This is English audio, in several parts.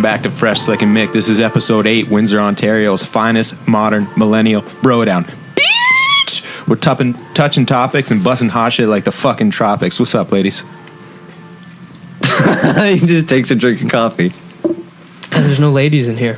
back to Fresh, Slick, and Mick. This is episode 8, Windsor, Ontario's finest modern millennial bro-down. Bitch! We're touching topics and busting hot shit like the fucking tropics. What's up, ladies? He just takes a drink of coffee. There's no ladies in here.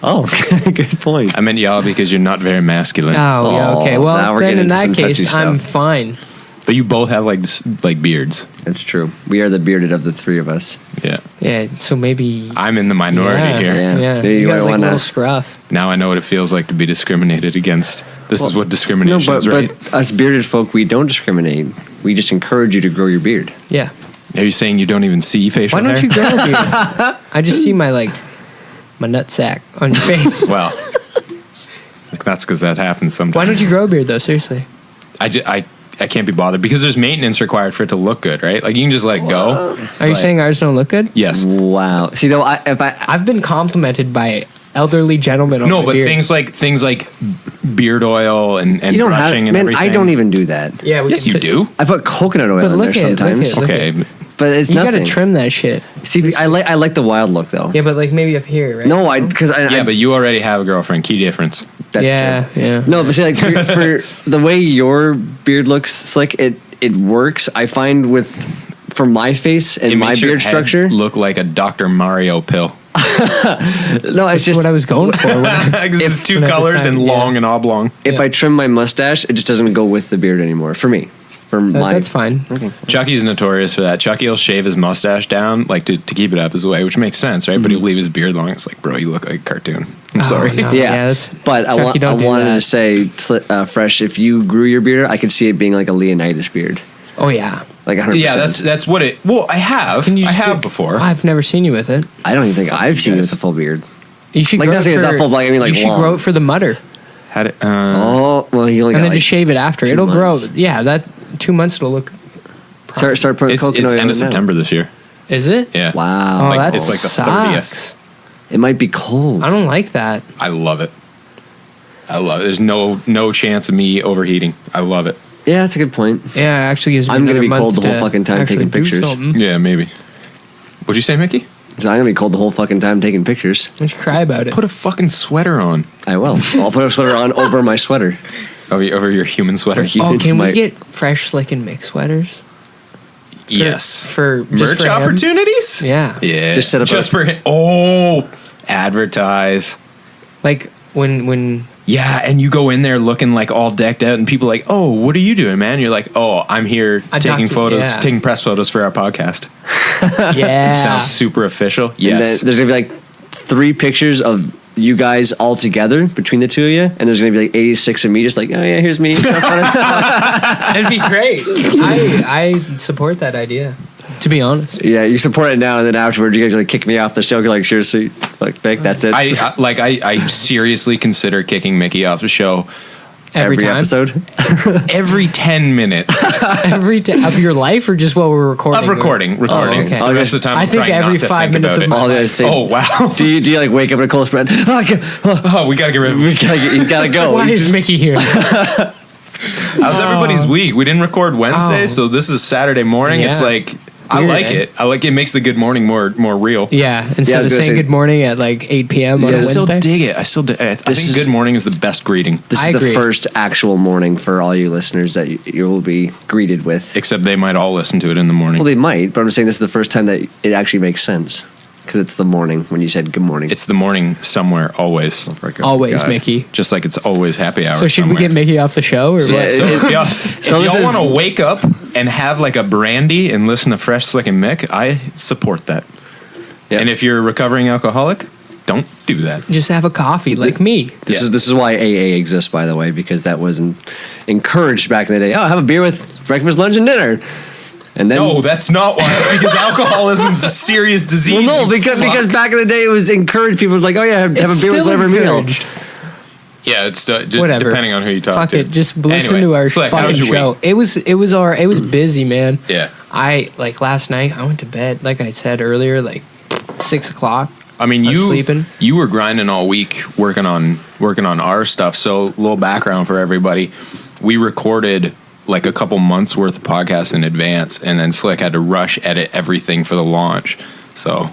Oh, good point. I meant y'all because you're not very masculine. Oh, yeah, okay. now Well, we're then getting in into some that touchy case, I'm stuff. fine. But you both have like beards. That's true. We are the bearded of the three of us. Yeah. Yeah, so maybe... I'm in the minority yeah, here. Yeah, Maybe you you got might like a wanna- little scruff. Now I know what it feels like to be discriminated against. This is what No, discrimination is, right? but us bearded folk, we don't discriminate. We just encourage you to grow your beard. Yeah. Are you saying you don't even see facial Why hair? don't you grow a beard? I just see my nutsack on your face. Well, that's because that happens sometimes. Why don't you grow a beard, though? Seriously. I can't be bothered because there's maintenance required for it to look good, right? Like you can just let it go. Are you saying ours don't look good? Yes. Wow. See, though, I've been complimented by elderly gentlemen on No, my but beard. things like beard oil and you don't have, brushing and man, everything. I don't even do that. Yeah, we Yes, can you do. I put coconut oil But in look there at it, sometimes. look at it. Okay. But it's You nothing. gotta trim that shit. See, I like the wild look, though. Yeah, but maybe up here, right? No, because Yeah, but you already have a girlfriend. Key difference. that's yeah, true. yeah. No, but see, like for the way your beard looks slick, it works. I find for my face and It my makes your beard head structure. look like a Dr. Mario pill. No, it's That's just what I was going for. Because it's two when I colors and decided, yeah. long and oblong. if I trim my mustache, it just doesn't go with the beard anymore. For me, That's fine. Okay. Chucky's notorious for that. Chucky will shave his mustache down, like to keep it up his way, which makes sense, right? But he'll leave his beard long. It's like, bro, you look like a cartoon. I'm sorry. no. Yeah, that's- but I Chucky, don't do wanted that. to say, Fresh, if you grew your beard, I could see it being like a Leonidas beard, Oh, yeah. like 100%. Yeah, that's what it. Well, I have. Can you I just have do- before. I've never seen you with it. I don't even think I've seen you guys. with a full beard. You should Like, grow that's it it's for, not full black, I mean, like, you should long. grow it for the mutter. Had it. Oh, well, you only And got then like just shave it after. 2 It'll months. grow. Yeah, that 2 months it'll look... Start putting It's coconut oil end in of now. September this year. Is it? Yeah. Wow. Oh, Like, that it's like the sucks. 30th. It might be cold. I don't like that. I love it. I love it. There's no chance of me overheating. I love it. Yeah, that's a good point. Yeah, it actually gives me I'm gonna another be month cold the whole to fucking time actually taking do pictures. something. Yeah, maybe. What'd you say, Mickey? So I'm gonna be cold the whole fucking time taking pictures. Don't you cry about it. Put a fucking sweater on I will. I'll put a sweater on over my sweater. over your human sweater. Oh, can we Might- get Fresh, Slick, and Mick sweaters? Yes. For just merch for him? opportunities? Yeah. Yeah. Just set up just a- for him. Oh, advertise. Like when Yeah, and you go in there looking like all decked out, and people are like, "Oh, what are you doing, man?" You're like, "Oh, I'm here I taking talked to- photos, yeah. taking press photos for our podcast." yeah. Sounds super official. And Yes. then there's gonna be like 3 pictures of you guys all together between the two of you, and there's gonna be like 86 of me, just like, oh yeah, here's me. That'd be great. I support that idea. To be honest. Yeah, you support it now, and then afterwards, you guys are like kick me off the show. You're like, seriously, like, Mick, that's it. I seriously consider kicking Mickey off the show Every time. episode. every 10 minutes Every of your life, or just while we're recording? of recording. Oh, okay. The rest of the time, I I'm think trying every not to 5 think minutes about of it. my All they say. Oh wow! Do you like wake up in a close friend? Oh, We gotta get rid of him. he's gotta go. Why He's is Mickey here? How's everybody's week? We didn't record Wednesday, Oh. so this is Saturday morning. Yeah. It's like I Weird, like eh? it. I like it. Makes the good morning more real. Yeah, Yeah, I instead was of gonna saying say- good morning at like 8 p.m. on I a still Wednesday. dig it. I think is- good morning is the best greeting. This I is agree. the first actual morning for all you listeners that you will be greeted with. Except they might all listen to it in the morning. Well, they might, but I'm saying this is the first time that it actually makes sense because it's the morning when you said good morning. It's the morning somewhere, always. Always, God. Mickey. Just like it's always happy hour. So should somewhere. we get Mickey off the show, or So, what? so if y'all, So if this y'all is- want to wake up and have like a brandy and listen to Fresh, Slick, and Mick, I support that. Yeah. And if you're a recovering alcoholic, don't do that. Just have a coffee like me. This Yeah. is why AA exists, by the way, because that was encouraged back in the day. Oh, have a beer with breakfast, lunch, and dinner. And then No, that's not why. It's because alcoholism's a serious disease. well, no, you because fuck. back in the day it was encouraged. People was like, oh yeah, have a It's beer with still whatever meal. encouraged. Yeah, it's just Whatever. depending on who you talk Fuck to. it. Just listen Anyway, to our Slick, how fucking was your show. week? It was alright. It was busy, man. Yeah. I like last night. I went to bed, like I said earlier, like 6 o'clock. I mean, I was you sleeping. you were grinding all week working on our stuff. So, a little background for everybody: we recorded like a couple months worth of podcasts in advance, and then Slick had to rush edit everything for the launch. So,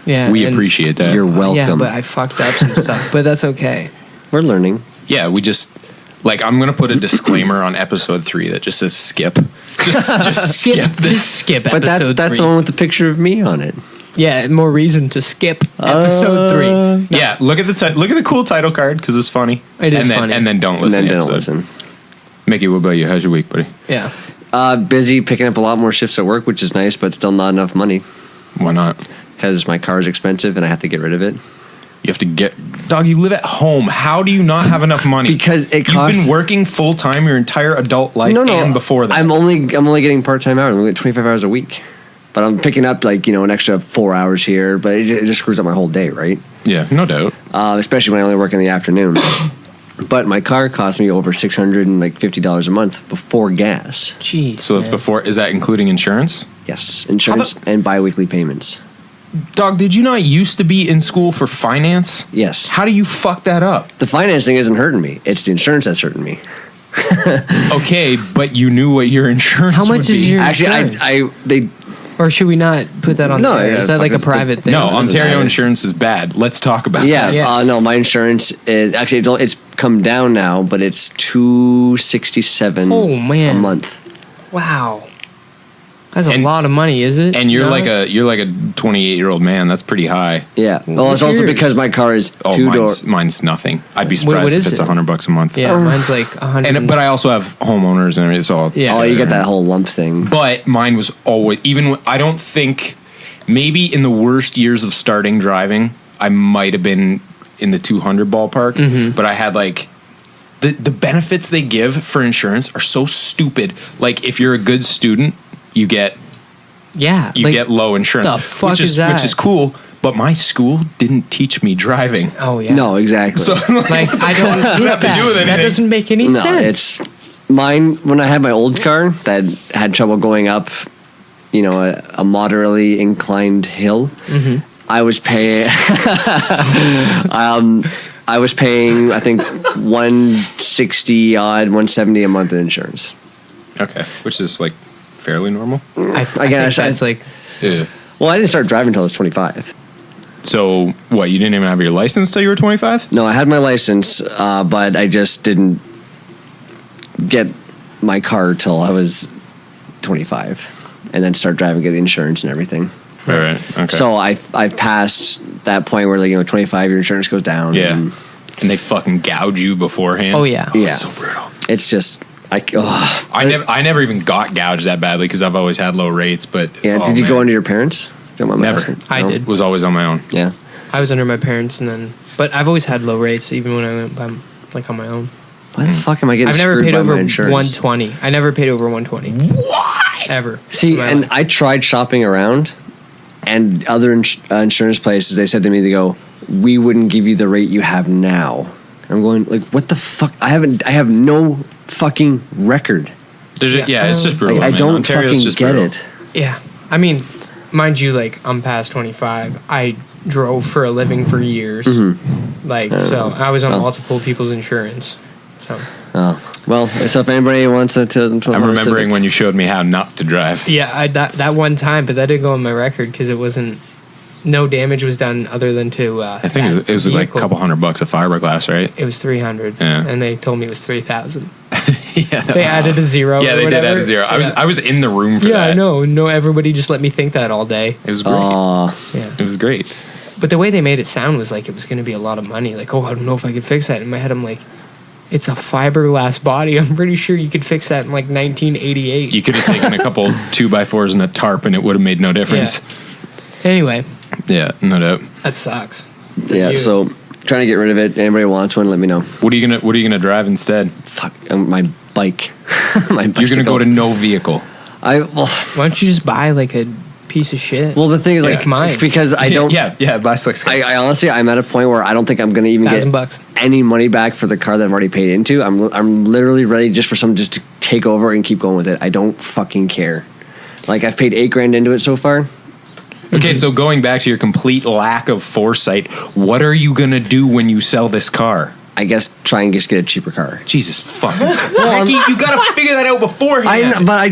Yeah, We and- appreciate that. You're welcome. Yeah, but I fucked up some stuff, but that's okay. We're learning. Yeah, we just like I'm gonna put a disclaimer on episode 3 that just says skip. Just skip this. Just skip But episode that's 3. the one with the picture of me on it. Yeah, more reason to skip episode 3. Yeah, look at the cool title card because it's funny. It is and then, funny. And then don't And listen. then to the don't episode. listen. Mickey, what about you? How's your week, buddy? Yeah. Busy picking up a lot more shifts at work, which is nice, but still not enough money Why not? because my car is expensive and I have to get rid of it. You have to get dog. You live at home. How do you not have enough money? Because it you've costs- been working full time your entire adult life and before that. I'm only getting part-time hours. I'm getting 25 hours a week, but I'm picking up an extra 4 hours here. But it just screws up my whole day, right? Yeah, no doubt. Especially when I only work in the afternoon. But my car costs me over $650 a month before gas. Jeez. So that's man. before. Is that including insurance? Yes, insurance and biweekly payments. Dog, did you not used to be in school for finance? Yes. How do you fuck that up? The financing isn't hurting me. It's the insurance that's hurting me. Okay, but you knew what your insurance How much would is be. your Actually, insurance? Or should we not put that on No, there? yeah, Is that fuck like a this- private thing? No, doesn't Ontario matter. insurance is bad. Let's talk about Yeah, that. Yeah. no, my insurance is actually it's come down now, but it's $267 Oh, man. a month. Wow. That's a And- lot of money, is it? And you're No? like a 28-year-old man. That's pretty high. Yeah. Well, What's it's also yours? because my car is Oh, two-door. mine's nothing. I'd be What surprised is if it's it? $100 a month. Yeah, mine's like 100. But I also have homeowners and everything. So Yeah. Oh, you get that whole lump thing. But mine was always I don't think maybe in the worst years of starting driving, I might have been in the 200 ballpark. Mm-hmm. But I had like the benefits they give for insurance are so stupid. Like if you're a good student, you get yeah. you like, get low insurance, the fuck which is that? which is cool. But my school didn't teach me driving. Oh, yeah. No, exactly. So Like, I don't does that have get to that. do with That anything? doesn't make any no, sense. it's mine. When I had my old car that had trouble going up, a moderately inclined hill, Mm-hmm. I was paying. I was paying, I think, $160 odd, $170 a month in insurance. Okay, which is like fairly normal. I guess think that's like, Yeah. Well, I didn't start driving until I was 25. So what? You didn't even have your license till you were 25? No, I had my license, but I just didn't get my car till I was 25, and then start driving, get the insurance and everything. All right. Okay. So I passed that point where 25 your insurance goes down. yeah, and and they fucking gouge you beforehand. oh, yeah. Yeah. It's so brutal. it's just I never even got gouged that badly because I've always had low rates. But yeah. oh, Did you go man. under your parents? Don't mind me Never. asking. I did. Was always on my own. Yeah. I was under my parents, and then, but I've always had low rates, even when I went by, like on my own. Why the fuck am I getting I've never screwed paid by over my insurance? 120. I never paid over 120. Why? Ever. See, in my and life. I tried shopping around, and other insurance places, they said to me, they go, "We wouldn't give you the rate you have now." I'm going like, what the fuck? I have no fucking record. There's Yeah. it's just Like, brutal. I man. don't Ontario's fucking just get brutal. it. Yeah. I mean, mind you, like, I'm past 25. I drove for a living for years. Mm-hmm. Like, so I was on multiple people's insurance. So, Oh well, so if anybody wants a 2012, I'm remembering when you showed me how not to drive. yeah, that one time, but that didn't go on my record because it wasn't, no damage was done other than to, I think it was like a couple $100 of fiberglass, right? It was 300, Yeah. and they told me it was 3,000. Yeah, They added a zero. Yeah, or they did whatever. add a zero. Yeah. I was in the room for Yeah, that. I know. No, everybody just let me think that all day. It was great. Yeah. It was great. But the way they made it sound was like it was going to be a lot of money. Like, oh, I don't know if I could fix that. In my head, I'm like, it's a fiberglass body. I'm pretty sure you could fix that in like 1988. You could have taken a couple 2x4s and a tarp, and it would have made no difference. Anyway, Yeah, no doubt. that sucks. Yeah, You- so trying to get rid of it. Anybody wants one? Let me know. What are you gonna drive instead? Fuck my bike. My You're gonna go to no vehicle. Why don't you just buy like a piece of shit? Well, the thing is, Like like, mine. because I don't. Yeah, buy six. I honestly, I'm at a point where I don't think I'm gonna even get $1,000. any money back for the car that I've already paid into. I'm literally ready just for someone just to take over and keep going with it. I don't fucking care. Like I've paid $8,000 into it so far. Okay, so going back to your complete lack of foresight, what are you gonna do when you sell this car? I guess try and just get a cheaper car. Jesus fucking Becky, you gotta figure that out beforehand. But I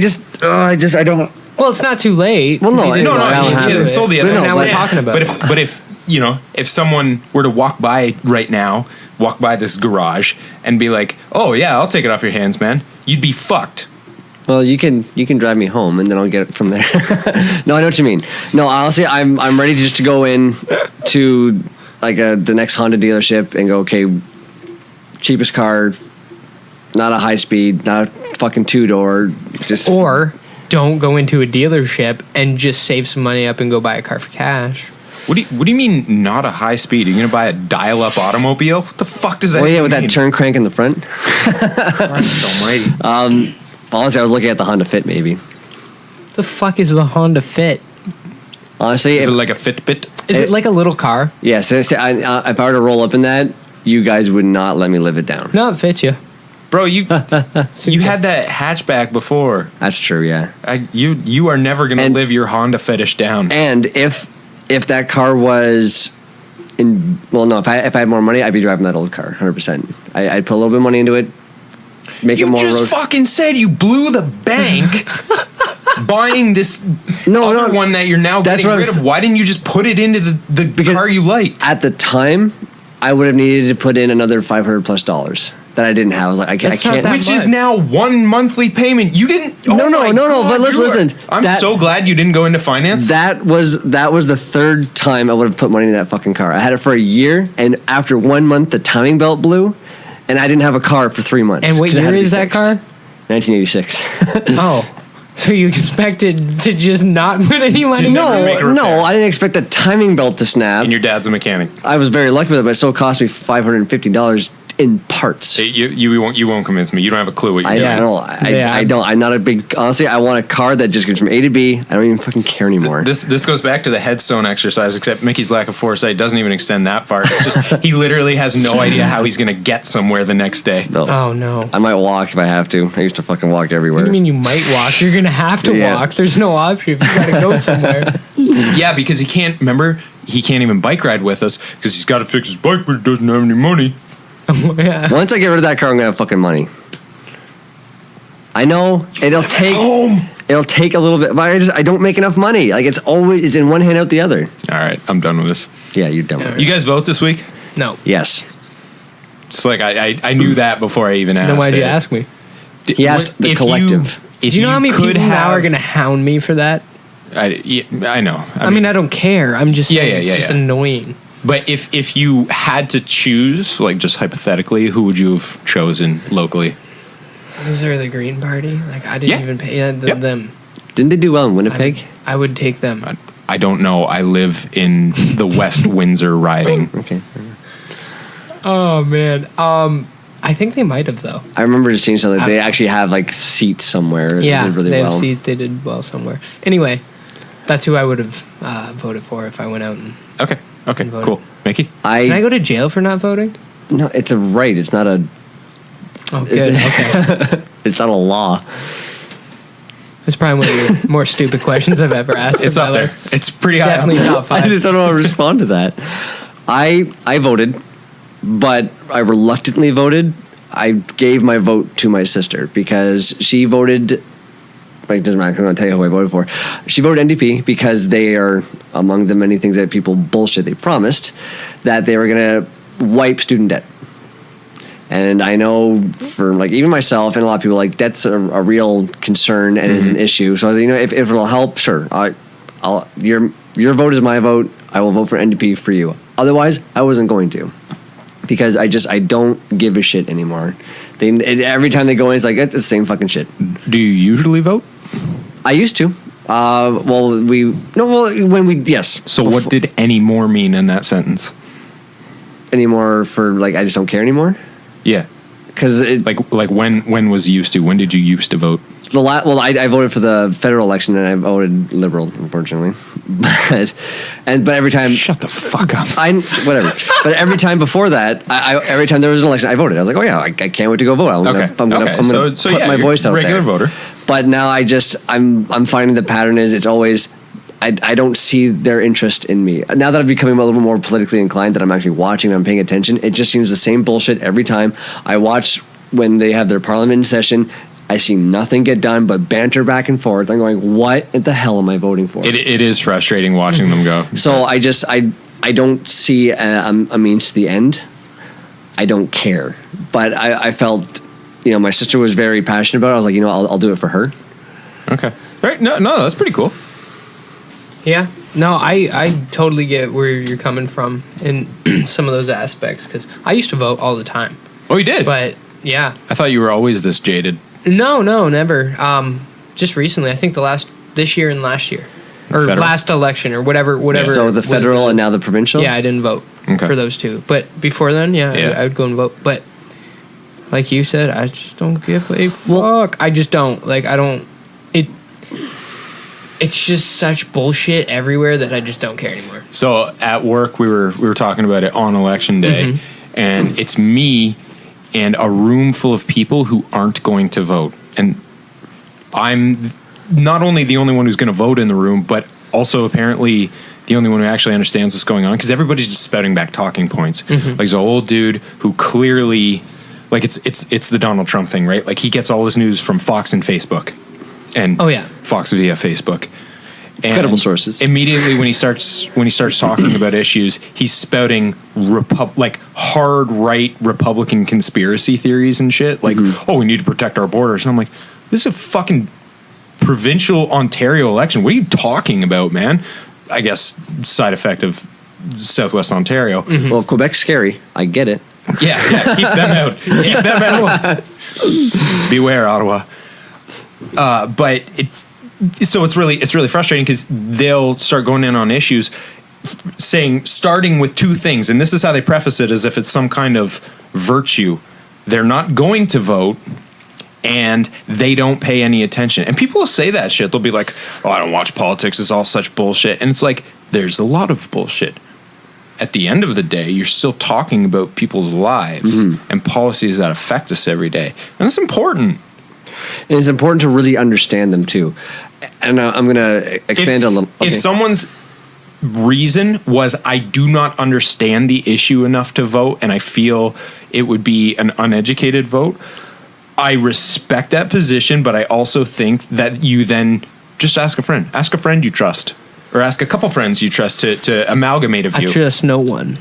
don't. Well, it's not too late. Well, no, If you no, didn't no, I don't have do it. it. Sold the But other now one. we're talking about it. But if you know, if someone were to walk by right now, walk by this garage and be like, "Oh yeah, I'll take it off your hands, man," you'd be fucked. Well, you can drive me home, and then I'll get it from there. No, I know what you mean. No, honestly, I'm ready just to go in to like the next Honda dealership and go, okay, cheapest car, not a high speed, not a fucking 2-door, just Or don't go into a dealership and just save some money up and go buy a car for cash. What do you mean not a high speed? Are you gonna buy a dial-up automobile? What the fuck does that? Oh yeah, even with that mean? turn crank in the front. Christ almighty. Honestly, I was looking at the Honda Fit maybe. The fuck is the Honda Fit? Honestly, Is if, it like a Fitbit? Is it like a little car? yeah, so if I were to roll up in that, you guys would not let me live it down. No, it fits you. Bro, you had that hatchback before. That's true, yeah. You are never gonna And- live your Honda fetish down. And if that car was if I had more money, I'd be driving that old car, 100%. I'd put a little bit of money into it, make it You more just road. fucking said you blew the bank buying this other one that you're now That's getting what rid of. Why didn't you just put it into the car you liked? At the time, I would have needed to put in another $500+ that I didn't have. I was like, I That's not can't. that Which is much. now one monthly payment. You didn't. No, oh no, my no, God, but listen. I'm That- so glad you didn't go into finance. That was the third time I would have put money in that fucking car. I had it for a year, and after 1 month, the timing belt blew, and I didn't have a car for 3 months. And what 'cause it had year to be is that fixed. car? 1986. Oh. So you expected to just not put any money? Didn't never make a No, repair. I didn't expect the timing belt to snap. and your dad's a mechanic. I was very lucky with it, but it still cost me $550 in parts. You won't convince me. You don't have a clue what you're I doing. don't. I don't. I'm not a big. Honestly, I want a car that just gets from A to B. I don't even fucking care anymore. This goes back to the headstone exercise, except Mickey's lack of foresight doesn't even extend that far. It's just he literally has no idea how he's gonna get somewhere the next day. No. Oh, no. I might walk if I have to. I used to fucking walk everywhere. What do you mean you might walk? You're going to have to Yeah. walk. There's no option if you got to go somewhere. Yeah, because he can't even bike ride with us because he's got to fix his bike, but he doesn't have any money. Yeah. Once I get rid of that car, I'm gonna have fucking money. I know it'll take. Home. It'll take a little bit, but I don't make enough money. Like it's in one hand out the other. All right, I'm done with this. Yeah, you're done. with it. You guys vote this week? No. Yes. It's like I knew that before I even asked. Then why'd you it. ask me? He asked the collective. If Do you know how many could people now have- are going to hound me for that? I know. I mean, I don't care. I'm just saying it's just yeah. annoying. But if you had to choose, like just hypothetically, who would you have chosen locally? Is there the Green Party? Like, I didn't Yeah. even pay Yep. them. Didn't they do well in Winnipeg? I would take them. I don't know. I live in the West Windsor riding. Okay. Oh, man. I think they might have, though. I remember just seeing something. They actually have like seats somewhere. Yeah, that did really they well. they did well somewhere. Anyway, that's who I would have voted for if I went out and... Okay, Voted. cool. Mickey? Can I go to jail for not voting? No, it's a right. It's not a. Oh, Is good. it- Okay. It's not a law. It's probably one of your more stupid questions I've ever asked. It's in up my there. life. It's pretty high. Definitely top I 5. just don't know how to respond to that. I voted, but I reluctantly voted. I gave my vote to my sister because she voted. Like, it doesn't matter. I'm going to tell you who I voted for. She voted NDP because they are among the many things that people bullshit. They promised that they were going to wipe student debt. And I know for like even myself and a lot of people, like that's a real concern and is an issue. So I was like, if it'll help, sure. I'll your vote is my vote. I will vote for NDP for you. Otherwise, I wasn't going to, because I don't give a shit anymore. Every time they go in, it's like it's the same fucking shit. Do you usually vote? I used to. Yes. So what did any more mean in that sentence? Anymore for like I just don't care anymore. Yeah. Because Like when was used to? When did you used to vote? I voted for the federal election and I voted Liberal, unfortunately. But every time Shut the fuck up. whatever. But every time before that, every time there was an election, I voted. I was like, oh yeah, I can't wait to go vote. I'm gonna put my voice out regular there. voter. But now I'm finding the pattern is it's always. I don't see their interest in me. Now that I'm becoming a little more politically inclined, that I'm actually watching, I'm paying attention, it just seems the same bullshit every time. I watch when they have their parliament session. I see nothing get done but banter back and forth. I'm going, what the hell am I voting for? It is frustrating watching them go. So I don't see a means to the end. I don't care. But I felt, my sister was very passionate about it. I was like, I'll do it for her. Okay. Right. No, that's pretty cool. Yeah. No, I totally get where you're coming from in some of those aspects, because I used to vote all the time. Oh, you did? But, yeah. I thought you were always this jaded. No, never. Just recently, I think this year and last year. Or Federal? Last election, or whatever. So the federal and now the provincial? Yeah, I didn't vote for those two. But before then, I would go and vote. But like you said, I just don't give a fuck. I just don't. Like, I don't. It's just such bullshit everywhere that I just don't care anymore. So at work, we were talking about it on election day, and it's me and a room full of people who aren't going to vote. And I'm not only the only one who's going to vote in the room, but also apparently the only one who actually understands what's going on, because everybody's just spouting back talking points. Like, there's an old dude who clearly, like, it's the Donald Trump thing, right? Like, he gets all his news from Fox and Facebook. And Fox via Facebook. And credible sources. Immediately when he starts talking about issues, he's spouting hard right Republican conspiracy theories and shit. Like, we need to protect our borders. And I'm like, this is a fucking provincial Ontario election. What are you talking about, man? I guess side effect of Southwest Ontario. Well, Quebec's scary. I get it. Yeah, keep them out. Keep them out. Beware, Ottawa. But it's really frustrating, because they'll start going in on issues starting with two things, and this is how they preface it, as if it's some kind of virtue. They're not going to vote, and they don't pay any attention. And people will say that shit. They'll be like, "Oh, I don't watch politics. It's all such bullshit." And it's like, there's a lot of bullshit. At the end of the day, you're still talking about people's lives and policies that affect us every day, and that's important. And it's important to really understand them too. And I'm going to expand a little. Okay. If someone's reason was, I do not understand the issue enough to vote, and I feel it would be an uneducated vote, I respect that position, but I also think that you then just ask a friend. Ask a friend you trust. Or ask a couple friends you trust to amalgamate a view. I trust no one.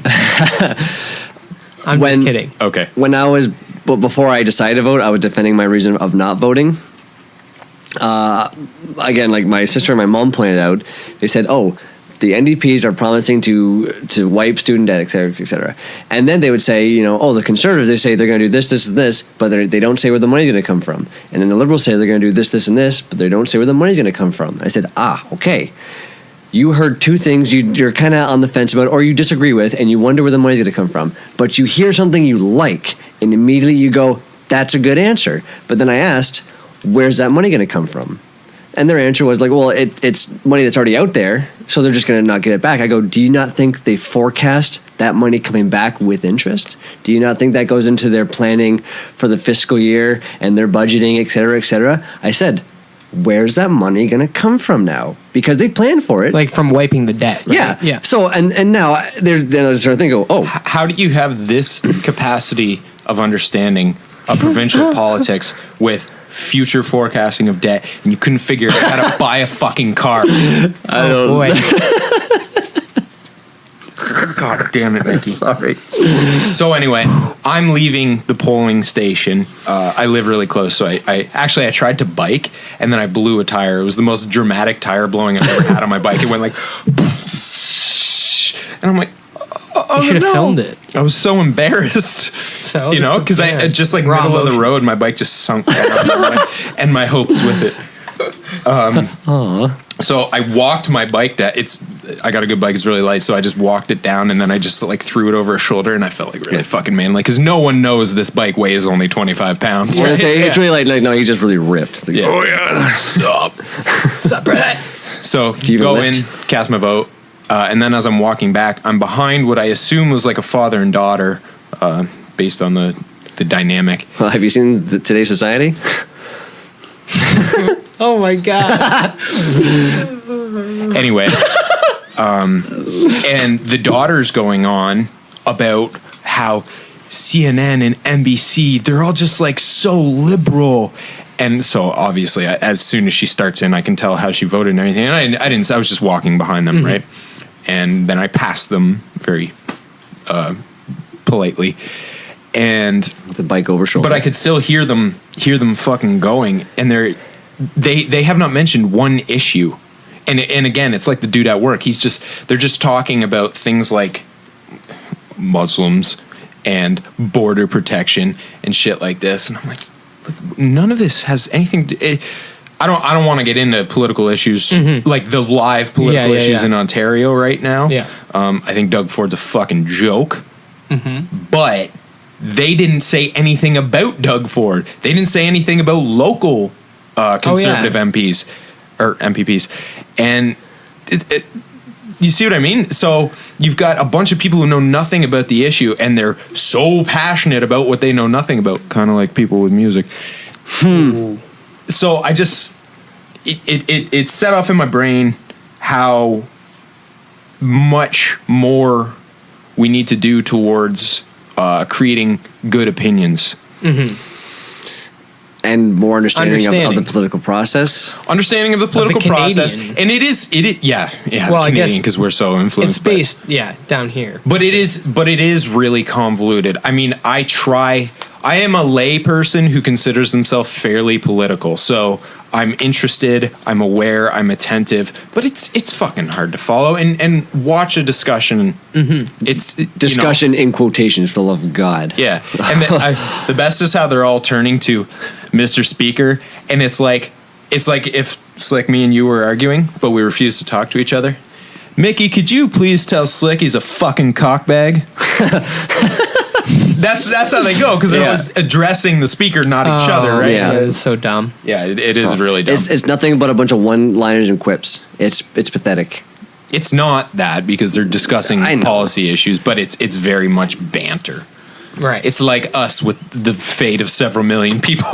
I'm just kidding. Okay. But before I decided to vote, I was defending my reason of not voting. Again, like my sister and my mom pointed out, they said, the NDPs are promising to wipe student debt, et cetera, et cetera. And then they would say, the Conservatives, they say they're going to do this, this, and this, but they don't say where the money's going to come from. And then the Liberals say they're going to do this, this, and this, but they don't say where the money's going to come from. I said, okay. You heard two things you're kind of on the fence about, or you disagree with, and you wonder where the money's going to come from. But you hear something you like, and immediately you go, that's a good answer. But then I asked, where's that money going to come from? And their answer was like, well, it's money that's already out there, so they're just going to not get it back. I go, do you not think they forecast that money coming back with interest? Do you not think that goes into their planning for the fiscal year and their budgeting, et cetera, et cetera? I said, where's that money going to come from now? Because they planned for it. Like from wiping the debt. Right? Yeah. So, and now they're starting to go, how do you have this capacity of understanding of provincial politics with future forecasting of debt, and you couldn't figure out how to buy a fucking car? I don't boy. God damn it, Mickey. Sorry. So anyway, I'm leaving the polling station. I live really close, so I tried to bike, and then I blew a tire. It was the most dramatic tire blowing I've ever had on my bike. It went like, and I'm like, you should have filmed it. I was so embarrassed, so because I just like raw middle emotion. of the road, my bike just sunk down, and my hopes with it. So I walked my bike I got a good bike, it's really light, so I just walked it down, and then I just like threw it over a shoulder, and I felt like really fucking manly, because no one knows this bike weighs only 25 pounds. Right? It's really like, no, he's just really ripped. Like, Oh yeah, sup, Brett. So you go lift? in, cast my vote, and then as I'm walking back, I'm behind what I assume was like a father and daughter, based on the dynamic. Well, have you seen Today's Society? Oh my god. Anyway, and the daughter's going on about how CNN and NBC, they're all just like so liberal, And so obviously, as soon as she starts in, I can tell how she voted and everything. And I didn't. I was just walking behind them, right? And then I passed them very politely, and With the bike over shoulder. but I could still hear them fucking going, and they have not mentioned one issue. And again, it's like the dude at work. They're just talking about things like Muslims and border protection and shit like this. And I'm like, none of this has anything to. I don't want to get into political issues, like the live political issues in Ontario right now. Yeah. I think Doug Ford's a fucking joke. But they didn't say anything about Doug Ford. They didn't say anything about local conservative MPs or MPPs. And you see what I mean? So you've got a bunch of people who know nothing about the issue, and they're so passionate about what they know nothing about, kind of like people with music. So I just, it set off in my brain how much more we need to do towards creating good opinions. And more understanding of the political process. Understanding of the political process. And it is, yeah, Well, I Canadian, guess because we're so influenced. It's based, down here. But it is really convoluted. I mean, I am a lay person who considers himself fairly political. So I'm interested, I'm aware, I'm attentive, but it's fucking hard to follow and watch a discussion. It's Discussion in quotations, for the love of God. Yeah. And the best is how they're all turning to Mr. Speaker, and it's like if Slick, me and you were arguing, but we refused to talk to each other. Mickey, could you please tell Slick he's a fucking cockbag? That's how they go, because they're always addressing the speaker, not each other, right? Yeah. It's so dumb. Yeah, it is really dumb. It's nothing but a bunch of one-liners and quips. It's pathetic. It's not that, because they're discussing policy issues, but it's very much banter. Right. It's like us with the fate of several million people.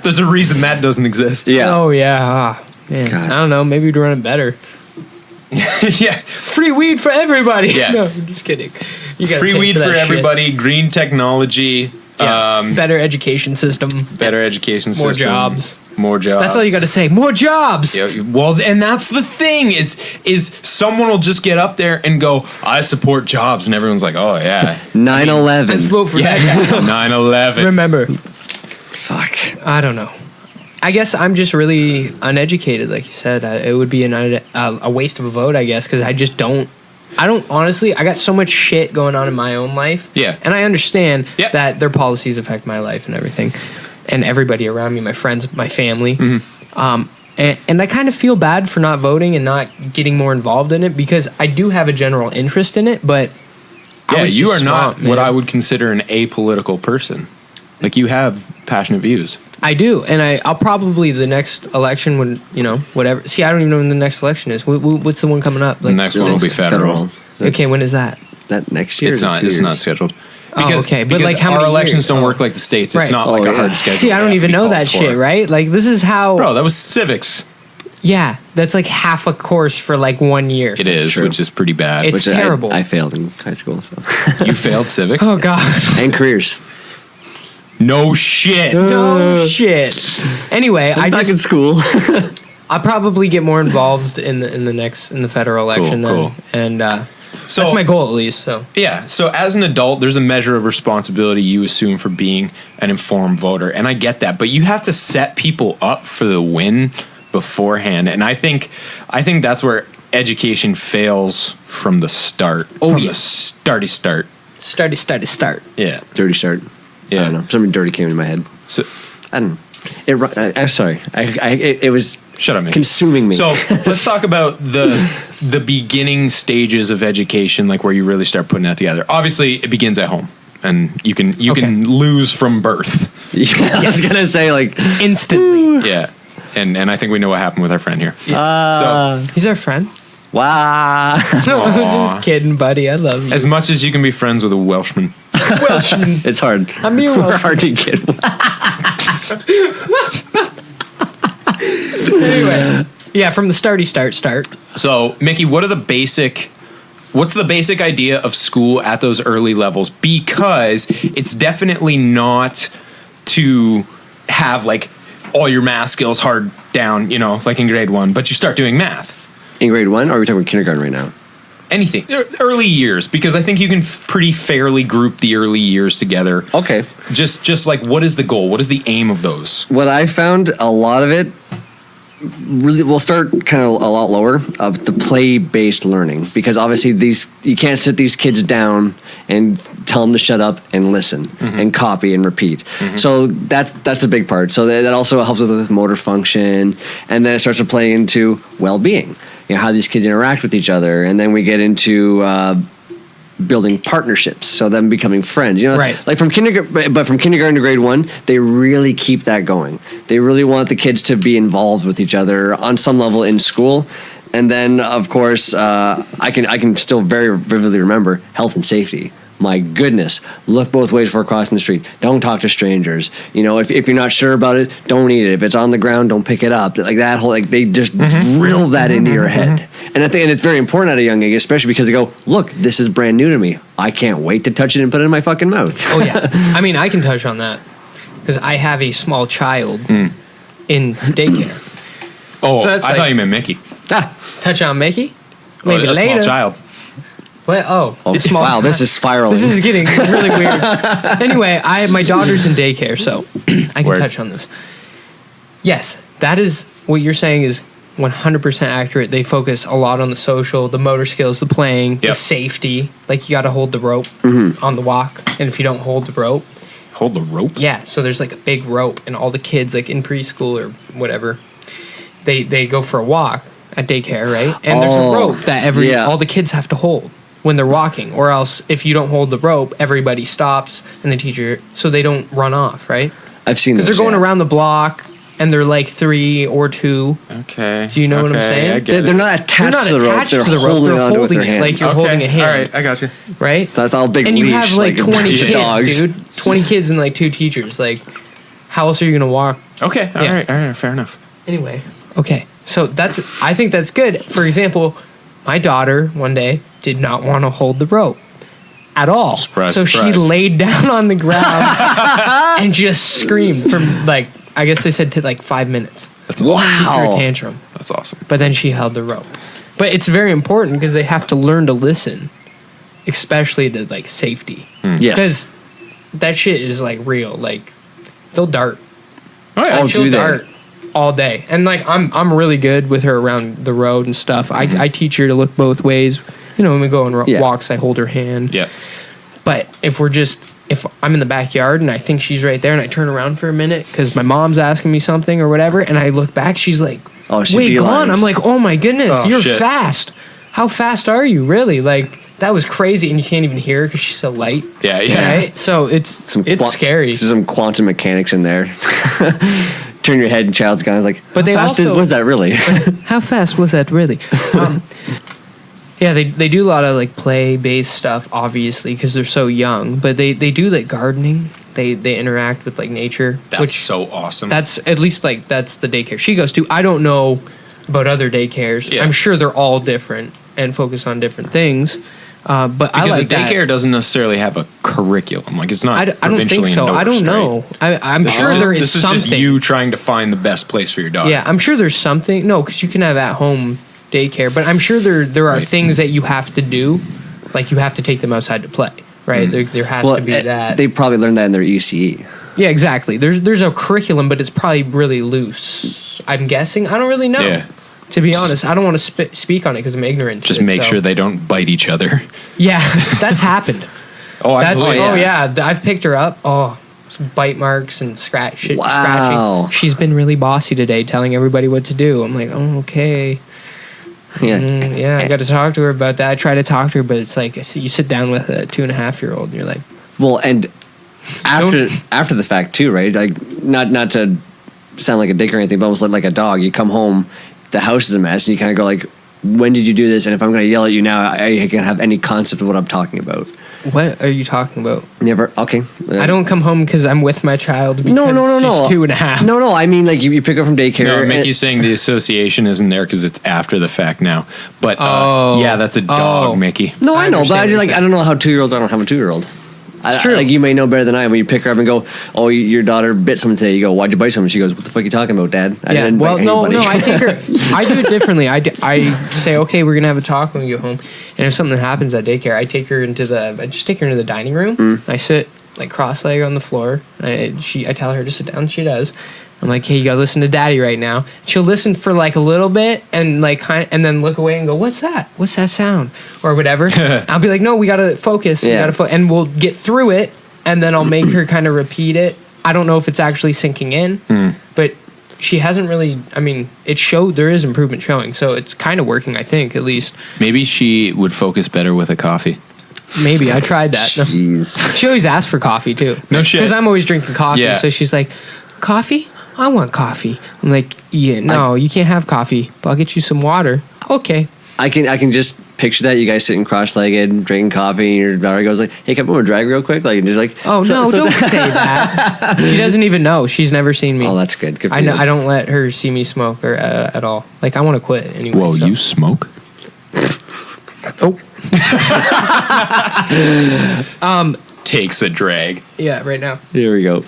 There's a reason that doesn't exist. Yeah. Oh, yeah. Man. God. I don't know. Maybe we'd run it better. Yeah. Free weed for everybody. Yeah. No, I'm just kidding. You gotta Free pay weed that for shit. everybody, green technology, Better education system. better education More system. jobs. More jobs. That's all you got to say. More jobs. Yeah, well, and that's the thing is someone will just get up there and go, I support jobs, and everyone's like, oh yeah, 9/11. Let's vote for that guy. 9/11. Remember, Fuck. I don't know. I guess I'm just really uneducated, like you said. It would be a waste of a vote, I guess, because I just don't. I don't honestly. I got so much shit going on in my own life. Yeah. And I understand Yeah. that their policies affect my life and everything, and everybody around me, my friends, my family. And I kind of feel bad for not voting and not getting more involved in it, because I do have a general interest in it, but Yeah, you are just not swamped, what man. I would consider an apolitical person. Like, you have passionate views. I do, and I'll probably the next election when whatever. See, I don't even know when the next election is. What's the one coming up? The next one will be federal. Okay, when is that? That next year. It's or not. 2 It's years? not scheduled. Okay, but, like, how our many elections years? don't Oh. work like the states. It's Right. not Oh, like a yeah. hard schedule. See, I They don't have to even be know called that for. shit, right? Like, this is how. Bro, that was civics. Yeah, that's like half a course for like 1 year. It is, true. which is pretty bad. It's Which terrible. I failed in high school. So. You failed civics? Oh god. And careers. No shit. No shit. Anyway, I'm back in school. I'll probably get more involved in the federal election Cool. then, and So that's my goal at least. So yeah. So as an adult, there's a measure of responsibility you assume for being an informed voter, and I get that. But you have to set people up for the win beforehand, and I think that's where education fails from the start. Oh, from yeah. the start. start. Yeah. Dirty start. Yeah. I don't know. Something dirty came in my head. So I don't know. I'm sorry. It was shut up, Mick. consuming me. So let's talk about the beginning stages of education, like where you really start putting that together. Obviously, it begins at home, and you can lose from birth. yeah, I was gonna say like Instantly. Yeah. And I think we know what happened with our friend here. He's our friend. wow. Just kidding, buddy. I love you. As much as you can be friends with a Welshman. Welshman. It's hard. I'm your We're Welshman. hard to get. Anyway, yeah, from the start. So, Mickey, what's the basic idea of school at those early levels? Because it's definitely not to have like all your math skills hard down, like in grade 1, but you start doing math. In grade 1, or are we talking kindergarten right now? Anything. Early years, because I think you can pretty fairly group the early years together. Okay. Just like, what is the goal? What is the aim of those? What I found, a lot of it, really, we'll start kind of a lot lower of the play-based learning, because obviously you can't sit these kids down and tell them to shut up and listen and copy and repeat. So that's the big part. So that also helps with motor function, and then it starts to play into well-being, how these kids interact with each other, and then we get into building partnerships, so them becoming friends. Right. Like from kindergarten to grade 1, they really keep that going. They really want the kids to be involved with each other on some level in school. And then, of course, I can still very vividly remember health and safety. My goodness, look both ways before crossing the street. Don't talk to strangers. If you're not sure about it, don't eat it. If it's on the ground, don't pick it up. Like that whole, they just drill that into your head. And I think it's very important at a young age, especially because they go, look, this is brand new to me. I can't wait to touch it and put it in my fucking mouth. Oh yeah, I mean, I can touch on that because I have a small child in daycare. Oh, so I thought you meant Mickey. Touch on Mickey? Maybe a small child. What? Oh, small. Wow, this is spiraling. This is getting really weird. Anyway, my daughter's in daycare, so I can touch on this. Yes, that is what you're saying is 100% accurate. They focus a lot on the social, the motor skills, the playing, the safety. Like you got to hold the rope on the walk, and if you don't hold the rope, hold the rope. Yeah, so there's like a big rope, and all the kids like in preschool or whatever, they go for a walk at daycare, right? And there's a rope that all the kids have to hold when they're walking, or else if you don't hold the rope, everybody stops and the teacher, so they don't run off, right? I've seen this. Because they're going around the block and they're like 3 or 2 Okay. Do you know what I'm saying? They're not attached to the rope. They're holding onto it with their hands. Like you're holding a hand. All right, I got you. Right? So that's all big and leash. And you have like 20 kids, dogs. dude. 20 kids and like 2 teachers. Like, how else are you going to walk? Okay, all right, fair enough. Anyway, okay. So I think that's good. For example, my daughter one day did not want to hold the rope at all. Surprise, so surprise. she laid down on the ground and just screamed for like, I guess they said to like 5 minutes. That's Threw a tantrum. That's awesome. But then she held the rope. But it's very important because they have to learn to listen, especially to like safety. Yes. Because that shit is like real. Like they'll dart. Oh yeah. She'll dart all day. And like I'm really good with her around the road and stuff. I teach her to look both ways. When we go on walks, I hold her hand. Yeah. But if I'm in the backyard and I think she's right there and I turn around for a minute because my mom's asking me something or whatever, and I look back, she's like, wait, gone. I'm like, oh my goodness, you're fast. How fast are you, really? Like, that was crazy. And you can't even hear her because she's so light. Yeah. Right? So it's scary. There's some quantum mechanics in there. Turn your head and child's gone. I was like, but how fast was that really? How fast was that really? Yeah, they do a lot of like play-based stuff, obviously, because they're so young. But they do like gardening. They interact with like nature. That's so awesome. That's at least like that's the daycare she goes to. I don't know about other daycares. Yeah. I'm sure they're all different and focus on different things. But because I like the daycare doesn't necessarily have a curriculum. Like it's not. I don't think so. I don't know. I'm sure there is something. This is just you trying to find the best place for your dog. Yeah, I'm sure there's something. No, because you can have at home daycare, but I'm sure there are things that you have to do, like you have to take them outside to play, right? There has to be that. They probably learned that in their ECE. Yeah, exactly. There's a curriculum, but it's probably really loose. I'm guessing. I don't really know. Yeah. To be honest, I don't want to speak on it because I'm ignorant. Just make sure they don't bite each other. Yeah, that's happened. I've picked her up. Oh, bite marks and scratching. She's been really bossy today, telling everybody what to do. I'm like, oh, okay. I got to talk to her about that. I try to talk to her, but it's like you sit down with a 2.5-year-old and you're like, well, and after the fact too, right? Like not to sound like a dick or anything, but almost like a dog. You come home, the house is a mess, and you kind of go like, when did you do this? And if I'm going to yell at you now, I can have any concept of what I'm talking about. What are you talking about? Never. Okay. I don't come home because I'm with my child because she's 2.5. No. I mean, like you pick her from daycare. No, Mickey's saying the association isn't there because it's after the fact now. But that's a dog, Mickey. No, I know, but I don't know how 2-year-olds. I don't have a 2-year-old. true. Like you may know better than I. When you pick her up and go, "Oh, your daughter bit someone today," you go, "Why'd you bite someone?" She goes, "What the fuck are you talking about, Dad?" I Yeah. didn't Well, bite no, anybody. I take her. I do it differently. I say, okay, we're gonna have a talk when we get home, and if something happens at daycare, I just take her into the dining room. I sit like cross-legged on the floor. I tell her to sit down. She does. I'm like, hey, you gotta listen to Daddy right now. She'll listen for like a little bit and and then look away and go, what's that? What's that sound? Or whatever. I'll be like, no, we gotta focus. Yeah. And we'll get through it, and then I'll make her kind of repeat it. I don't know if it's actually sinking in, but she hasn't really. I mean, there is improvement showing, so it's kind of working. I think at least. Maybe she would focus better with a coffee. Maybe I tried that. Jeez. She always asks for coffee too. No shit. Because I'm always drinking coffee, Yeah. so she's like, coffee? I want coffee. I'm like, yeah, no, you can't have coffee, but I'll get you some water. Okay. I can just picture that, you guys sitting cross-legged, drinking coffee, and your daughter goes like, "Hey, can I put my drag real quick?" Like, and just like, Oh no, don't say that. She doesn't even know. She's never seen me. Oh, that's good. Good for I you. know. I don't let her see me smoke or at all. Like I want to quit anyway. Whoa, so. you smoke? Oh. Takes a drag. Yeah, right now. Here we go.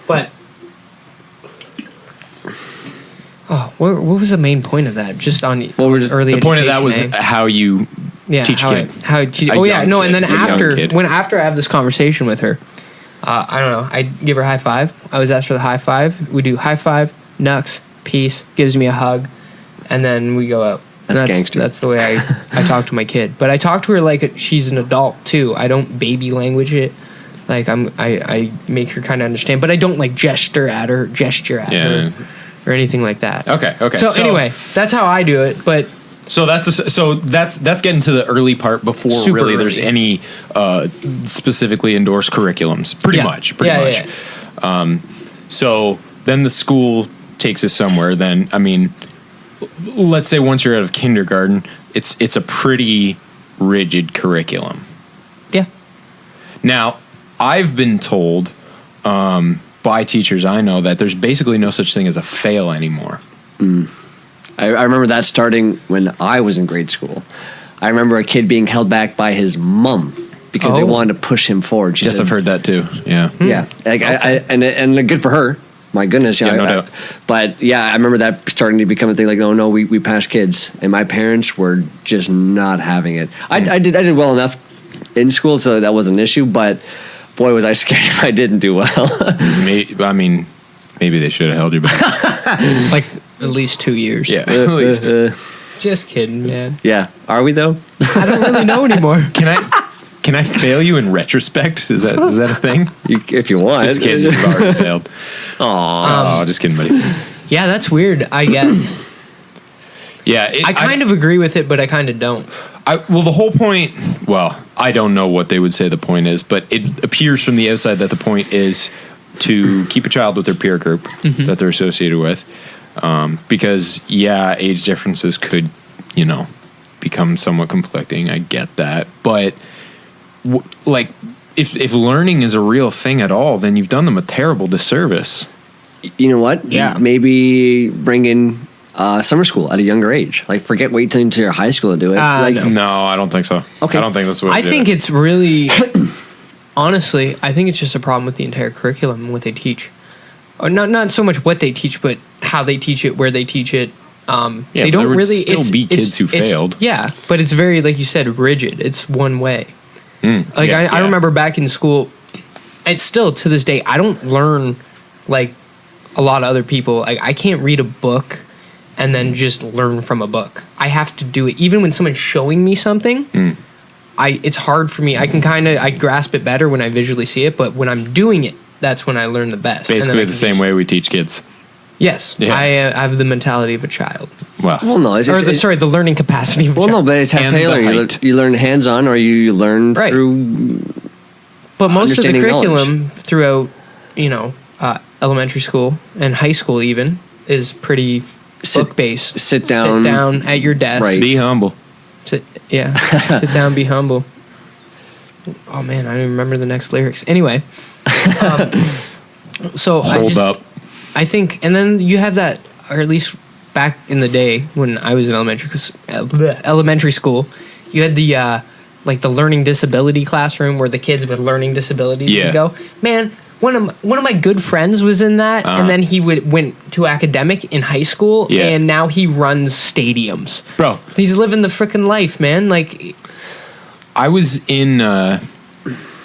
But. Oh, what was the main point of that? Just on early The point of that was education, eh? how you teach a kid. Oh yeah, young no, kid, and then a young kid. after I have this conversation with her, I don't know. I give her a high five. I always ask for the high five. We do high five, nux, peace, gives me a hug, and then we go out. That's gangster. That's the way I talk to my kid. But I talk to her like she's an adult too. I don't baby language it. Like I make her kind of understand, but I don't like gesture at her or anything like that. Okay. So anyway, that's how I do it. But So that's getting to the early part before Super really there's early. any specifically endorsed curriculums. Pretty much. Yeah. So then the school takes us somewhere. Then I mean, let's say once you're out of kindergarten, it's a pretty rigid curriculum. Yeah. Now, I've been told by teachers I know that there's basically no such thing as a fail anymore. I remember that starting when I was in grade school. I remember a kid being held back by his mom because they Oh. wanted to push him forward. She Yes, said, I've heard that too. Yeah. Yeah, like and good for her. My goodness, Yeah, no doubt. But yeah, I remember that starting to become a thing. Like, no, we pass kids, and my parents were just not having it. I did well enough in school, so that wasn't an issue. But boy, was I scared if I didn't do well. I mean, maybe they should have held you back. Like at least 2 years. Yeah. At least. Just kidding, man. Yeah, are we though? I don't really know anymore. Can I fail you in retrospect? Is that a thing? If you want. Just kidding. You've already failed. Aw. Oh, just kidding, buddy. Yeah, that's weird, I guess. Yeah. I kind of agree with it, but I kind of don't. Well, the whole point, well, I don't know what they would say the point is, but it appears from the outside that the point is to keep a child with their peer group that they're associated with. Because, yeah, age differences could, become somewhat conflicting. I get that. But, if learning is a real thing at all, then you've done them a terrible disservice. You know what? Yeah. Maybe bring in summer school at a younger age. Like, wait till you're high school to do it. No, I don't think so. Okay. I don't think that's what I think it's really, honestly, I think it's just a problem with the entire curriculum and what they teach. Or not so much what they teach, but how they teach it, where they teach it. They don't there would really. still be kids who failed. Yeah, but it's very, like you said, rigid. It's one way. I remember back in school, it's still to this day, I don't learn like a lot of other people. I can't read a book and then just learn from a book. I have to do it. Even when someone's showing me something, it's hard for me. I grasp it better when I visually see it, but when I'm doing it, that's when I learn the best. And then basically I the can same just- way we teach kids. Yes. Yeah. I have the mentality of a child. Well, Well, no. The learning capacity of a Well, no, child. but it's And the tailoring. height. You learn hands-on, or you learn Right. through. But most of the understanding curriculum throughout, elementary school and high school even is pretty book based. sit down. Sit down at your desk. Right. be humble. Sit down. Be humble. Oh man, I don't even remember the next lyrics. Anyway, so Hold up. I think, and then you have that, or at least back in the day when I was in elementary school, you had the like the learning disability classroom where the kids with learning disabilities Yeah. would go. Man, one of my good friends was in that, and then he went to academic in high school, Yeah. and now he runs stadiums. Bro, He's living the freaking life, man. Like, I was in.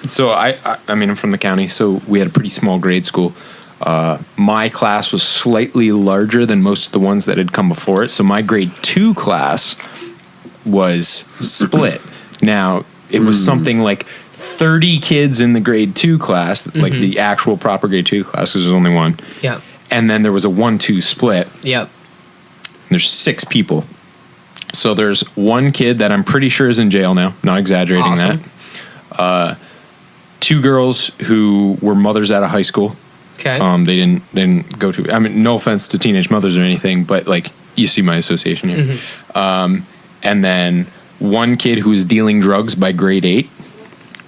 So I mean, I'm from the county, so we had a pretty small grade school. My class was slightly larger than most of the ones that had come before it. So my grade 2 class was split. Now it was something like 30 kids in the grade 2 class, like the actual proper grade 2 class, because there's only one. yeah, And then there was a 1-2 split. yep, There's 6 people. So there's one kid that I'm pretty sure is in jail now. Not exaggerating Awesome. that. 2 girls who were mothers out of high school. okay, They didn't go to. I mean, no offense to teenage mothers or anything, but like you see my association here. And then one kid who was dealing drugs by grade 8.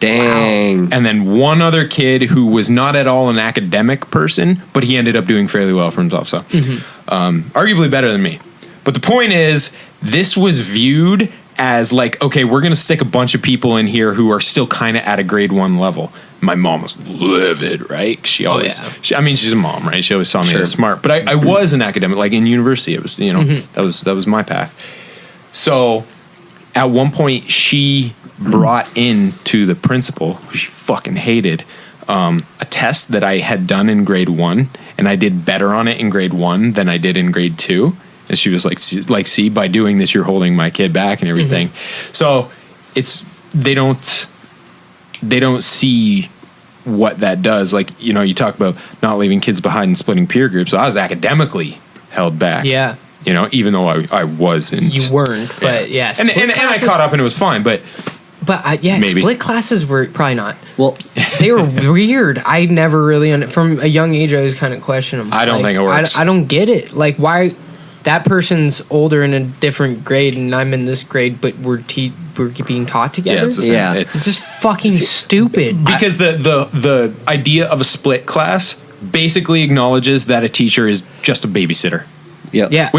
Dang. And then one other kid who was not at all an academic person, but he ended up doing fairly well for himself. So, arguably better than me. But the point is, this was viewed as like, okay, we're going to stick a bunch of people in here who are still kind of at a grade 1 level. My mom was livid, right? She always, yeah. I mean, she's a mom, right? She always saw me Sure. as smart. But I was an academic, like in university. It was, you know, that was my path. So at one point, she brought in to the principal, who she fucking hated, a test that I had done in grade 1, and I did better on it in grade 1 than I did in grade 2. And she was like, see, by doing this, you're holding my kid back and everything. So it's they don't see what that does. Like, you know, you talk about not leaving kids behind and splitting peer groups. So I was academically held back. yeah. You know, even though I wasn't. You weren't, but yeah, And split I classes- caught up and it was fine, but yeah, maybe. split classes were probably not. Well, They were weird. I never really, from a young age, I was kind of questioning them. I don't think it works. I don't get it. Like, why that person's older in a different grade and I'm in this grade, but we're being taught together? yeah, it's the same. Yeah. It's just fucking stupid. Because the idea of a split class basically acknowledges that a teacher is just a babysitter, yep. Yeah.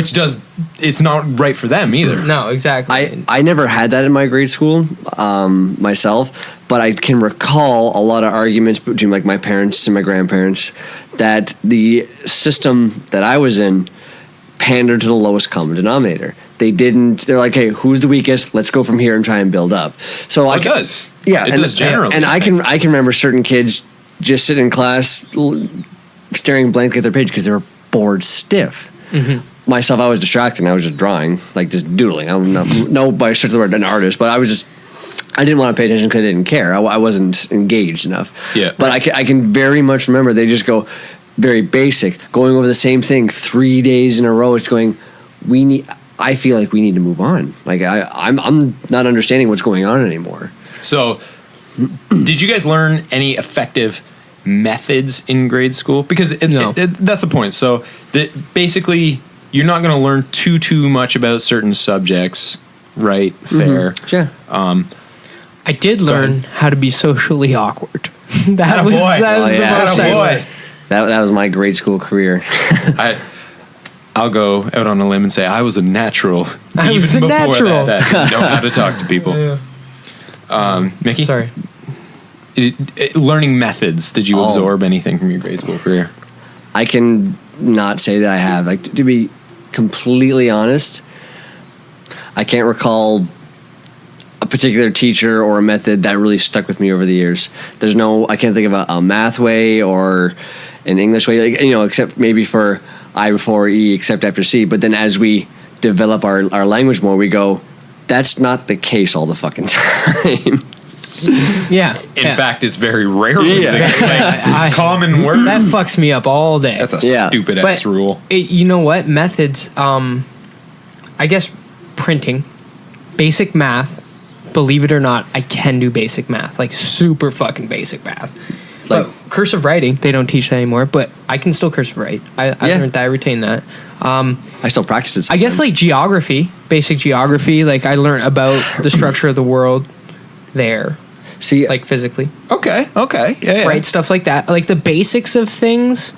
it's not right for them either. No, exactly. I never had that in my grade school myself, but I can recall a lot of arguments between like my parents and my grandparents that the system that I was in pandered to the lowest common denominator. They're like, hey, who's the weakest? Let's go from here and try and build up. So It does. Yeah, It does generally. And I can remember certain kids just sitting in class staring blankly at their page because they were bored stiff. Myself, I was distracted and I was just drawing, like just doodling. I'm not, no, by stretch of the word, an artist, but I didn't want to pay attention because I didn't care. I wasn't engaged enough. Yeah. But I can very much remember they just go very basic, going over the same thing 3 days in a row. It's going, I feel like we need to move on. Like I'm not understanding what's going on anymore. So, did you guys learn any effective methods in grade school? Because No. that's the point. So, basically, you're not going to learn too much about certain subjects, right? Fair. Sure. I did learn how to be socially awkward. that Atta was boy. that was Oh, the yeah. most Atta I boy. learned. That was my grade school career. I'll go out on a limb and say I was a natural. I even was a before natural. that didn't know how to talk to people. Mickey, Sorry. learning methods. Did you Oh. absorb anything from your grade school career? I can not say that I have. Like, to be completely honest, I can't recall a particular teacher or a method that really stuck with me over the years. I can't think of a math way or an English way, like, except maybe for I before E, except after C. But then as we develop our language more, we go, that's not the case all the fucking time. Yeah. In fact, it's very rarely I- common words. that fucks me up all day. That's a Yeah. stupid ass But rule. you know what? Methods, I guess printing, basic math, believe it or not, I can do basic math, like super fucking basic math. Like cursive writing, they don't teach that anymore, but I can still cursive write. I learned that, I retain that. I still practice it I guess sometimes. like geography, basic geography, like I learned about the structure of the world there, See, like physically. Okay. Yeah. Right, stuff like that, like the basics of things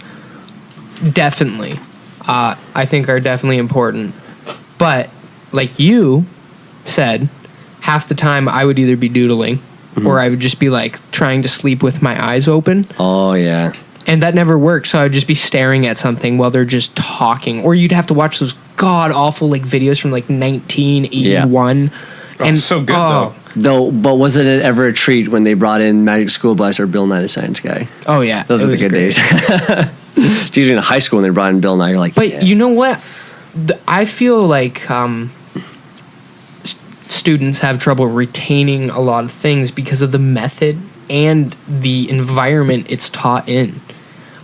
definitely I think are definitely important, but like you said, half the time I would either be doodling or I would just be like trying to sleep with my eyes open. Oh, yeah. And that never worked. So I would just be staring at something while they're just talking. Or you'd have to watch those god awful like videos from like 1981. And so good Though, but wasn't it ever a treat when they brought in Magic School Bus or Bill Nye the Science Guy? Oh yeah, Those were the good days. It's usually in high school when they brought in Bill Nye, you're like, but you know what? I feel like students have trouble retaining a lot of things because of the method and the environment it's taught in.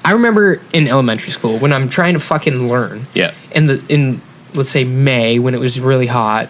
I remember in elementary school when I'm trying to fucking learn. Yeah. In let's say May when it was really hot.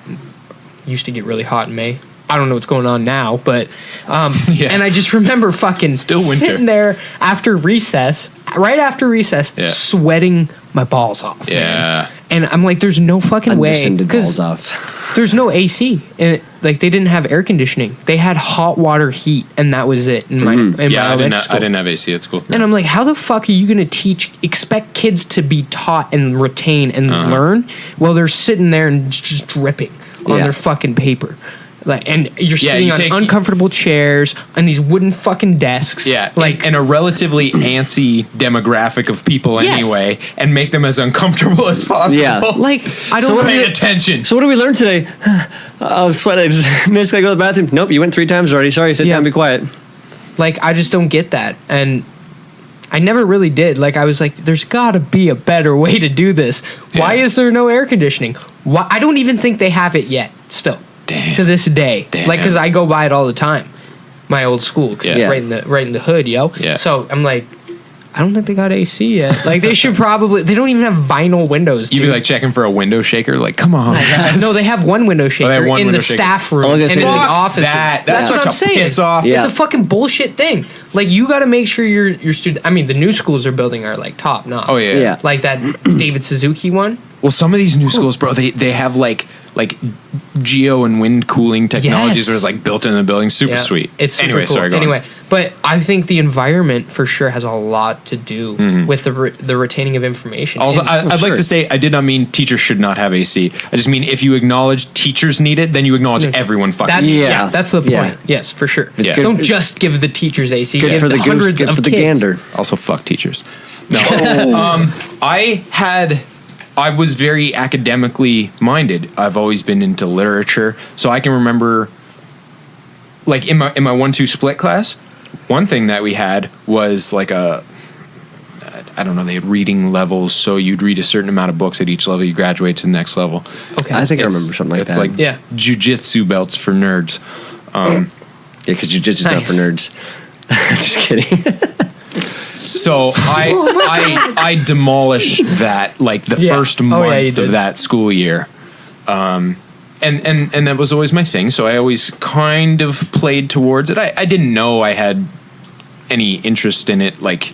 Used to get really hot in May. I don't know what's going on now, but and I just remember fucking still winter. Sitting there after recess, right after recess, sweating my balls off. Yeah. Man. And I'm like, there's no fucking way balls off. There's no AC, and like they didn't have air conditioning. They had hot water heat, and that was it. In my elementary school. I didn't have AC at school. And I'm like, how the fuck are you going to expect kids to be taught and retain and learn while they're sitting there and just dripping on their fucking paper? Like, and you're sitting on uncomfortable chairs on these wooden fucking desks. Yeah, like and a relatively antsy demographic of people anyway, and make them as uncomfortable as possible. Yeah, like I don't pay attention. So what did we learn today? I was sweating. Miss, gotta go to the bathroom. Nope, you went 3 times already. Sorry, sit down, be quiet. Like I just don't get that, and I never really did. Like I was like, there's got to be a better way to do this. Why is there no air conditioning? Why I don't even think they have it yet. Still. Damn. To this day, like because I go by it all the time, my old school, right in the hood, yo. Yeah. So I'm like, I don't think they got AC yet. Like they should probably. They don't even have vinyl windows. You'd be like checking for a window shaker. Like, come on. No, they have one window shaker in the staff room and in the offices. That's what I'm saying. Piss off. It's a fucking bullshit thing. Like you got to make sure your student. I mean, the new schools are building are like top notch. Oh yeah. Like that David Suzuki one. Well, some of these new schools, bro, they have like geo and wind cooling technologies that are like built in the building. Super sweet. It's super anyway, cool. Sorry, go on. But I think the environment for sure has a lot to do with the retaining of information. Also, I'd like to say I did not mean teachers should not have AC. I just mean if you acknowledge teachers need it, then you acknowledge everyone fucking needs it. That's the point. Yes, for sure. Don't just give the AC. Good give for the hundreds goose, good of for the kids. gander. Also, fuck teachers. No. I was very academically minded. I've always been into literature, so I can remember, like in my 1-2 split class, one thing that we had was like I don't know, they had reading levels, so you'd read a certain amount of books at each level, you graduate to the next level. Okay, I think I remember something like that. It's like jujitsu belts for nerds. Because jujitsu's not for nerds. Just kidding. So I demolished that like the first month of that school year, and that was always my thing. So I always kind of played towards it. I didn't know I had any interest in it. Like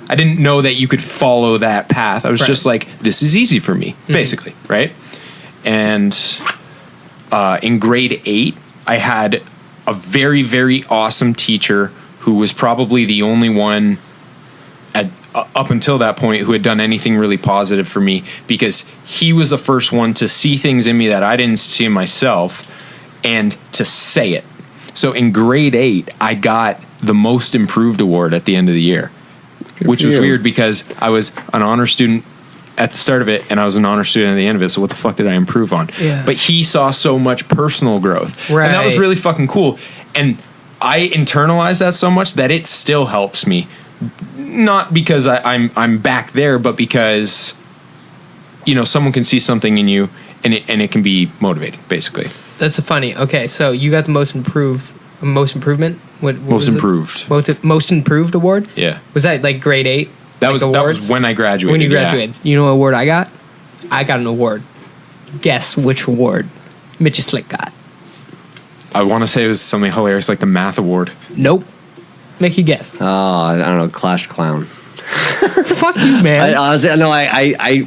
I didn't know that you could follow that path. I was just like, this is easy for me, basically, right? And in grade 8, I had a very, very awesome teacher who was probably the only one up until that point who had done anything really positive for me, because he was the first one to see things in me that I didn't see in myself and to say it. So in grade 8, I got the most improved award at the end of the year, which was weird because I was an honor student at the start of it and I was an honor student at the end of it. So what the fuck did I improve on? Yeah. But he saw so much personal growth. Right. And that was really fucking cool. And I internalized that so much that it still helps me. Not because I'm back there, but because, you know, someone can see something in you and it can be motivating, basically. That's funny. Okay, so you got the most improvement? What most improved. Most improved award? Yeah. Was that like grade 8? That was when I graduated. When you graduated. You know what award I got? I got an award. Guess which award Mitch Slick got. I want to say it was something hilarious like the math award. Nope. Make a guess. Oh, I don't know, Clash Clown. Fuck you, man.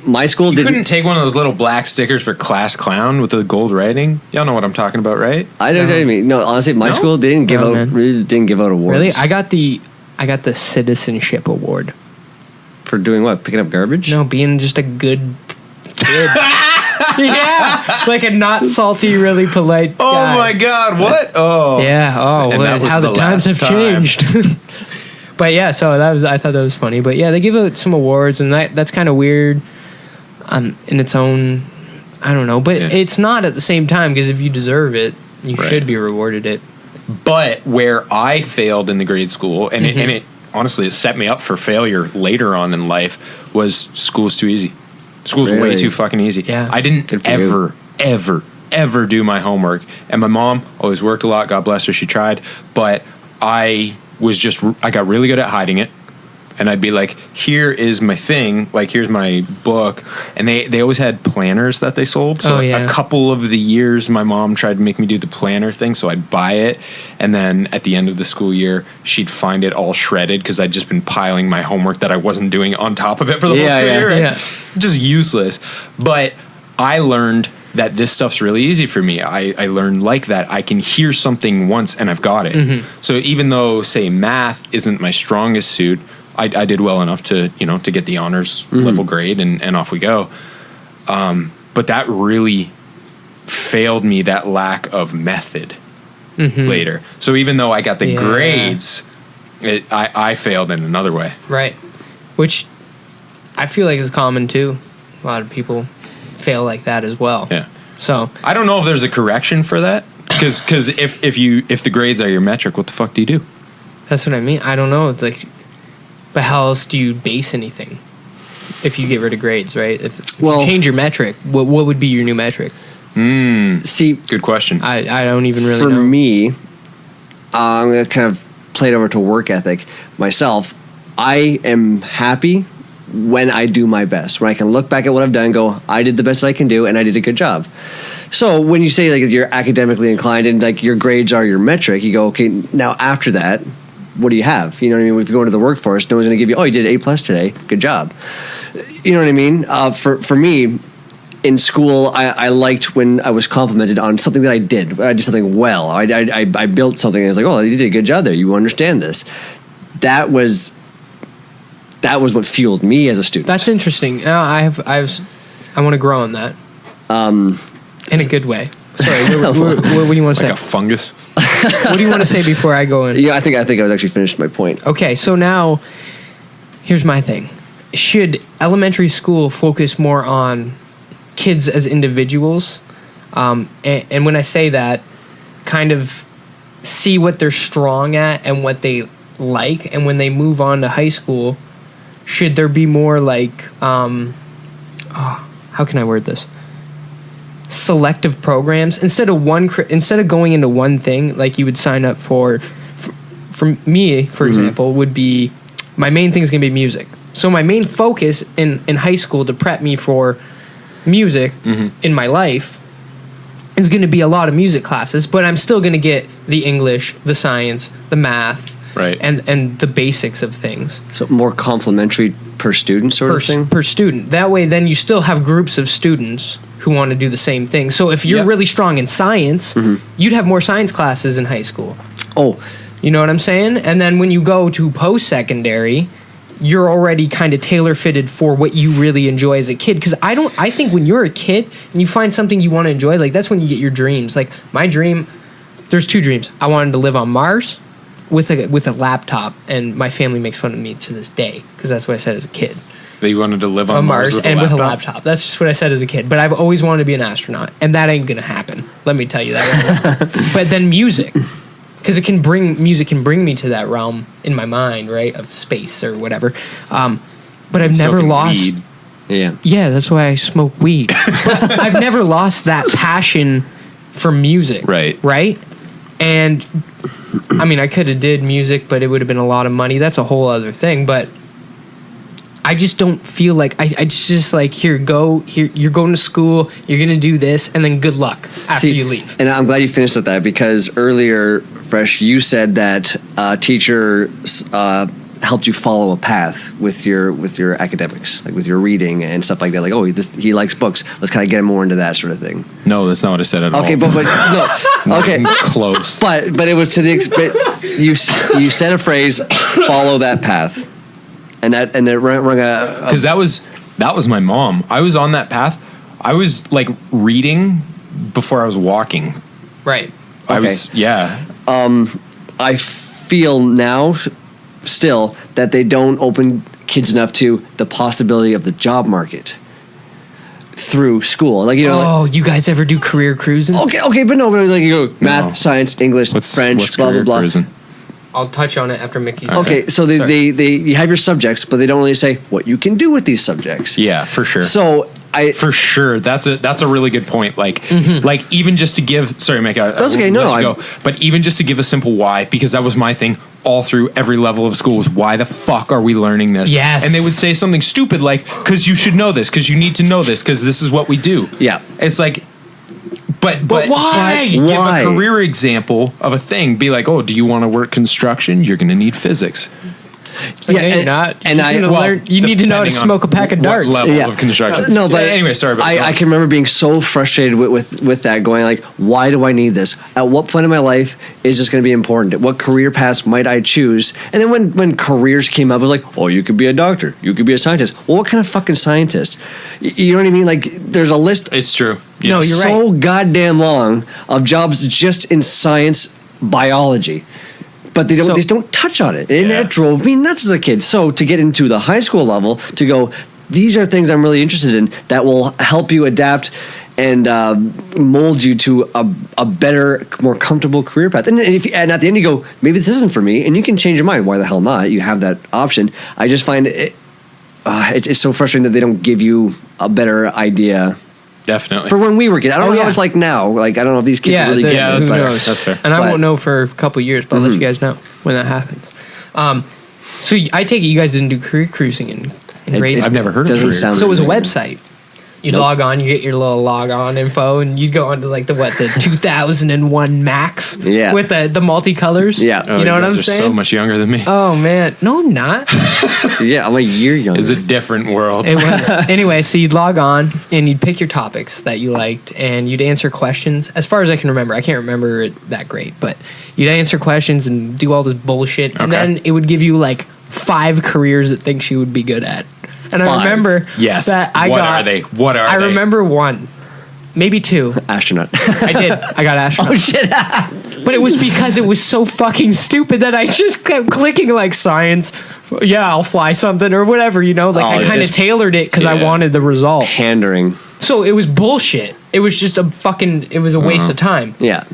My school didn't. You couldn't take one of those little black stickers for Clash Clown with the gold writing? Y'all know what I'm talking about, right? I don't know what I mean. No, honestly, my school didn't give out awards. Really? I got the citizenship award. For doing what? Picking up garbage? No, being just a good kid. Yeah, like a not salty, really polite Oh guy. my God! What? Oh, Yeah. Oh, And that was how the the times have last time. changed. But yeah, so I thought that was funny. But yeah, they give out some awards, and that's kind of weird, in its own. I don't know, but Yeah. it's not at the same time, because if you deserve it, you Right. should be rewarded it. But where I failed in the grade school, and it honestly it set me up for failure later on in life, was school's too easy. School's way Really? too fucking easy. Yeah. I didn't Good for you. ever do my homework, and my mom always worked a lot. God bless her, she tried, but I got really good at hiding it. And I'd be like, here is my thing, like here's my book. And they always had planners that they sold. So Oh, yeah. a couple of the years my mom tried to make me do the planner thing, so I'd buy it. And then at the end of the school year, she'd find it all shredded because I'd just been piling my homework that I wasn't doing on top of it for the whole Yeah, school yeah. year. Yeah. Just useless. But I learned that this stuff's really easy for me. I learned like that. I can hear something once and I've got it. Mm-hmm. So even though, say, math isn't my strongest suit, I did well enough to get the honors level grade and off we go. But that really failed me, that lack of method later. So even though I got the Yeah. grades, I failed in another way. Right. Which I feel like is common too. A lot of people fail like that as well. Yeah. So I don't know if there's a correction for that. Because if the grades are your metric, what the fuck do you do? that's what I mean. I don't know. It's like, but how else do you base anything if you get rid of grades, right? If Well- you change your metric, what would be your new metric? See, Good question. I don't even really for know. me, I'm going to kind of play it over to work ethic myself. I am happy when I do my best, when I can look back at what I've done and go, I did the best I can do and I did a good job. So when you say like you're academically inclined and like your grades are your metric, you go, okay, now after that, what do you have? You know what I mean? If you go into the workforce, no one's going to give you, oh, you did A+ today, good job. You know what I mean? For me, in school, I liked when I was complimented on something that I did. I did something well. I built something and I was like, oh, you did a good job there. You understand this. That was what fueled me as a student. That's interesting. I want to grow on that. In a good way. Sorry. What do you want to Like say? a fungus. What do you want to say before I go in? Yeah, I think I was actually finished my point. Okay, so now here's my thing. Should elementary school focus more on kids as individuals? And when I say that, kind of see what they're strong at and what they like, and when they move on to high school, should there be more like how can I word this? Selective programs instead of going into one thing, like you would sign up for me, for example, would be my main thing is going to be music. So my main focus in high school to prep me for music in my life is going to be a lot of music classes, but I'm still going to get the English, the science, the math, Right. and the basics of things So more complimentary per student sort of thing? per student. That way, then you still have groups of students who want to do the same thing. So if you're Yep. really strong in science, you'd have more science classes in high school. Oh, You know what I'm saying? And then when you go to post-secondary, you're already kind of tailor-fitted for what you really enjoy as a kid. Because I think when you're a kid and you find something you want to enjoy, like that's when you get your dreams. Like my dream, there's two dreams. I wanted to live on Mars with a laptop, and my family makes fun of me to this day because that's what I said as a kid. That you wanted to live on Mars with with a laptop. That's just what I said as a kid. But I've always wanted to be an astronaut, and that ain't gonna happen. Let me tell you that right now. But then music, because music can bring me to that realm in my mind, right, of space or whatever. But I've never Smoking lost. weed. yeah. Yeah, that's why I smoke weed. But I've never lost that passion for music. Right. Right. And I mean, I could have did music, but it would have been a lot of money. That's a whole other thing. But I just don't feel like I just like here you're going to school, you're gonna do this, and then good luck after See, you leave. And I'm glad you finished with that because earlier, Fresh, you said that teacher helped you follow a path with your academics, like with your reading and stuff like that. Like, oh, he likes books. Let's kind of get him more into that sort of thing. No, that's not what I said at all. Okay, but no, Not okay, even close. but it was to the you said a phrase, follow that path, and that rung a Because that was my mom. I was on that path I was like reading before I was walking. Right. I Okay. was, yeah. I feel now still that they don't open kids enough to the possibility of the job market through school. Like, you know, Oh, you guys ever do career cruising? okay, but no, but like you go math, No. science, English, French, what's blah, blah, career blah. cruising? I'll touch on it after Mickey's. Okay, so they you have your subjects, but they don't really say what you can do with these subjects. Yeah, for sure. So For sure, that's a really good point. Like, like even just to give, sorry, Mick, That's okay, no, go. But even just to give a simple why, because that was my thing all through every level of school was why the fuck are we learning this? Yes. And they would say something stupid like, because you should know this, because you need to know this, because this is what we do. Yeah. It's like, but why? Give Why? a career example of a thing. Be like, oh, do you want to work construction? You're going to need physics. Yeah, you're not. and You're I- gonna well, learn, you need to know how to depending on smoke a pack of what darts. level of construction. No, but anyway, sorry about I can remember being so frustrated with that, going like, why do I need this? At what point in my life is this going to be important? What career paths might I choose? And then when careers came up, it was like, oh, you could be a doctor, you could be a scientist. Well, what kind of fucking scientist? You know what I mean? Like, there's a list It's true. No, Yes. you're so goddamn long of jobs just in science biology. But they So- just don't touch on it. And Yeah. that drove me nuts as a kid. So to get into the high school level, to go, these are things I'm really interested in that will help you adapt and mold you to a better, more comfortable career path. And and at the end you go, maybe this isn't for me, and you can change your mind. Why the hell not? You have that option. I just find it's so frustrating that they don't give you a better idea Definitely. for when we were kids. I don't know yeah. what it's like now. Like, I don't know if these kids Yeah, really the- get yeah, it. that's who fair. knows? That's fair. And I But- won't know for a couple years, but I'll let you guys know when that happens. So I take it you guys didn't do career cruising in grade It school. I've never heard of doesn't career sound So it was a familiar. website. You'd log on, you get your little log on info, and you'd go onto like the 2001 Max Yeah. with the multicolors. Yeah. Oh, you know what guys I'm are saying? so much younger than me. Oh man, no, I'm not. Yeah, I'm a year younger. It's a different world. It was anyway. So you'd log on and you'd pick your topics that you liked, and you'd answer questions. As far as I can remember, I can't remember it that great, but you'd answer questions and do all this bullshit, and Okay. then it would give you like 5 careers it thinks you would be good at. And I 5? remember Yes. that I What got. are they? What are I they? remember 1, maybe 2. astronaut. I did. I got astronaut. Oh shit! But it was because it was so fucking stupid that I just kept clicking like science. Yeah, I'll fly something or whatever, you know. Like Oh, I kind of just- tailored it because I Yeah. wanted the result. Pandering. So it was bullshit. It was just a fucking. It was a waste of time. Yeah.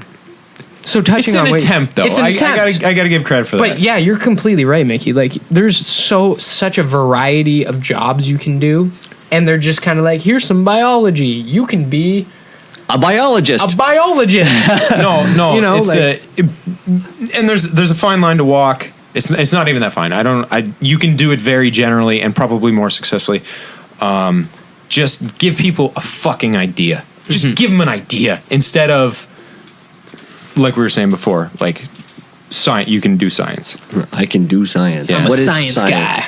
So touching It's an on what- attempt, though. It's an attempt. I gotta give credit for that. But yeah, you're completely right, Mickey. Like there's such a variety of jobs you can do, and they're just kind of like, here's some biology. You can be A biologist. a biologist. no, You know, like- and there's a fine line to walk. It's not even that fine. You can do it very generally and probably more successfully. Just give people a fucking idea. Just give them an idea instead of, like we were saying before, like science. You can do science. I can do science. Yeah. I'm a What is science guy.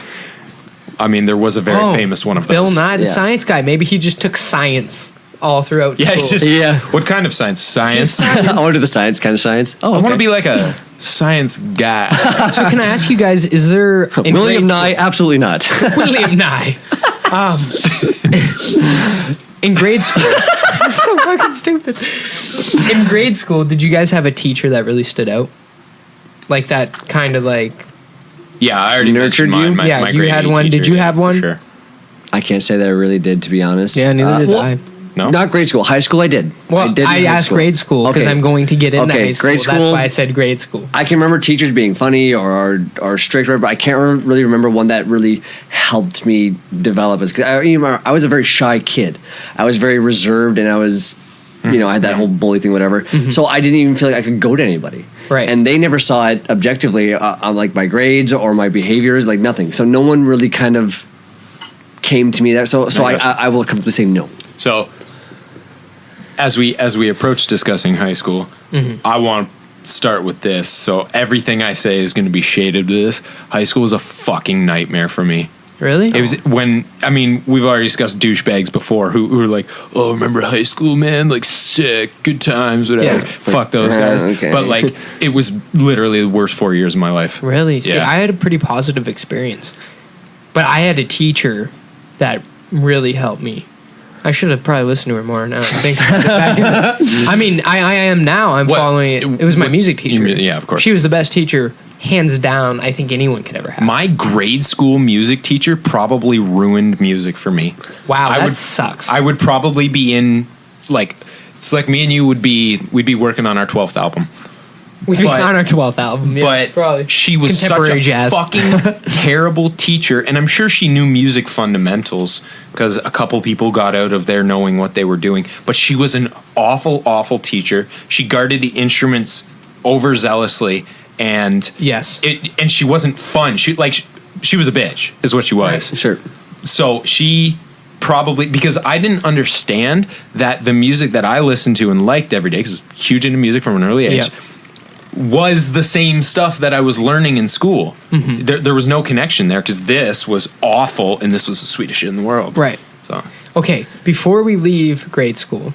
I mean, there was a very famous one of Bill those. Nye, the Yeah. science guy. Maybe he just took science all throughout Yeah, school. it's just Yeah. What kind of science? Science. I want to do the science kind of science. Oh, I want okay. to be like a science guy. So can I ask you guys, is there in William grade Nye. Absolutely not. school- William Nye. In grade school. It's so fucking stupid. In grade school, did you guys have a teacher that really stood out? Like that kind of like Yeah, I already Nurtured mentioned mine. you? My, Yeah, my you grade had 8 one. Did teacher, you yeah, have for one? Sure. I can't say that I really did, to be honest. Yeah, neither did I. No. Not grade school. High school, I did. Well, did in I high asked grade school because Okay. I'm going to get into Okay, high school. grade That's school- why I said grade school. I can remember teachers being funny or strict, but I can't really remember one that really helped me develop. Because I was a very shy kid. I was very reserved, and I was, I had that whole bully thing, whatever. So I didn't even feel like I could go to anybody. Right. And they never saw it objectively on like my grades or my behaviors, like nothing. So no one really kind of came to me there. So I gotcha. I will completely say no. So, as we approach discussing high school, I want to start with this. So everything I say is going to be shaded to this. High school was a fucking nightmare for me. Really? It was we've already discussed douchebags before who were like, oh, remember high school, man? Like sick, good times, whatever. Yeah. Fuck those guys. Okay. But like, it was literally the worst 4 years of my life. Really? See, Yeah. I had a pretty positive experience. But I had a teacher that really helped me. I should have probably listened to her more. Now I think. I mean, I am now. I'm following it. It was my music teacher. Yeah, of course. She was the best teacher, hands down. I think anyone could ever have. My grade school music teacher probably ruined music for me. Wow, that sucks. I would probably be in like it's like me and you we'd be working on our 12th album. We'd be on our 12th album, yeah, but probably. She was such a jazz. fucking terrible teacher, and I'm sure she knew music fundamentals because a couple people got out of there knowing what they were doing. But she was an awful, awful teacher. She guarded the instruments overzealously, and yes, and she wasn't fun. She was a bitch, is what she was. Right. Sure. So she probably, because I didn't understand that the music that I listened to and liked every day, because I was huge into music from an early age, was the same stuff that I was learning in school. Mm-hmm. There was no connection there because this was awful and this was the sweetest shit in the world. Right. So okay, before we leave grade school,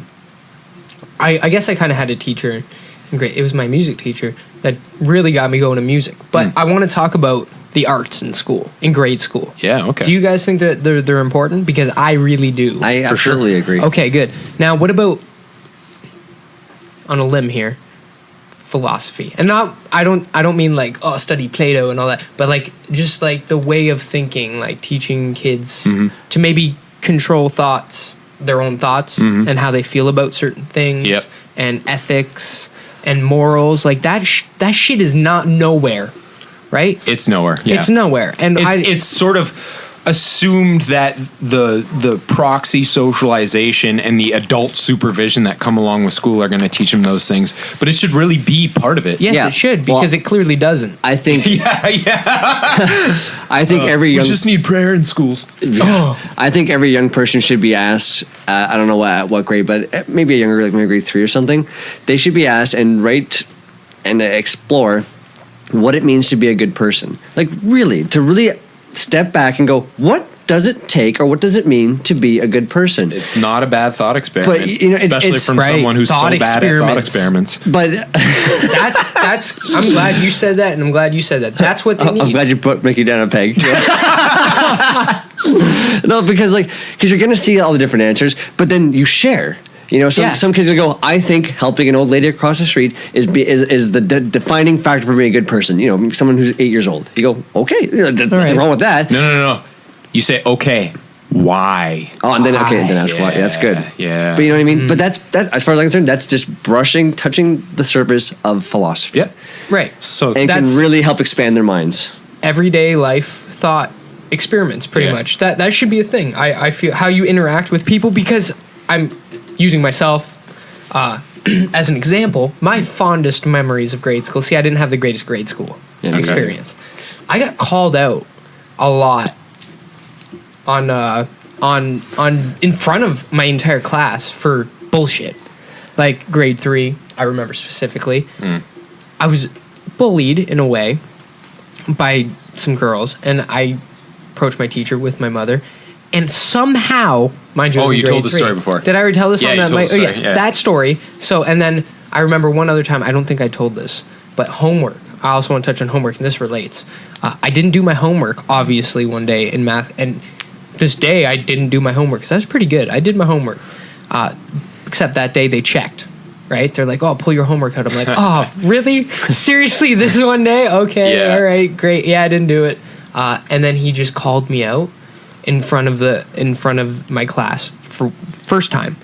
I guess I kind of had a teacher in grade. It was my music teacher that really got me going to music. But I want to talk about the arts in school, in grade school. Yeah, okay. Do you guys think that they're important? Because I really do. I absolutely agree. Okay, good. Now, what about, on a limb here, philosophy? And I don't mean like, study Plato and all that, but like just like the way of thinking, like teaching kids to maybe control thoughts, their own thoughts, and how they feel about certain things, and ethics and morals. Like that shit is not nowhere. Right? It's nowhere. Yeah. It's nowhere. And it's sort of assumed that the proxy socialization and the adult supervision that come along with school are going to teach them those things. But it should really be part of it. Yes, it should, because it clearly doesn't. I think. I think every we young. just need prayer in schools. I think every young person should be asked. I don't know what grade, but maybe a younger, like maybe grade 3 or something. They should be asked and write and explore what it means to be a good person. Like really, to really step back and go, what does it take or what does it mean to be a good person? It's not a bad thought experiment. But, you know, especially it's from someone who's so bad at thought experiments. But that's I'm glad you said that, and I'm glad you said that. That's what they need. I'm glad you put Mickey down a peg. No, because you're gonna see all the different answers, but then you share. You know, some kids will go, I think helping an old lady across the street is the defining factor for being a good person. You know, someone who's 8 years old. You go, okay, nothing wrong with that. No. You say, okay, why? Oh, and then ask why. That's good. Yeah. But you know what I mean? But that's as far as I'm concerned, that's just touching the surface of philosophy. Yep. Right. So and can really help expand their minds. Everyday life thought experiments, pretty much. That should be a thing. I feel how you interact with people, because I'm using myself as an example. My fondest memories of grade school. See, I didn't have the greatest grade school experience. I got called out a lot on in front of my entire class for bullshit. Like grade 3, I remember specifically. I was bullied in a way by some girls, and I approached my teacher with my mother. And somehow, mind you, I was in you grade told the 3. story before. Did I already tell this on that? Yeah. That story. So, and then I remember one other time, I don't think I told this, but homework. I also want to touch on homework, and this relates. I didn't do my homework, obviously, one day in math, and this day I didn't do my homework, because I was pretty good. I did my homework. Except that day they checked, right? They're like, oh, pull your homework out. I'm like, oh, really? Seriously, this is one day? Okay, all right, great. Yeah, I didn't do it. And then he just called me out in front of my class for first time.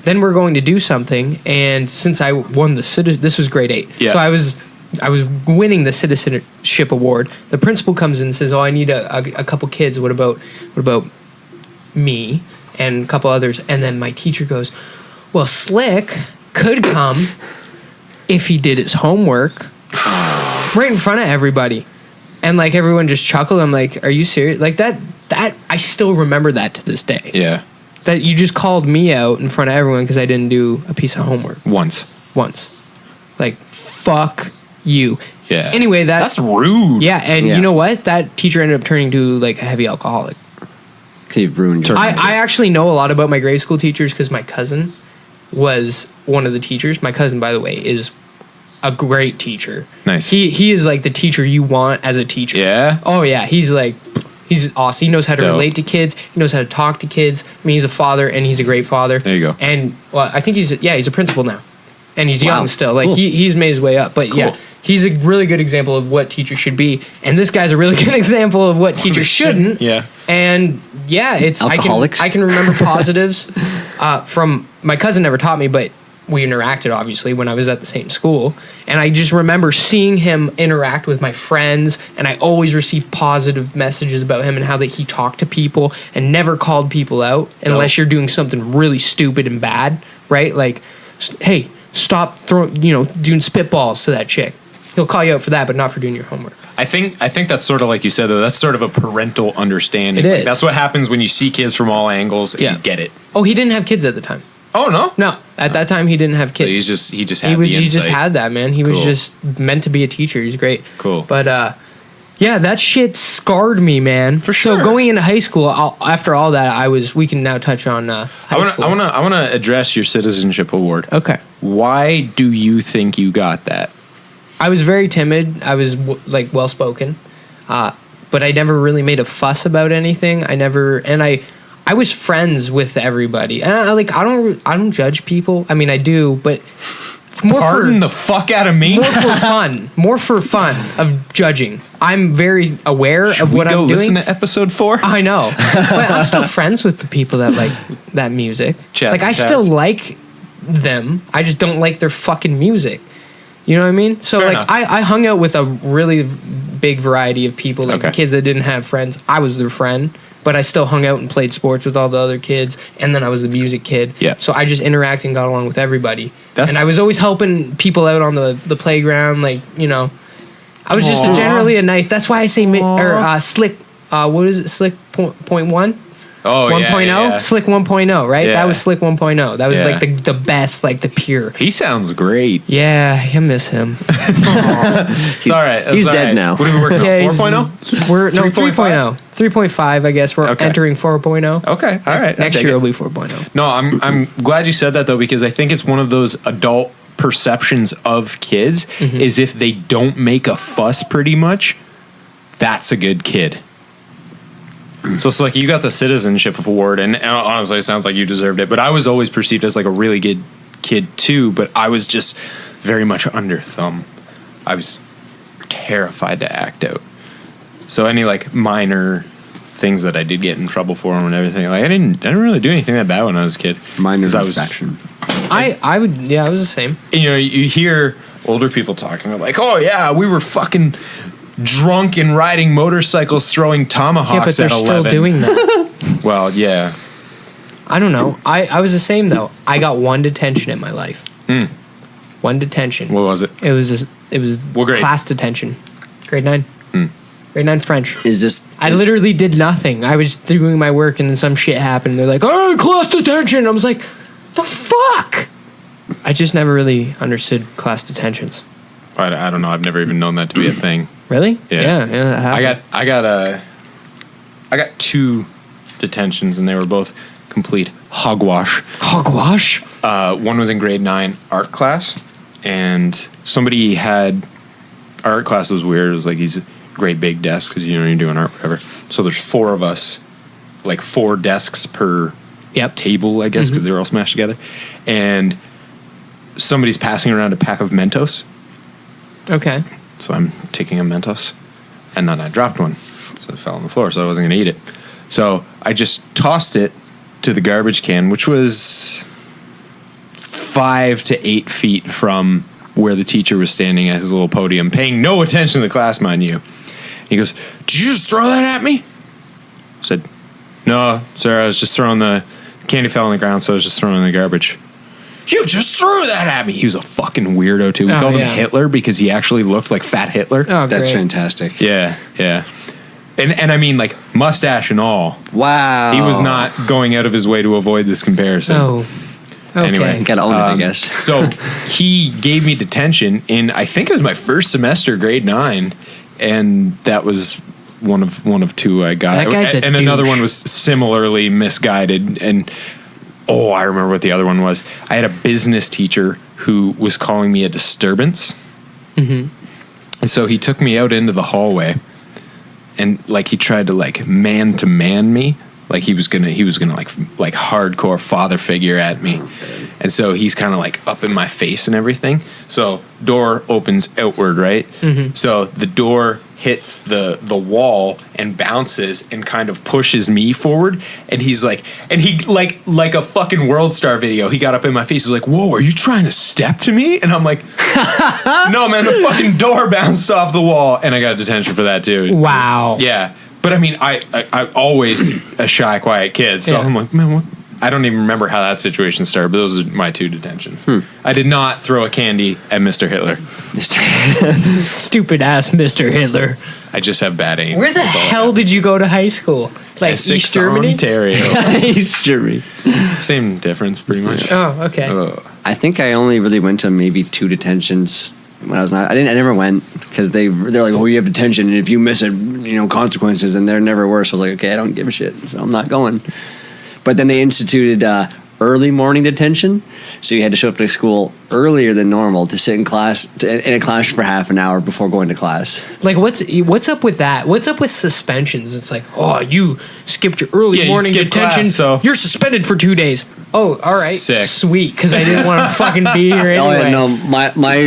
Then we're going to do something, and since I won this was grade 8. So I was winning the citizenship award. The principal comes in and says, "Oh, I need a couple kids. What about me and a couple others?" And then my teacher goes, "Well, Slick could come if he did his homework." Right in front of everybody. And like everyone just chuckled. I'm like, "Are you serious?" Like that I still remember that to this day. Yeah. That you just called me out in front of everyone because I didn't do a piece of homework. Once. Like, fuck you. Yeah. Anyway, that's rude. Yeah, and you know what? That teacher ended up turning to like a heavy alcoholic. Okay, you've ruined your I actually know a lot about my grade school teachers because my cousin was one of the teachers. My cousin, by the way, is a great teacher. Nice. He is like the teacher you want as a teacher. Yeah? Oh, yeah. He's He's awesome. He knows how to Dope. relate to kids. He knows how to talk to kids. I mean, he's a father, and he's a great father. There you go. And well, I think he's a principal now, and he's young still. Like Cool. he's made his way up. But yeah, he's a really good example of what teachers should be. And this guy's a really good example of what teachers shouldn't. Yeah. And yeah, it's Alcoholics? I can remember positives from my cousin. Never taught me, but we interacted obviously when I was at the same school, and I just remember seeing him interact with my friends, and I always received positive messages about him and how that he talked to people and never called people out unless you're doing something really stupid and bad, right? Like, hey, stop doing spitballs to that chick. He'll call you out for that, but not for doing your homework. I think that's sort of like you said, though. That's sort of a parental understanding. It Like, is. that's what happens when you see kids from all angles and Yeah. you get it. Oh, he didn't have kids at the time. Oh, no? No, at that time he didn't have So kids. he just had the He just insight. had that, man. He was Cool. just meant to be a teacher. He's great. Cool. But yeah, that shit scarred me, man. For sure. So going into high school, after all that, we can now touch on high school. I want to address your citizenship award. Okay. Why do you think you got that? I was very timid. I was well spoken, but I never really made a fuss about anything. I was friends with everybody, and I don't judge people. I mean, I do, but Pardon the fuck out of me. more for fun of judging. I'm very aware Should of we what go I'm listen doing. to episode 4? I know, but I'm still friends with the people that like that music. Chats Like I and still chats. like them. I just don't like their fucking music. You know what I mean? So Fair like enough. I hung out with a really big variety of people, like Okay. kids that didn't have friends. I was their friend, but I still hung out and played sports with all the other kids, and then I was the music kid. Yeah. So I just interacted and got along with everybody. That's- and I was always helping people out on the playground, like, I was just generally a nice. That's why I say slick. What is it? Slick point 1? Oh, 1.0? yeah. Slick 1.0, right? Yeah. That was Slick 1.0. That was Yeah. like the best, like the pure. He sounds great. Yeah, I miss him. It's all right. He's It's all dead right. now. What are we working Yeah, on? he's- 4.0? We're 3.5? 3.5, I guess. We're Okay. entering 4.0. Okay. All right. Next I'll take year it. will be 4.0. No, I'm glad you said that, though, because I think it's one of those adult perceptions of kids is if they don't make a fuss pretty much, that's a good kid. So it's like you got the citizenship award, and honestly, it sounds like you deserved it. But I was always perceived as like a really good kid too. But I was just very much under thumb. I was terrified to act out. So any like minor things that I did get in trouble for and everything, like I didn't really do anything that bad when I was a kid. Minor 'Cause I was, infraction. I would, yeah, I was the same. and, you hear older people talking about like, oh yeah, we were fucking drunk and riding motorcycles, throwing Yeah, but tomahawks they're at still 11. doing that. Well, yeah. I don't know. I was the same, though. I got one detention in my life. One detention. What was it? It was What grade? class detention. Grade 9. Grade 9 French. Is this? I literally did nothing. I was doing my work and then some shit happened. They're like, oh, class detention. I was like, the fuck? I just never really understood class detentions. I don't know. I've never even known that to be a thing. Really? Yeah. Yeah, that happened. I got 2 detentions, and they were both complete hogwash. Hogwash? One was in grade 9 art class, and somebody had our art class was weird. It was like these great big desks because you're doing art, whatever. So there's 4 of us, like 4 desks per Yep. table, I guess, because they were all smashed together. And somebody's passing around a pack of Mentos. Okay. So I'm taking a Mentos, and then I dropped one. So it fell on the floor, so I wasn't going to eat it. So I just tossed it to the garbage can, which was 5 to 8 feet from where the teacher was standing at his little podium, paying no attention to the class, mind you. He goes, "Did you just throw that at me?" I said, "No, sir, I was just throwing the candy fell on the ground, so I was just throwing it in the garbage." "You just threw that at me." He was a fucking weirdo too. We Oh, called yeah. him Hitler because he actually looked like Fat Hitler. Oh, That's great. fantastic. Yeah, yeah. And I mean, like, mustache and all. Wow. He was not going out of his way to avoid this comparison. Oh. Okay. Anyway. You gotta own it, I guess. So he gave me detention in, I think it was my first semester, grade 9, and that was one of 2 I got. That guy's a and another douche. one was similarly misguided. And I remember what the other one was. I had a business teacher who was calling me a disturbance. And so he took me out into the hallway, and like he tried to like man to man me. Like he was gonna like hardcore father figure at me. And so he's kind of like up in my face and everything. So door opens outward, right? Mm-hmm. So the door hits the wall and bounces and kind of pushes me forward. And he's like, and he like a fucking World Star video. He got up in my face. He's like, "Whoa, are you trying to step to me?" And I'm like, "No, man, the fucking door bounced off the wall." And I got detention for that too. Wow. Yeah. But I mean, I'm always a shy, quiet kid. So Yeah. I'm like, man, what? I don't even remember how that situation started, but those are my 2 detentions. I did not throw a candy at Mr. Hitler. Stupid ass Mr. Hitler. I just have bad aim. Where the That's all I hell have. did you go to high school? Like Essex, East Germany? Ontario. East Germany. Same difference, pretty much. Oh, okay. I think I only really went to maybe 2 detentions when I was not. I never went because they're like, "Oh, you have detention, and if you miss it, consequences." And they're never worse. So I was like, "Okay, I don't give a shit, so I'm not going." But then they instituted early morning detention, so you had to show up to school earlier than normal to sit in class in a class for half an hour before going to class. Like, what's up with that? What's up with suspensions? It's like, oh, you skipped your early Yeah, you morning skipped detention, class, so- you're suspended for 2 days. Oh, all right, Sick. sweet, because I didn't want to fucking be here anyway. Oh yeah, no,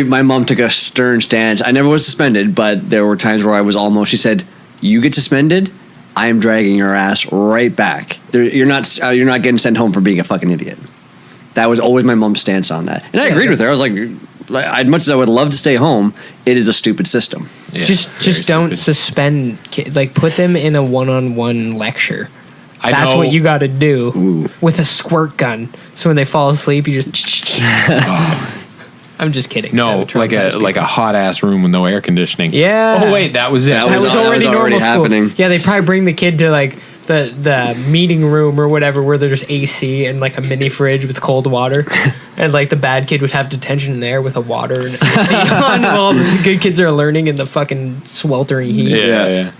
my mom took a stern stance. I never was suspended, but there were times where I was almost. She said, "You get suspended, I am dragging your ass right back. You're not getting sent home for being a fucking idiot." That was always my mom's stance on that, and I agreed with her. I was like, as much as I would love to stay home, it is a stupid system. Yeah, just very don't stupid. suspend. Like, put them in a one-on-one lecture. That's know- what you got to do Ooh. with a squirt gun. So when they fall asleep, you just. I'm just kidding. No, That would like traumatize a hot ass room with no air conditioning. Yeah. Oh wait, that was it. That That was that already was normal already school. happening. Yeah, they probably bring the kid to like the meeting room or whatever where there's AC and like a mini fridge with cold water, and like the bad kid would have detention in there with a water and AC on while the good kids are learning in the fucking sweltering heat. Yeah.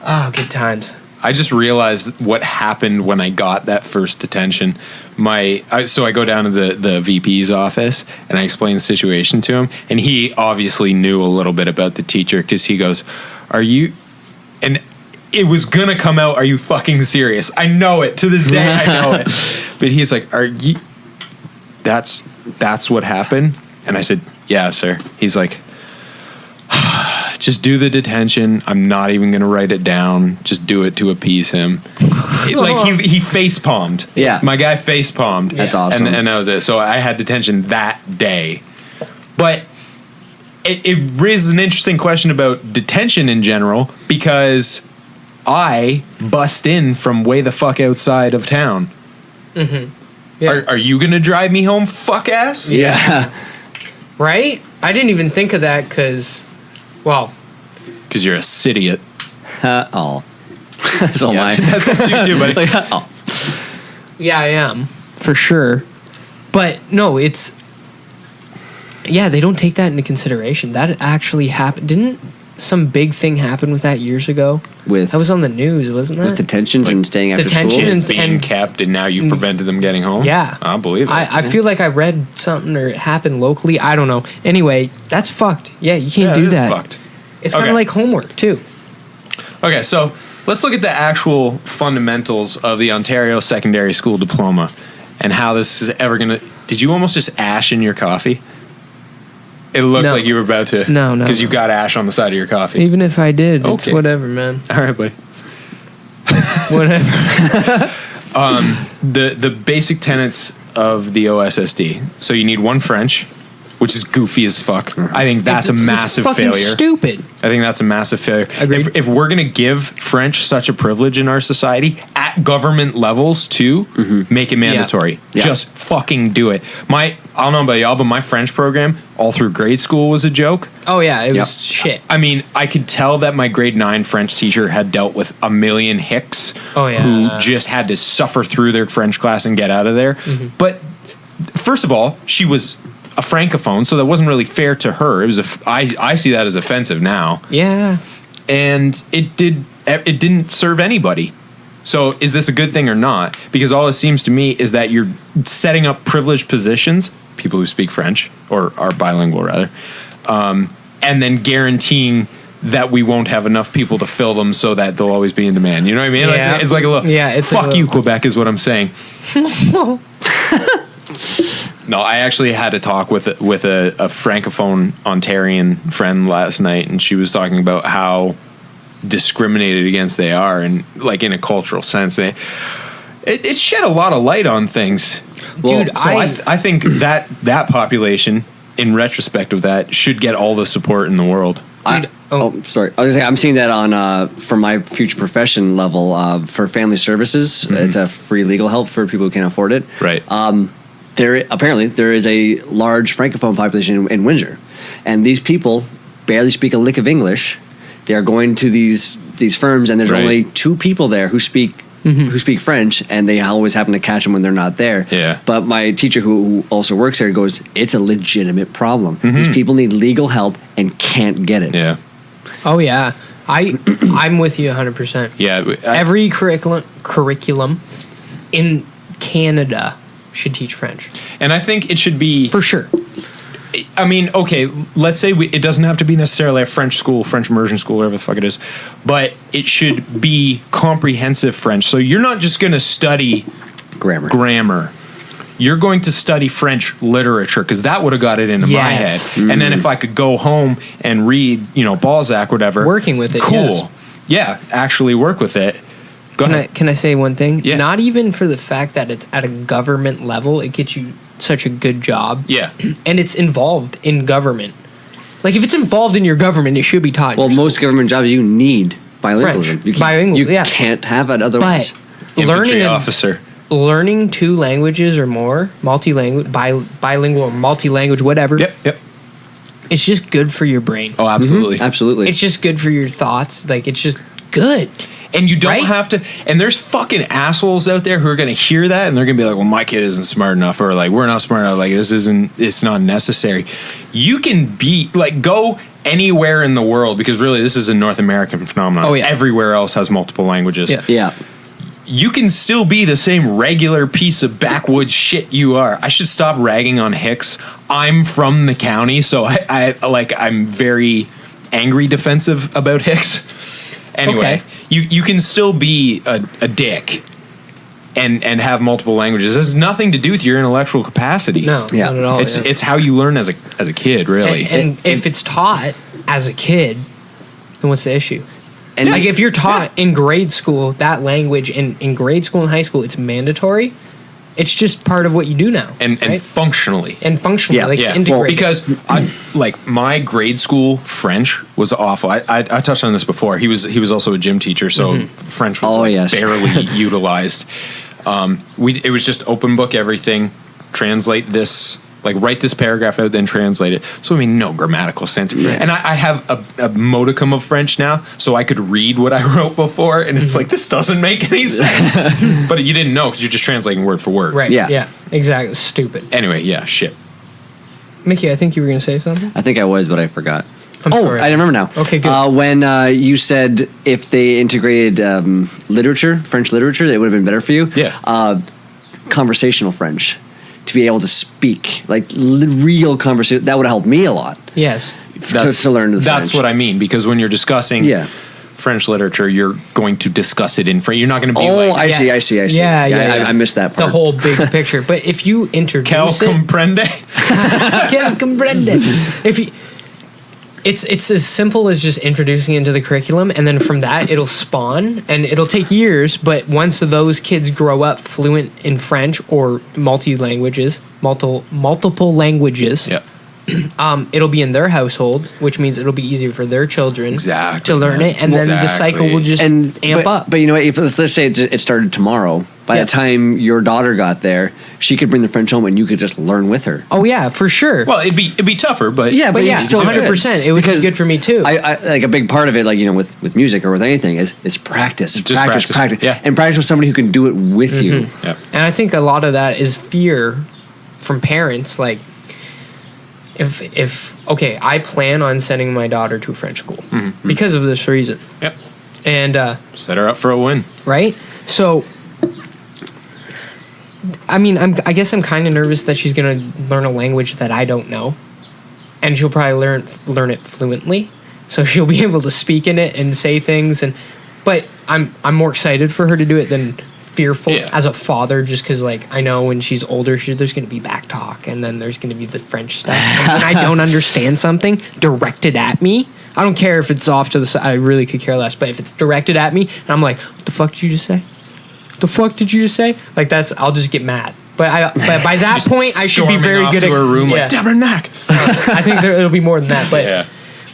Oh, good times. I just realized what happened when I got that first detention. So I go down to the VP's office and I explain the situation to him, and he obviously knew a little bit about the teacher because he goes, "Are you?" And it was gonna come out, "Are you fucking serious?" I know it to this day. I know it. But he's like, "Are you?" That's what happened, and I said, "Yeah, sir." He's like, "Just do the detention. I'm not even going to write it down. Just do it to appease him." Like he face palmed. Yeah. My guy face palmed. That's awesome. And that was it. So I had detention that day. But it raises an interesting question about detention in general because I bust in from way the fuck outside of town. Yeah. Are you going to drive me home, fuck ass? Yeah. Right? I didn't even think of that because, well, Because you're a cidiot. Oh. That's all mine. That's you too, buddy. Oh. yeah, I am for sure. But no, it's yeah, they don't take that into consideration. That actually happened. Didn't some big thing happen with that years ago? With That was on the news, wasn't that? with detentions and staying after detention school. and- It's being kept, and now you've prevented them getting home. Yeah. I believe it. I feel like I read something or it happened locally. I don't know. Anyway, that's fucked. Yeah, you can't Yeah, do it is that. fucked. It's kind Okay. of like homework too. Okay, so let's look at the actual fundamentals of the Ontario Secondary School Diploma and how this is ever going to... Did you almost just ash in your coffee? It looked No. like you were about to. No. Because you got ash on the side of your coffee. Even if I did, it's Okay. whatever, man. All right, buddy. Whatever. The basic tenets of the OSSD. So you need one French, which is goofy as fuck. I think that's a It's massive fucking failure. stupid. I think that's a massive failure. Agreed. If we're going to give French such a privilege in our society at government levels too, make it mandatory. Yeah. Just fucking do it. I don't know about y'all, but my French program all through grade school was a joke. Oh yeah, it Yep. was shit. I mean, I could tell that my grade 9 French teacher had dealt with a million hicks Oh, yeah. who just had to suffer through their French class and get out of there. But first of all, she was a francophone, so that wasn't really fair to her. It was I see that as offensive now. Yeah. And it didn't serve anybody. So is this a good thing or not? Because all it seems to me is that you're setting up privileged positions, people who speak French or are bilingual rather, and then guaranteeing that we won't have enough people to fill them so that they'll always be in demand. You know what I mean? Yeah. It's like a little, it's fuck like you, Quebec, is what I'm saying. No, I actually had a talk with a francophone Ontarian friend last night, and she was talking about how discriminated against they are, and like in a cultural sense, it shed a lot of light on things. Dude, So I think that population, in retrospect of that, should get all the support in the world. Sorry. I was gonna say, I'm seeing that on for my future profession level for family services. It's a free legal help for people who can't afford it. Right. There is a large francophone population in Windsor, and these people barely speak a lick of English. They are going to these firms, and there's Right. only 2 people there who speak French, and they always happen to catch them when they're not there. Yeah. But my teacher, who also works there, goes, "It's a legitimate problem. These people need legal help and can't get it." Yeah. Oh yeah, I'm with you 100%. Yeah. Every curriculum in Canada should teach French And I think it should be, for sure. I mean, okay, let's say it doesn't have to be necessarily a French school, French immersion school, whatever the fuck it is, but it should be comprehensive French. So you're not just going to study grammar. You're going to study French literature, because that would have got it into my head. And then if I could go home and read, Balzac, whatever. Working with it, cool. yes. Yeah, actually work with it. Go ahead. Can I say one thing? Yeah. Not even for the fact that it's at a government level, it gets you such a good job. Yeah. And it's involved in government. Like, if it's involved in your government, it should be taught. Well, most government jobs you need bilingualism. French. You can't, Bilingual, you yeah. can't have it otherwise. But Infantry officer. learning 2 languages or more, multi-language, bilingual or multi-language, whatever. Yep. It's just good for your brain. Oh, absolutely. Absolutely. It's just good for your thoughts. Like, it's just good. And you don't Right? have to. And there's fucking assholes out there who are going to hear that and they're going to be like, well, my kid isn't smart enough, or like, we're not smart enough. Like, it's not necessary. You can be like, go anywhere in the world, because really this is a North American phenomenon. Oh, yeah. Everywhere else has multiple languages. Yeah. Yeah. You can still be the same regular piece of backwoods shit you are. I should stop ragging on Hicks. I'm from the county, so I'm very angry defensive about Hicks. Anyway, Okay. you can still be a dick and have multiple languages. It has nothing to do with your intellectual capacity. No, Yeah. not at all. yeah. It's how you learn as a kid, really. And if it's taught as a kid, then what's the issue? And Like, if you're taught in grade school that language, in grade school and high school, it's mandatory. It's just part of what you do now. and right? functionally. And functionally, Yeah, like Yeah, integrate. well, because my grade school French was awful. I touched on this before. He was also a gym teacher, so French was barely utilized. It was just open book everything. Translate this, like write this paragraph out, then translate it. So I mean, no grammatical sense. Right. And I have a modicum of French now, so I could read what I wrote before, and it's like, this doesn't make any sense. But you didn't know, because you're just translating word for word. right. Yeah. Yeah. Exactly. Stupid. Anyway, yeah, shit. Mickey, I think you were going to say something. I think I was, but I forgot. I'm sorry. I remember now. Okay, good. When you said if they integrated literature, French literature, it would have been better for you. Yeah. Conversational French, to be able to speak like real conversation, that would have helped me a lot. Yes. To learn the That's French. what I mean, because when you're discussing French literature, you're going to discuss it in French. You're not going to be like, I see. Yeah, yeah. I missed that part. The whole big picture. But if you introduce Quel it, comprende? Quel comprende. If you, it's as simple as just introducing it into the curriculum, and then from that it'll spawn, and it'll take years. But once those kids grow up fluent in French or multiple languages, Yeah. It'll be in their household, which means it'll be easier for their children Exactly, to learn man. it, and then the cycle will just amp up. But you know what? If let's say it started tomorrow, by Yeah. the time your daughter got there, she could bring the French home, and you could just learn with her. Oh yeah, for sure. Well, it'd be tougher, but but yeah, you still 100%. It would be Because good for me too. I like a big part of it, like with music or with anything, is practice. It's Just practice, practice, yeah. and practice with somebody who can do it with you. yeah. And I think a lot of that is fear from parents. Like, if okay, I plan on sending my daughter to a French school because of this reason. Yep. And Set her up for a win. right, so I mean, I guess I'm kind of nervous that she's gonna learn a language that I don't know, and she'll probably learn it fluently. so she'll be able to speak in it and say things. But I'm more excited for her to do it than fearful as a father, just because like I know when she's older, there's going to be back talk, and then there's going to be the French stuff. And when I don't understand something directed at me, I don't care if it's off to the side. I really could care less. But if it's directed at me, and I'm like, "What the fuck did you just say? What the fuck did you just say?" Like I'll just get mad. But by that point, I should be very good at her room like Deborah Knack. I think it'll be more than that.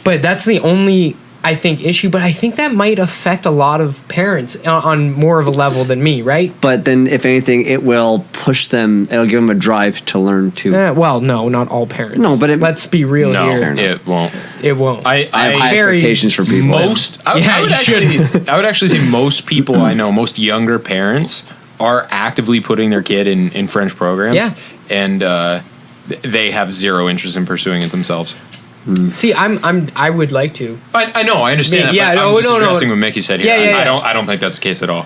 But that's the only, I think, issue. But I think that might affect a lot of parents on more of a level than me, right? But then, if anything, it will push them. It'll give them a drive to learn too. Well, no, not all parents. No, but let's be real here. It won't. It won't. I have high expectations for people. I would actually say most people I know, most younger parents, are actively putting their kid in French programs. Yeah. And they have zero interest in pursuing it themselves. See, I would like to. I know, I understand that. Yeah, but I'm just addressing no. what Mickey said here. I don't think that's the case at all.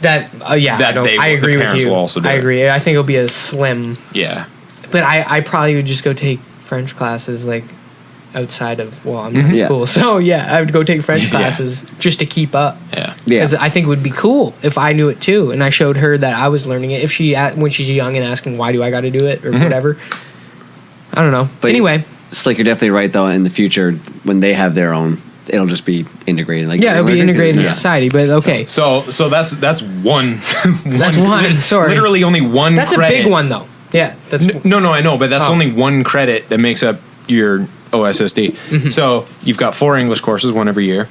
I agree with you. Will also do I agree. I think it'll be a slim. Yeah. But I probably would just go take French classes like outside of I'm in school. So I would go take French classes just to keep up. Yeah. Because I think it would be cool if I knew it too, and I showed her that I was learning it. If when she's young and asking why do I got to do it or whatever. I don't know. But anyway, it's like you're definitely right though. In the future, when they have their own, it'll just be integrated. Like it'll be integrated into society. But okay. So that's one. That's one. Sorry. Literally only one. That's credit. a big one though. Yeah. That's no, I know, but that's only one credit that makes up your OSSD. Mm-hmm. So you've got 4 English courses, one every year,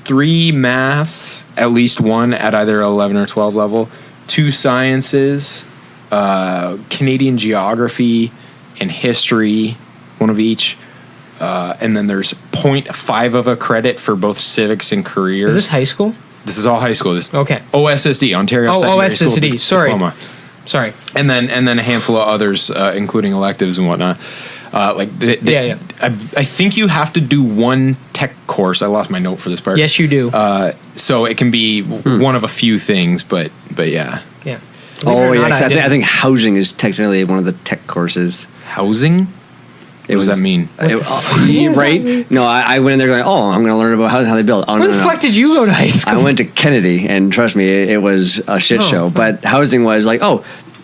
3 maths, at least 1 at either 11 or 12 level, 2 sciences, Canadian geography and history, 1 of each, and then there's 0.5 of a credit for both civics and career. Is this high school? This is all high school. Okay. OSSD, Ontario Secondary OSSD. School Diploma. Sorry. And then a handful of others, including electives and whatnot. I think you have to do 1 tech course. I lost my note for this part. Yes, you do. So it can be one of a few things, but yeah. Yeah. I think housing is technically one of the tech courses. Housing? What does that mean? Right? No, I went in there going, I'm going to learn about how they build. Where the fuck did you go to high school? I went to Kennedy, and trust me, it was a shit show. But housing was like,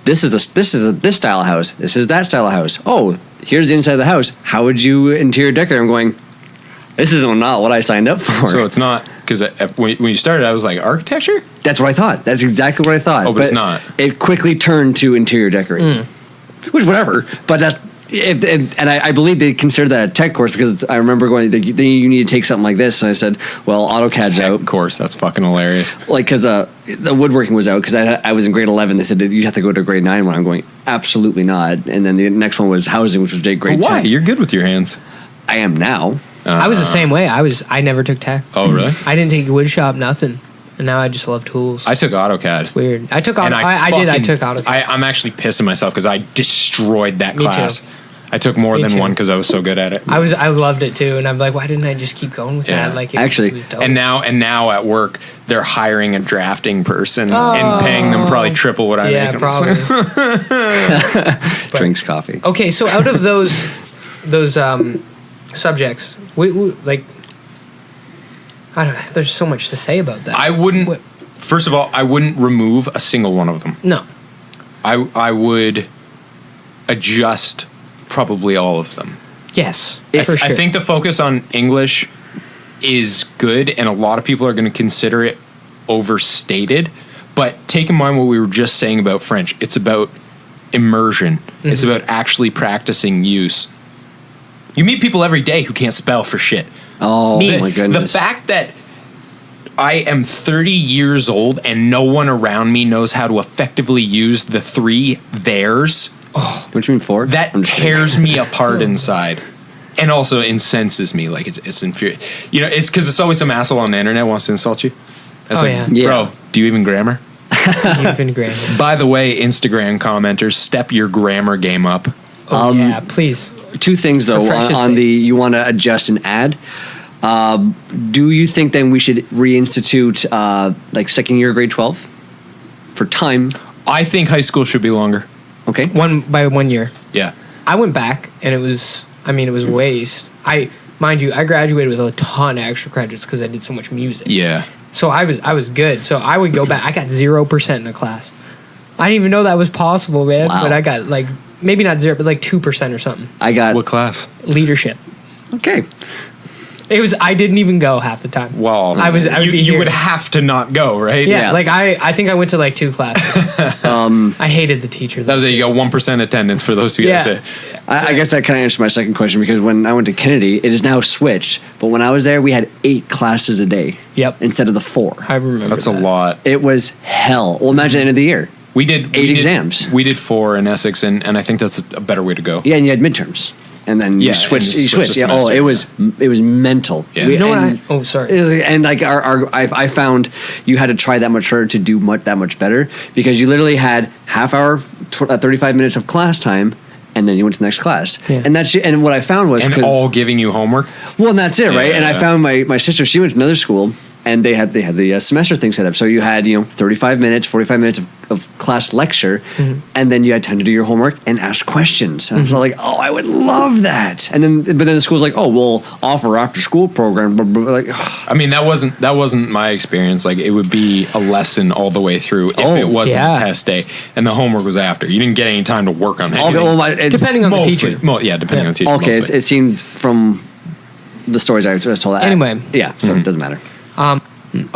this is this style of house. This is that style of house. Oh, here's the inside of the house. How would you interior decorate? I'm going, this is not what I signed up for. So it's not, because when you started, I was like, architecture? That's what I thought. That's exactly what I thought. Oh, but it's not. It quickly turned to interior decorating. Which, whatever. But that's... And I believe they consider that a tech course because I remember going, you need to take something like this. And I said, well, AutoCAD's out. Of course, that's fucking hilarious. Like, because the woodworking was out because I was in grade 11. They said, you have to go to grade 9 one. I'm going, absolutely not. And then the next one was housing, which was grade 10. Why? You're good with your hands. I am now. I was the same way. I never took tech. Oh, really? I didn't take wood shop, nothing. And now I just love tools. I took AutoCAD. It's weird. I took AutoCAD. I took AutoCAD. I'm actually pissing myself because I destroyed that Me class. too. I took more than one because I was so good at it. I loved it too, and I'm like, why didn't I just keep going with that? Like, it was dope. And now at work, they're hiring a drafting person and paying them probably triple what I make. Probably. Drinks coffee. Okay, so out of those subjects, we like, I don't know. There's so much to say about that. I wouldn't. First of all, I wouldn't remove a single one of them. No. I would adjust probably all of them. Yes, for sure. I think the focus on English is good, and a lot of people are going to consider it overstated. But take in mind what we were just saying about French. It's about immersion. Mm-hmm. It's about actually practicing use. You meet people every day who can't spell for shit. Oh, my goodness. The fact that I am 30 years old and no one around me knows how to effectively use the 3 theirs. Oh, what do you mean 4? That tears me apart inside, and also incenses me. Like it's infuriating. You know, it's because it's always some asshole on the internet wants to insult you. Bro, do you even grammar? By the way, Instagram commenters, step your grammar game up. Please. 2 things though on the you want to adjust and add. Do you think then we should reinstitute like second year grade 12 for time? I think high school should be longer. Okay. By 1 year. Yeah. I went back and it was waste. mind you, I graduated with a ton of extra credits because I did so much music. Yeah. So I was good. So I would go back. I got 0% in a class. I didn't even know that was possible, man. Wow. But I got like maybe not 0, but like 2% or something. I got What class? Leadership. okay. It was. I didn't even go half the time. Well, I would be you here. would have to not go, right? Yeah, like I think I went to like 2 classes. I hated the teacher. That was it. You got 1% attendance for those 2 guys. Yeah. I guess that kind of answers my second question, because when I went to Kennedy, it is now switched. But when I was there, we had 8 classes a day. Yep. Instead of the 4. I remember. That's a that. lot. It was hell. Well, imagine the end of the year. We did 8 exams. We did 4 in Essex, and I think that's a better way to go. Yeah, and you had midterms. And then Yeah, you switched. and just You switch switched. the Yeah. Oh, semester, it was mental. Yeah. You know what? and Sorry. it was like- and like I found you had to try that much harder to do that much better, because you literally had half hour, 35 minutes of class time, and then you went to the next class. Yeah. And what I found was, And 'cause- all giving you homework. well, and that's it, right? And I Yeah. found my sister. She went to another school, and they had the semester thing set up. So you had 35 minutes, 45 minutes of class lecture, and then you had time to do your homework and ask questions. And I was like, oh, I would love that. And then, but then the school's like, oh, we'll offer after school program. Blah, blah, blah. Like, I mean, that wasn't my experience. Like, it would be a lesson all the way through if it wasn't yeah. a test day, and the homework was after. You didn't get any time to work on anything. okay, well, it's, Depending on the Mostly. teacher. Depending on the teacher. okay, mostly. it seemed from the stories I was told. Anyway. yeah, so it doesn't matter.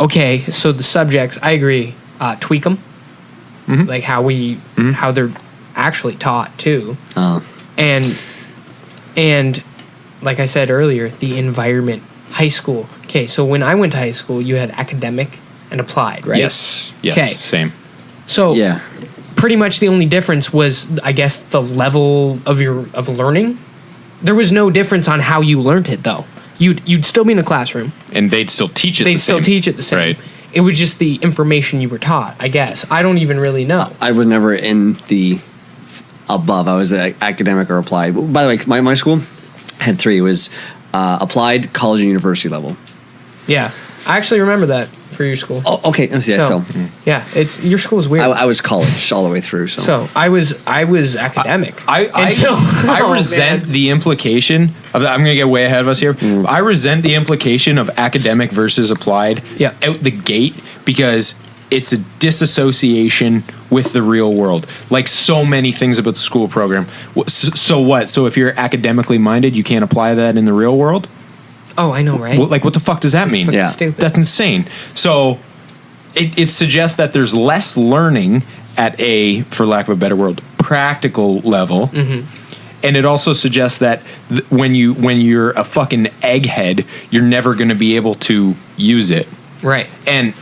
Okay, so the subjects, I agree. Tweak them, like how they're actually taught too, and like I said earlier, the environment. High school. Okay, so when I went to high school, you had academic and applied, right? Yes. Okay. Same. So Yeah. pretty much the only difference was, I guess, the level of learning. There was no difference on how you learned it, though. You'd still be in a classroom. And they'd still teach it. They'd the still same. teach it the same. Right. It was just the information you were taught, I guess. I don't even really know. I was never in the above. I was academic or applied. By the way, my school had 3. It was applied, college, and university level. Yeah, I actually remember that for your school. Oh, okay. Yeah, so Yeah, it's your school is weird. I was college all the way through. So, I was academic. I Oh, resent man. the implication of that. I'm going to get way ahead of us here. I resent the implication of academic versus applied Yeah. out the gate, because it's a disassociation with the real world. Like so many things about the school program. So what? So if you're academically minded, you can't apply that in the real world? Oh, I know, right? Like, what the fuck does that mean? Fucking Yeah. stupid. That's insane. So it suggests that there's less learning at a, for lack of a better word, practical level. And it also suggests that when you're a fucking egghead, you're never going to be able to use it. Right. And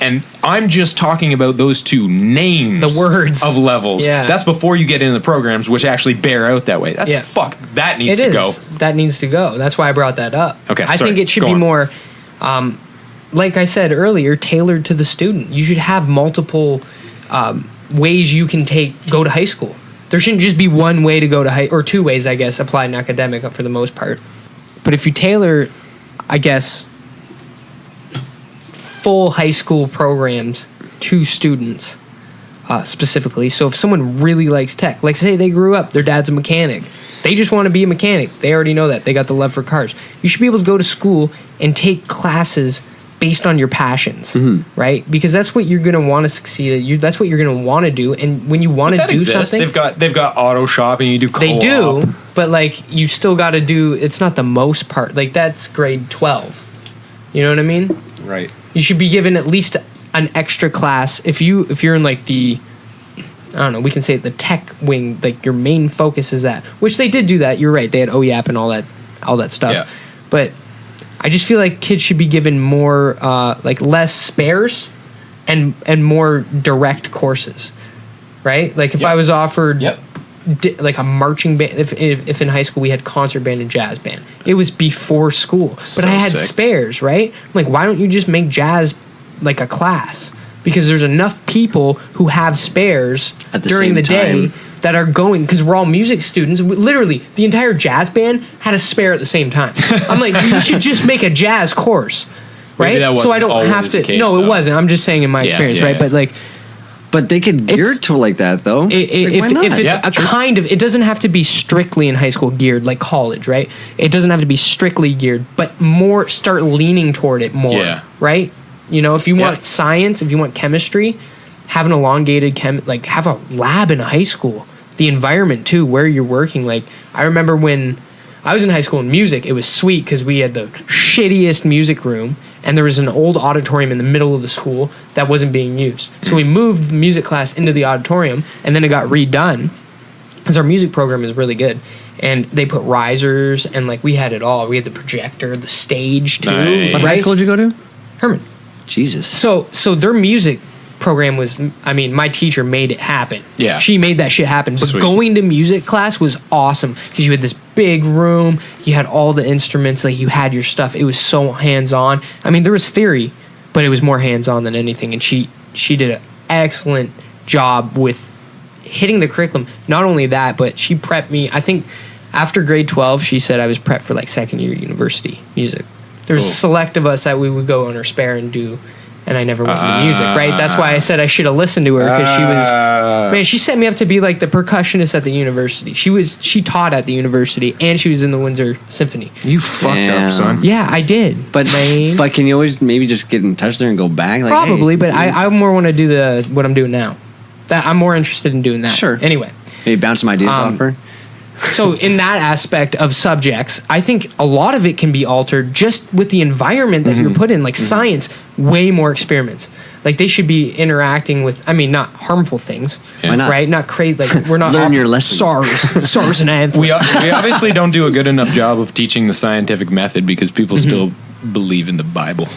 I'm just talking about those 2 names, The words. of levels. Yeah. That's before you get into the programs, which actually bear out that way. That's Yeah. fuck. That needs It to is. go. That needs to go. That's why I brought that up. Okay, I sorry. think it should Go be on. more, like I said earlier, tailored to the student. You should have multiple ways you can go to high school. There shouldn't just be one way to go to or 2 ways, I guess, applied and academic for the most part. But if you tailor, I guess, full high school programs to students specifically. So if someone really likes tech, like say they grew up, their dad's a mechanic, they just want to be a mechanic. They already know that. They got the love for cars. You should be able to go to school and take classes based on your passions, right? Because that's what you're going to want to succeed at. That's what you're going to want to do. And when you want to That do exists. something, They've got auto shop, and you do co-op. they do, but like you still got to do. It's not the most part. Like that's grade 12. You know what I mean? Right. You should be given at least an extra class if you're in like the, I don't know, we can say the tech wing, like your main focus is that, which they did do that. You're right. They had OEAP and all that stuff. Yeah. But I just feel like kids should be given more, like less spares and more direct courses, right? Like if Yep. I was offered Yep. like a marching band, if in high school we had concert band and jazz band, it was before school, but So I had sick. spares, right? I'm like, why don't you just make jazz like a class? Because there's enough people who have spares At the during same the day time. that are going, because we're all music students. Literally, the entire jazz band had a spare at the same time. I'm like, you should just make a jazz course, right? Maybe that so I wasn't don't have always to. the case, No, it though. wasn't. I'm just saying in my Yeah, experience, yeah, right? yeah. But like, But they could gear it to like that, though. If it's it doesn't have to be strictly in high school geared like college, right? It doesn't have to be strictly geared, but more start leaning toward it more, right? You know, if you want science, if you want chemistry, have an elongated have a lab in high school. The environment too, where you're working. Like I remember when I was in high school in music, it was sweet because we had the shittiest music room. And there was an old auditorium in the middle of the school that wasn't being used. So we moved the music class into the auditorium, and then it got redone because our music program is really good. And they put risers, and like we had it all. We had the projector, the stage too. Nice. What high school did you go to? Herman. Jesus. So their music program was, I mean, my teacher made it happen. Yeah. She made that shit happen. But going to music class was awesome because you had this big room, you had all the instruments, like you had your stuff. It was so hands-on. I mean, there was theory, but it was more hands-on than anything. And she did an excellent job with hitting the curriculum. Not only that, but she prepped me. I think after grade 12, she said I was prepped for like second year university music. There's select of us that we would go on our spare and do. And I never went into music, right? That's why I said I should have listened to her because she was, man, she set me up to be like the percussionist at the university. She taught at the university and she was in the Windsor Symphony. You fucked up, son. Yeah, I did. But can you always maybe just get in touch there and go back? Like, probably, but I more want to do what I'm doing now. That I'm more interested in doing that. Sure. Anyway. Maybe bounce some ideas off her. So in that aspect of subjects, I think a lot of it can be altered just with the environment that you're put in. Like science, way more experiments. Like they should be interacting with, I mean, not harmful things, Why not? right? Not crazy. Like we're not Learn your lesson. SARS and anthrax. We obviously don't do a good enough job of teaching the scientific method because people still believe in the Bible.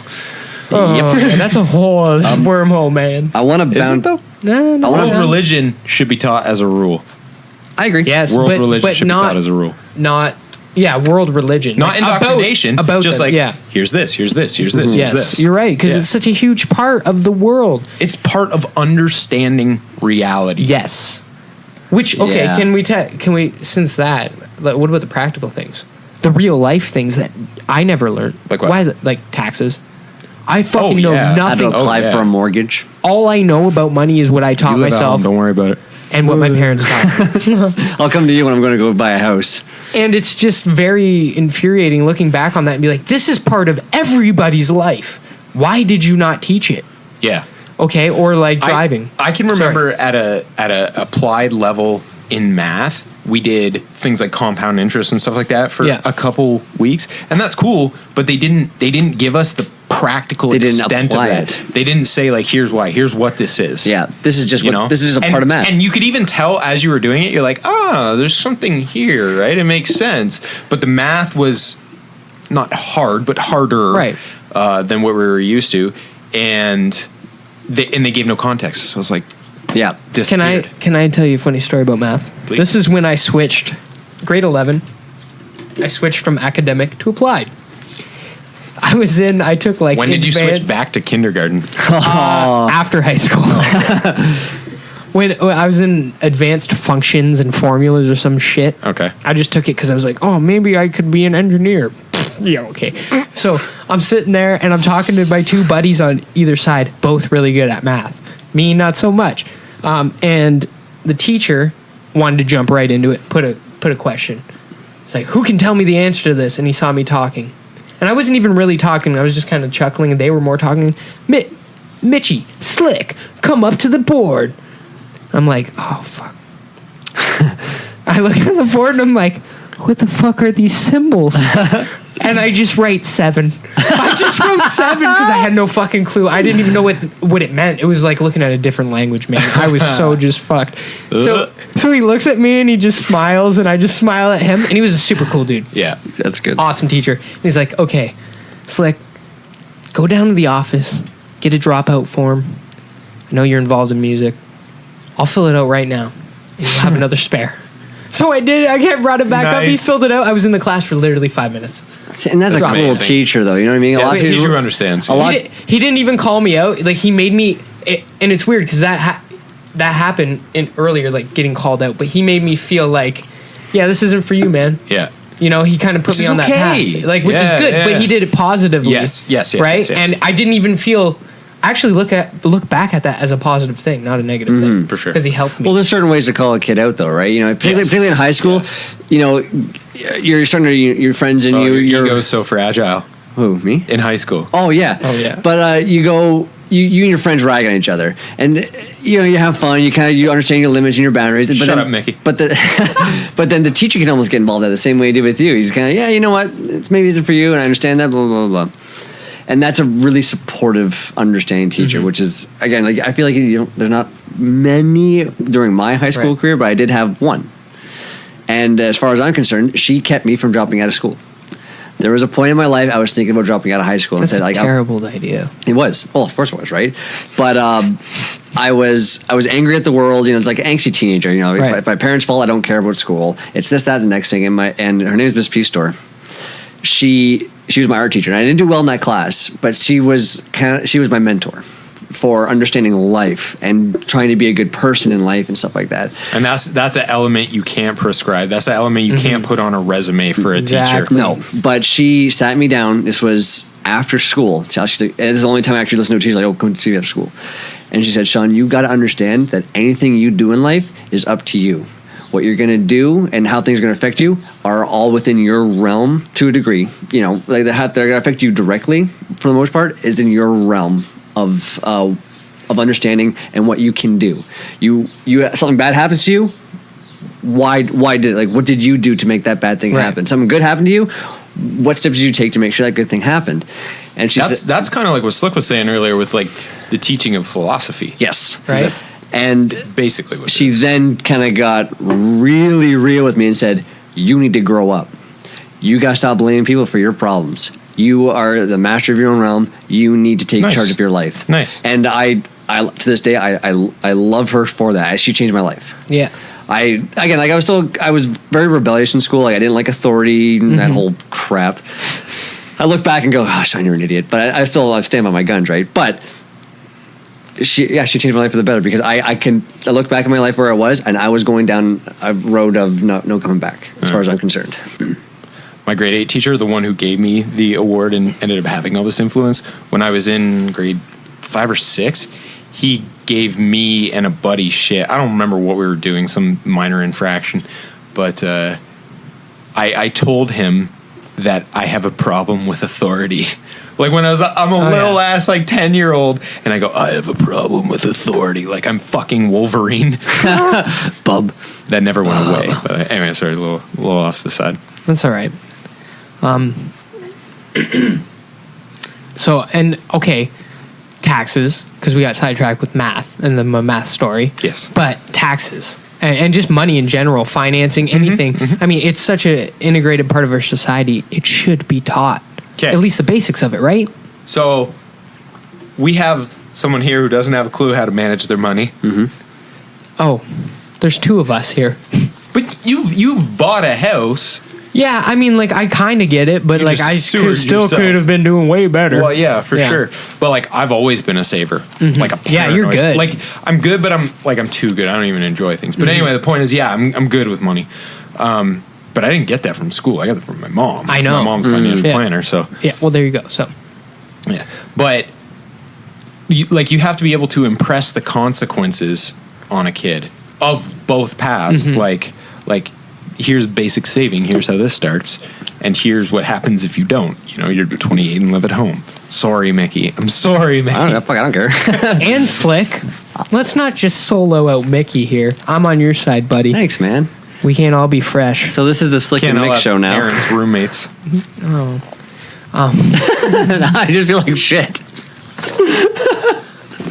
Man, that's a whole wormhole, man. I want to Is it though? No, World religion should be taught as a rule. I agree. Yes, World but religion should not, be taught as a rule. World religion. Not indoctrination. About just them, like, here's this, here's this, here's this, yes, here's this. You're right, because it's such a huge part of the world. It's part of understanding reality. Yes. Which, okay, can we, since that, like, what about the practical things? The real life things that I never learned. Like what? Why, like taxes. I fucking know How nothing. to apply for a mortgage. All I know about money is what I taught You live at myself. home, don't worry about it. And what my parents taught me. I'll come to you when I'm going to go buy a house. And it's just very infuriating looking back on that and be like, this is part of everybody's life. Why did you not teach it? Yeah. Okay, or like driving. I can remember at a applied level in math, we did things like compound interest and stuff like that for a couple weeks, and that's cool. But they didn't give us the practical extent of that. They didn't say like, here's why, here's what this is. Yeah, this is just this is just a part of math. And you could even tell as you were doing it, you're like, there's something here, right? It makes sense. But the math was not hard, but harder, right, than what we were used to, and they gave no context. So I was like, yeah. Can I tell you a funny story about math? Please. This is when I switched grade 11. I switched from academic to applied. I took like when did you switch back to kindergarten? After high school. When I was in advanced functions and formulas or some shit. Okay. I just took it because I was like, oh, maybe I could be an engineer. Yeah, okay. So I'm sitting there and I'm talking to my two buddies on either side, both really good at math. Me, not so much. And the teacher wanted to jump right into it, put a question. It's like, who can tell me the answer to this? And he saw me talking. And I wasn't even really talking. I was just kind of chuckling, and they were more talking. Mitchie, Slick, come up to the board. I'm like, oh, fuck. I look at the board, and I'm like, what the fuck are these symbols? And I just write 7. I just wrote 7 because I had no fucking clue. I didn't even know what it meant. It was like looking at a different language, man. I was so just fucked. So he looks at me and he just smiles, and I just smile at him. And he was a super cool dude. Yeah, that's good. Awesome teacher. And he's like, okay, Slick, go down to the office, get a dropout form. I know you're involved in music. I'll fill it out right now, and you'll have another spare. So I did. I brought it back up. He filled it out. I was in the class for literally 5 minutes. And that's a cool amazing. teacher, though. You know what I mean? Yeah, a teacher who understands. He didn't even call me out. Like, he made me, and it's weird because that happened in earlier, like getting called out. But he made me feel like, yeah, this isn't for you, man. Yeah. You know, he kind of put me on that path, like, which is good. Yeah. But he did it positively. Yes. Right. Yes. And I didn't even feel actually look back at that as a positive thing, not a negative thing. For sure. Because he helped me. Well, there's certain ways to call a kid out, though, right? You know, particularly in high school, you know, you're starting to your friends and your you're ego's so fragile. Who, me? In high school. Oh yeah. But you and your friends rag on each other, and you know you have fun. You understand your limits and your boundaries. But Shut up, Mickey. But then the teacher can almost get involved in the same way he did with you. He's kind of you know what? It's maybe isn't for you, and I understand that. Blah blah blah. And that's a really supportive, understanding teacher, which is again like I feel like there's not many during my high school career, but I did have one. And as far as I'm concerned, she kept me from dropping out of school. There was a point in my life I was thinking about dropping out of high school. That's and said, a terrible idea. It was. Well, of course it was, right? But I was angry at the world. You know, it's like an angsty teenager. You know, if my parents' fault, I don't care about school. It's this, that, the next thing. And her name is Miss Peace Store. She was my art teacher, and I didn't do well in that class. But she was my mentor for understanding life and trying to be a good person in life and stuff like that. And that's an element you can't prescribe. That's an element you can't put on a resume for a teacher. No, but she sat me down. This was after school. This is the only time I actually listened to her. She's like, "Oh, come to see me after school." And she said, "Sean, you got to understand that anything you do in life is up to you. What you're going to do and how things are going to affect you are all within your realm to a degree. You know, like they're going to affect you directly for the most part is in your realm of understanding and what you can do. You something bad happens to you. Why did it? Like, what did you do to make that bad thing happen? Something good happened to you. What steps did you take to make sure that good thing happened?" And that's kind of like what Slick was saying earlier with like the teaching of philosophy. Yes, right. That's, and basically what she then kind of got really real with me and said, "You need to grow up. You got to stop blaming people for your problems. You are the master of your own realm. You need to take charge of your life." Nice. And I to this day I love her for that. She changed my life. Yeah. I was very rebellious in school. Like I didn't like authority and that whole crap. I look back and go, "Gosh, I knew you're an idiot," but I stand by my guns, right? But she changed my life for the better because I look back at my life where I was, and I was going down a road of no coming back as far as I'm concerned. My grade 8 teacher, the one who gave me the award and ended up having all this influence, when I was in grade 5 or 6, he gave me and a buddy shit. I don't remember what we were doing, some minor infraction, but I told him that I have a problem with authority. Like when I'm a little ass like 10-year-old, and I go, "I have a problem with authority." Like I'm fucking Wolverine. Bub. That never went away. But anyway, sorry, a little off the side. That's all right. So, and okay, taxes, because we got sidetracked with math and the math story. Yes. But taxes and just money in general, financing, anything. I mean, it's such an integrated part of our society. It should be taught. 'Kay. At least the basics of it, right? So we have someone here who doesn't have a clue how to manage their money. Oh, there's two of us here. But you've bought a house. Yeah, I mean, like, I kind of get it, but, You like, just I sewered still yourself. could have been doing way better. Well, yeah, for sure. But like, I've always been a saver. Like a Yeah, you're paranoid- good. Like I'm good, but I'm too good. I don't even enjoy things. But anyway, the point is, yeah, I'm good with money. But I didn't get that from school. I got that from my mom. I know. My mom's a financial Yeah. planner. So Yeah, well, there you go. So, yeah, but you have to be able to impress the consequences on a kid of both paths. Like here's basic saving. Here's how this starts, and here's what happens if you don't. You know, you're 28 and live at home. Sorry, Mickey. I'm sorry, Mickey. I don't care. and Slick, let's not just solo out Mickey here. I'm on your side, buddy. Thanks, man. We can't all be fresh. So this is the Slick and Can't Mick allow show now. Parents, roommates. I just feel like shit.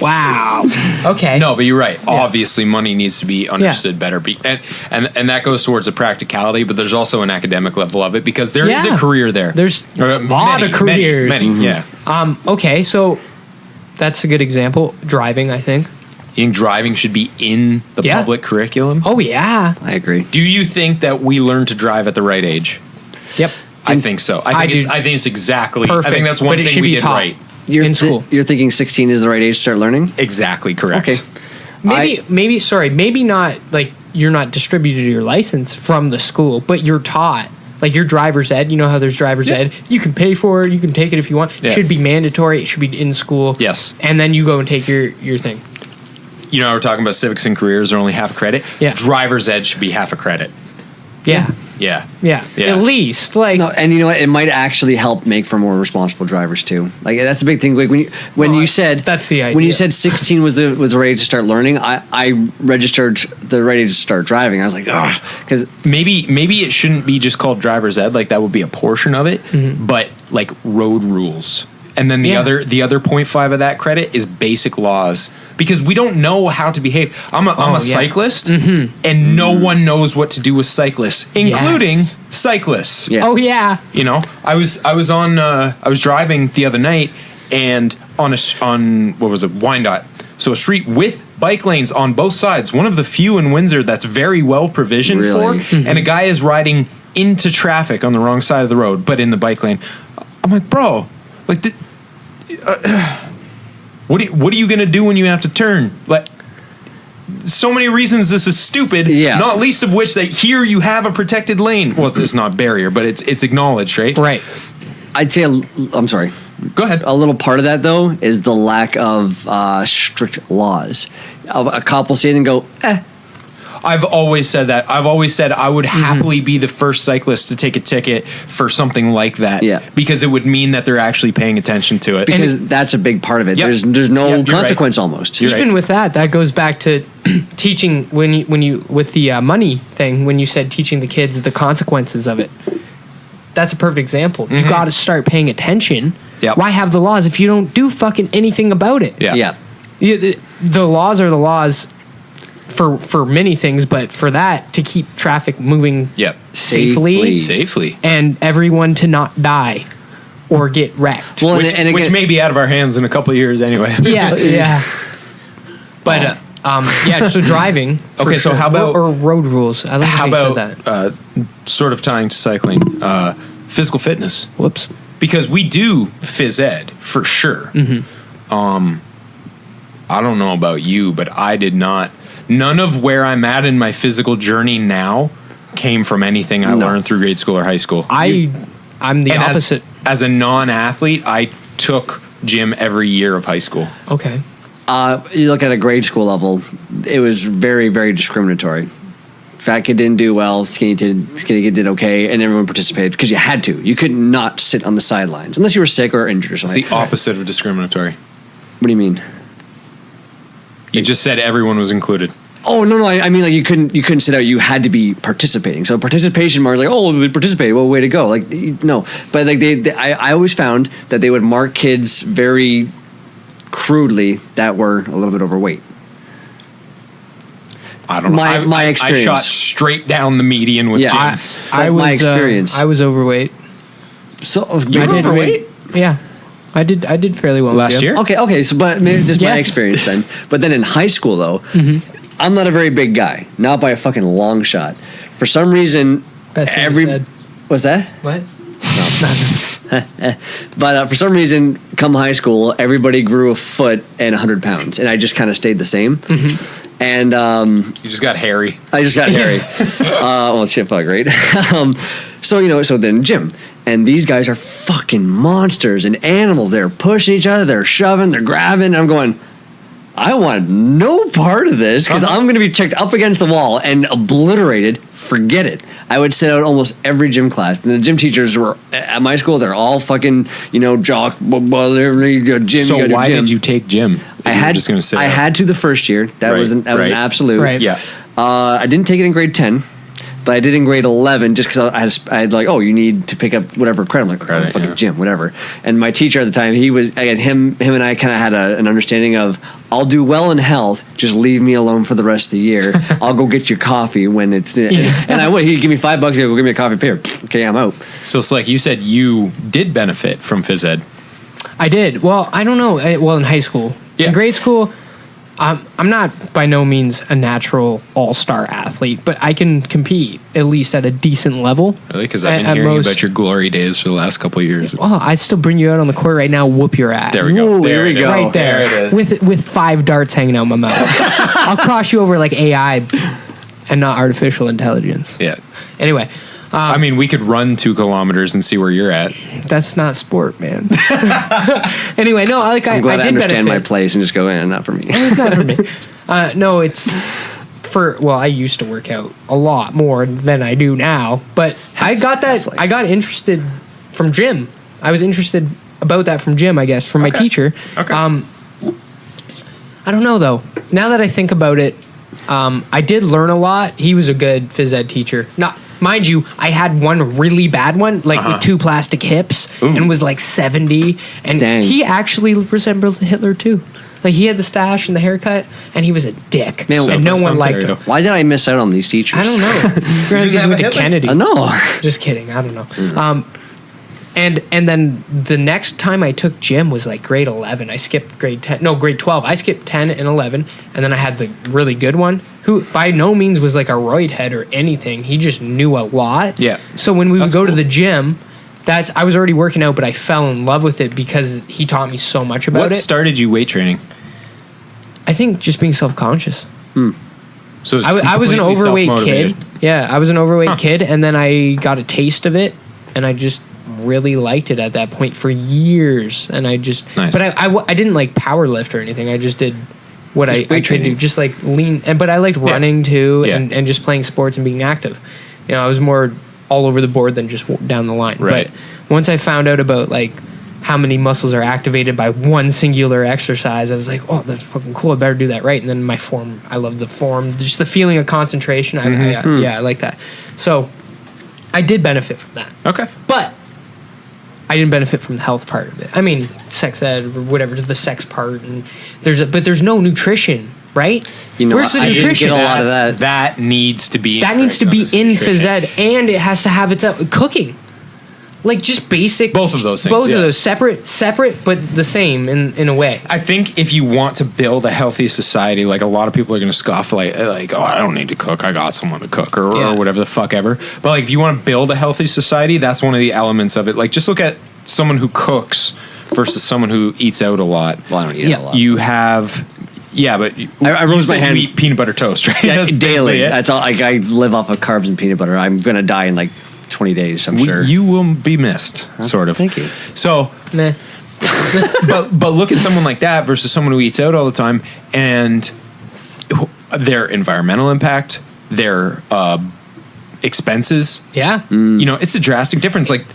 Wow. Okay. No, but you're right. Obviously, money needs to be understood better, and that goes towards the practicality. But there's also an academic level of it because there is a career there. There's a lot of careers. Many, yeah. Okay, so that's a good example. Driving, I think. You think driving should be in the public curriculum? Oh yeah. I agree. Do you think that we learn to drive at the right age? Yep. I think so. I think it's exactly. Perfect. I think that's one But it thing should we be did taught. right. In school. You're thinking 16 is the right age to start learning? Exactly correct. Okay. Maybe not like you're not distributed your license from the school, but you're taught. like your driver's ed. You know how there's driver's ed. You can pay for it. You can take it if you want. Yeah. It should be mandatory. It should be in school. Yes. And then you go and take your thing. You know, we're talking about civics and careers are only half a credit. Yeah. Driver's ed should be half a credit. Yeah. Yeah. Yeah. Yeah. At least like. No, and you know what? It might actually help make for more responsible drivers too. Like that's a big thing. Like when you said that's the idea. When you said 16 was the right age to start learning, I registered the right age to start driving. I was like, oh, because Maybe it shouldn't be just called driver's ed. Like that would be a portion of it, but like road rules. And then the other 0.5 of that credit is basic laws, because we don't know how to behave. I'm a cyclist, and no one knows what to do with cyclists, including cyclists. Yeah. Oh yeah. You know, I was driving the other night, and on what was it, Wyandotte, so a street with bike lanes on both sides, one of the few in Windsor that's very well provisioned Really? for, and a guy is riding into traffic on the wrong side of the road, but in the bike lane. I'm like, bro, like, what are you gonna do when you have to turn? Like, so many reasons this is stupid. Yeah. Not least of which that here you have a protected lane. Well, it's not barrier, but it's acknowledged, right? Right. I'd say I'm sorry. Go ahead. A little part of that though is the lack of strict laws. A cop will see it and go, I've always said that. I've always said I would happily be the first cyclist to take a ticket for something like that. Yeah. Because it would mean that they're actually paying attention to it. because that's a big part of it. Yep. There's no Yep, you're consequence almost. You're Even right. with that goes back to teaching when you with the money thing, when you said teaching the kids the consequences of it. That's a perfect example. You got to start paying attention. Yep. Why have the laws if you don't do fucking anything about it? Yeah. The laws are the laws for many things, but for that, to keep traffic moving Yep. safely Safely. and everyone to not die or get wrecked. Well, Which again, may be out of our hands in a couple of years anyway. yeah. But yeah, so driving. for Okay, so how about- or road rules? I like How how you about said that. sort of tying to cycling, physical fitness? Whoops. Because we do phys ed for sure. I don't know about you, but I did not. None of where I'm at in my physical journey now came from anything I learned through grade school or high school. I'm the And opposite. As a non-athlete, I took gym every year of high school. Okay. you look at a grade school level, it was very, very discriminatory. Fat kid didn't do well, skinny kid did okay, and everyone participated because you had to. You could not sit on the sidelines unless you were sick or injured or It's something. the opposite of discriminatory. What do you mean? You just said everyone was included. Oh no, I mean like you couldn't sit out. You had to be participating. So participation marks like, oh, they participated. Well, way to go. Like no, but like I always found that they would mark kids very crudely that were a little bit overweight. I don't know. My I experience. shot straight down the median with Yeah. Jim. I my was experience. I was overweight. So You I were did overweight? Yeah, I did fairly well Last year? Okay. So, but maybe just my Yes. experience then. But then in high school, though, I'm not a very big guy, not by a fucking long shot. For some reason, Best thing you said. what's that? What? But for some reason, come high school, everybody grew a foot and 100 pounds, and I just kind of stayed the same. And You just got hairy. I just got hairy. Well, shit, fuck, right? So then gym. And these guys are fucking monsters and animals. They're pushing each other. They're shoving. They're grabbing. And I'm going, I want no part of this because I'm going to be checked up against the wall and obliterated. Forget it. I would sit out almost every gym class. And the gym teachers were at my school. They're all fucking, jocks. Gym. So why did you take gym? I had to the first year. That was an absolute. Right. Yeah. I didn't take it in grade 10, but I did in grade 11 just because I had like, oh, you need to pick up whatever credit. I'm like, Credit, fucking yeah. gym, whatever. And my teacher at the time, him and I kind of had an understanding of, I'll do well in health, just leave me alone for the rest of the year. I'll go get you coffee when it's, and I would, he'd give me $5, he'd go give me a coffee pair. Okay, I'm out. So it's like you said, you did benefit from phys ed. I did. Well, I don't know. Well, in high school, Yeah. in grade school, I'm not by no means a natural all-star athlete, but I can compete at least at a decent level. Really? Because I've been At hearing most- about your glory days for the last couple of years. Well, I still bring you out on the court right now, whoop your ass. There we go. Ooh, There here we it is. go. Right there, There it is. with 5 darts hanging out my mouth. I'll cross you over like AI and not artificial intelligence. Yeah. Anyway, I mean, we could run 2 kilometers and see where you're at. That's not sport, man. Anyway, no, I'm glad I did understand benefit. my place and just go, not for me. It's not for me. No, it's I used to work out a lot more than I do now, but I got interested from gym. I was interested about that from gym, I guess, from my teacher. Okay. I don't know though. Now that I think about it, I did learn a lot. He was a good phys ed teacher. Not, mind you, I had one really bad one, like with 2 plastic hips, and was like 70. And Dang. he actually resembled Hitler too. Like he had the stash and the haircut, and he was a dick, Man, and no one liked him. Why did I miss out on these teachers? I don't know. Granted, he have went a to Hitler? Kennedy. No. Just kidding. I don't know. And then the next time I took gym was like grade 11. I skipped grade 12. I skipped 10 and 11, and then I had the really good one, who by no means was like a roid head or anything. He just knew a lot. Yeah. So when we would That's go to cool. the gym, I was already working out, but I fell in love with it because he taught me so much about What it. started you weight training? I think just being self-conscious. So it's I was an completely overweight self-motivated. kid. Yeah, I was an overweight kid, and then I got a taste of it, and I just really liked it at that point for years. And I just, Nice. but I didn't like power lift or anything. I just did what I weight could do, training. just like lean. But I liked running too, Yeah. and just playing sports and being active. You know, I was more all over the board than just down the line. Right. But once I found out about like how many muscles are activated by one singular exercise, I was like, oh, that's fucking cool. I better do that right. And then my form, I love the form, just the feeling of concentration. I like that. So I did benefit from that. Okay. But I didn't benefit from the health part of it. I mean, sex ed or whatever, the sex part, and but there's no nutrition, right? You know, Where's the I didn't nutrition? get a lot of that. That needs to be. That needs to be curriculum, in is phys nutrition. ed, and it has to have its own cooking, like just basic. Both of those things, Both yeah. of those separate, but the same in a way. I think if you want to build a healthy society, like a lot of people are going to scoff, like, oh, I don't need to cook. I got someone to cook, or whatever the fuck ever. But like, if you want to build a healthy society, that's one of the elements of it. Like, just look at someone who cooks versus someone who eats out a lot. Well, I don't eat Yeah. a lot. You have, but I rose my said hand- you eat peanut butter toast, right? Yeah, That's daily. basically it. That's all. I live off of carbs and peanut butter. I'm gonna die in like 20 days. I'm sure. You will be missed, sort of. Thank you. So, Meh. but look at someone like that versus someone who eats out all the time, and their environmental impact, their expenses. Yeah. You know, it's a drastic difference. Like,